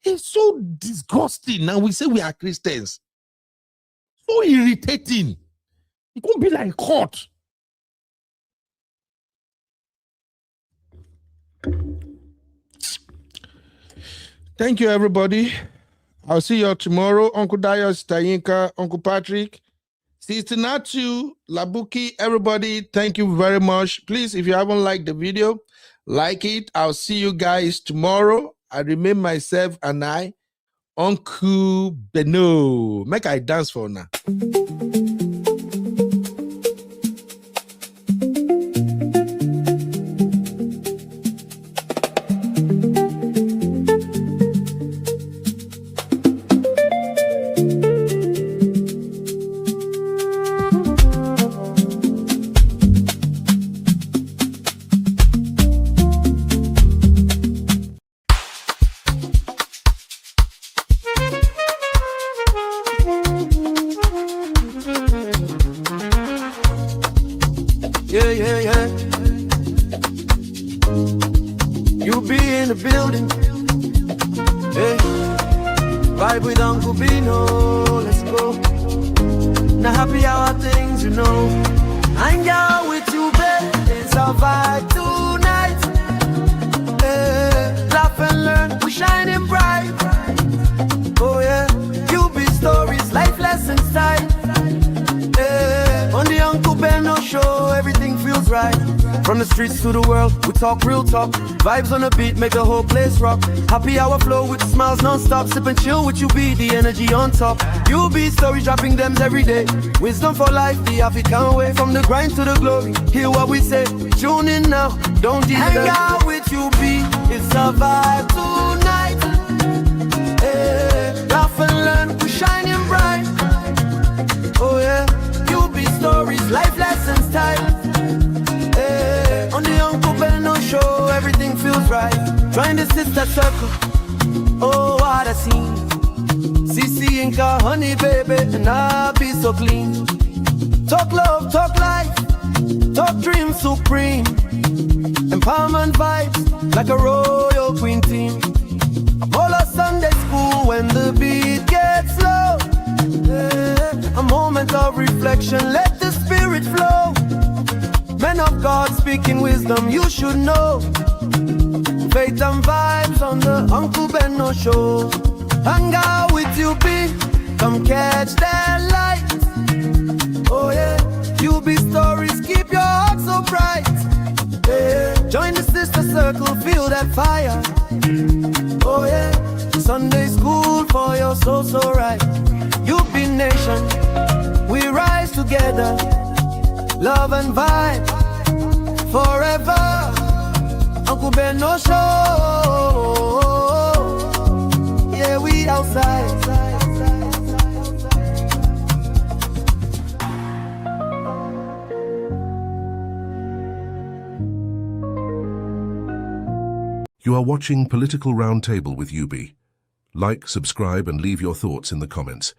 It's so disgusting. Now we say we are Christians. So irritating. It could be like hot. Thank you, everybody. I'll see you all tomorrow. Uncle Dayos, Tayinka, Uncle Patrick, Sister Natu, Labuki, everybody, thank you very much. Please, if you haven't liked the video, like it. I'll see you guys tomorrow. I remain myself and I, Uncle Beno. Make I dance for now. You be in the building. Hey, vibe with Uncle Beno. Let's go. Now happy hour things, you know. Hang out with you, babe. It's our vibe tonight. Hey, laugh and learn. We shining bright. Oh yeah, you be stories, life lessons time. Hey, on the Uncle Beno show, everything feels right. From the streets to the world, we talk real talk. Vibes on the beat, make the whole place rock. Happy hour flow with smiles non-stop. Sip and chill with you, be the energy on top. You be stories, dropping them every day. Wisdom for life, the African way. From the grind to the glory, hear what we say. Tune in now, don't delay. Hang out with you, be it's a vibe tonight. right. Join the sister circle. Oh, what a scene. CC Inca, honey baby, and I'll be so clean. Talk love, talk life, talk dream supreme. Empowerment vibes like a royal queen team. All a Sunday school when the beat gets slow. A moment of reflection, let the spirit flow. Men of God speaking wisdom, you should know. Faith and vibes on the Uncle Beno show. Hang out with you, B, come catch that light. Oh yeah, you be stories, keep your heart so bright. Yeah. Join the sister circle, feel that fire. Oh yeah, Sunday school for your soul so right. You be nation, we rise together. Love and vibe forever. Uncle Beno show. Yeah, we outside. You are watching Political Roundtable with UB. Like, subscribe, and leave your thoughts in the comments.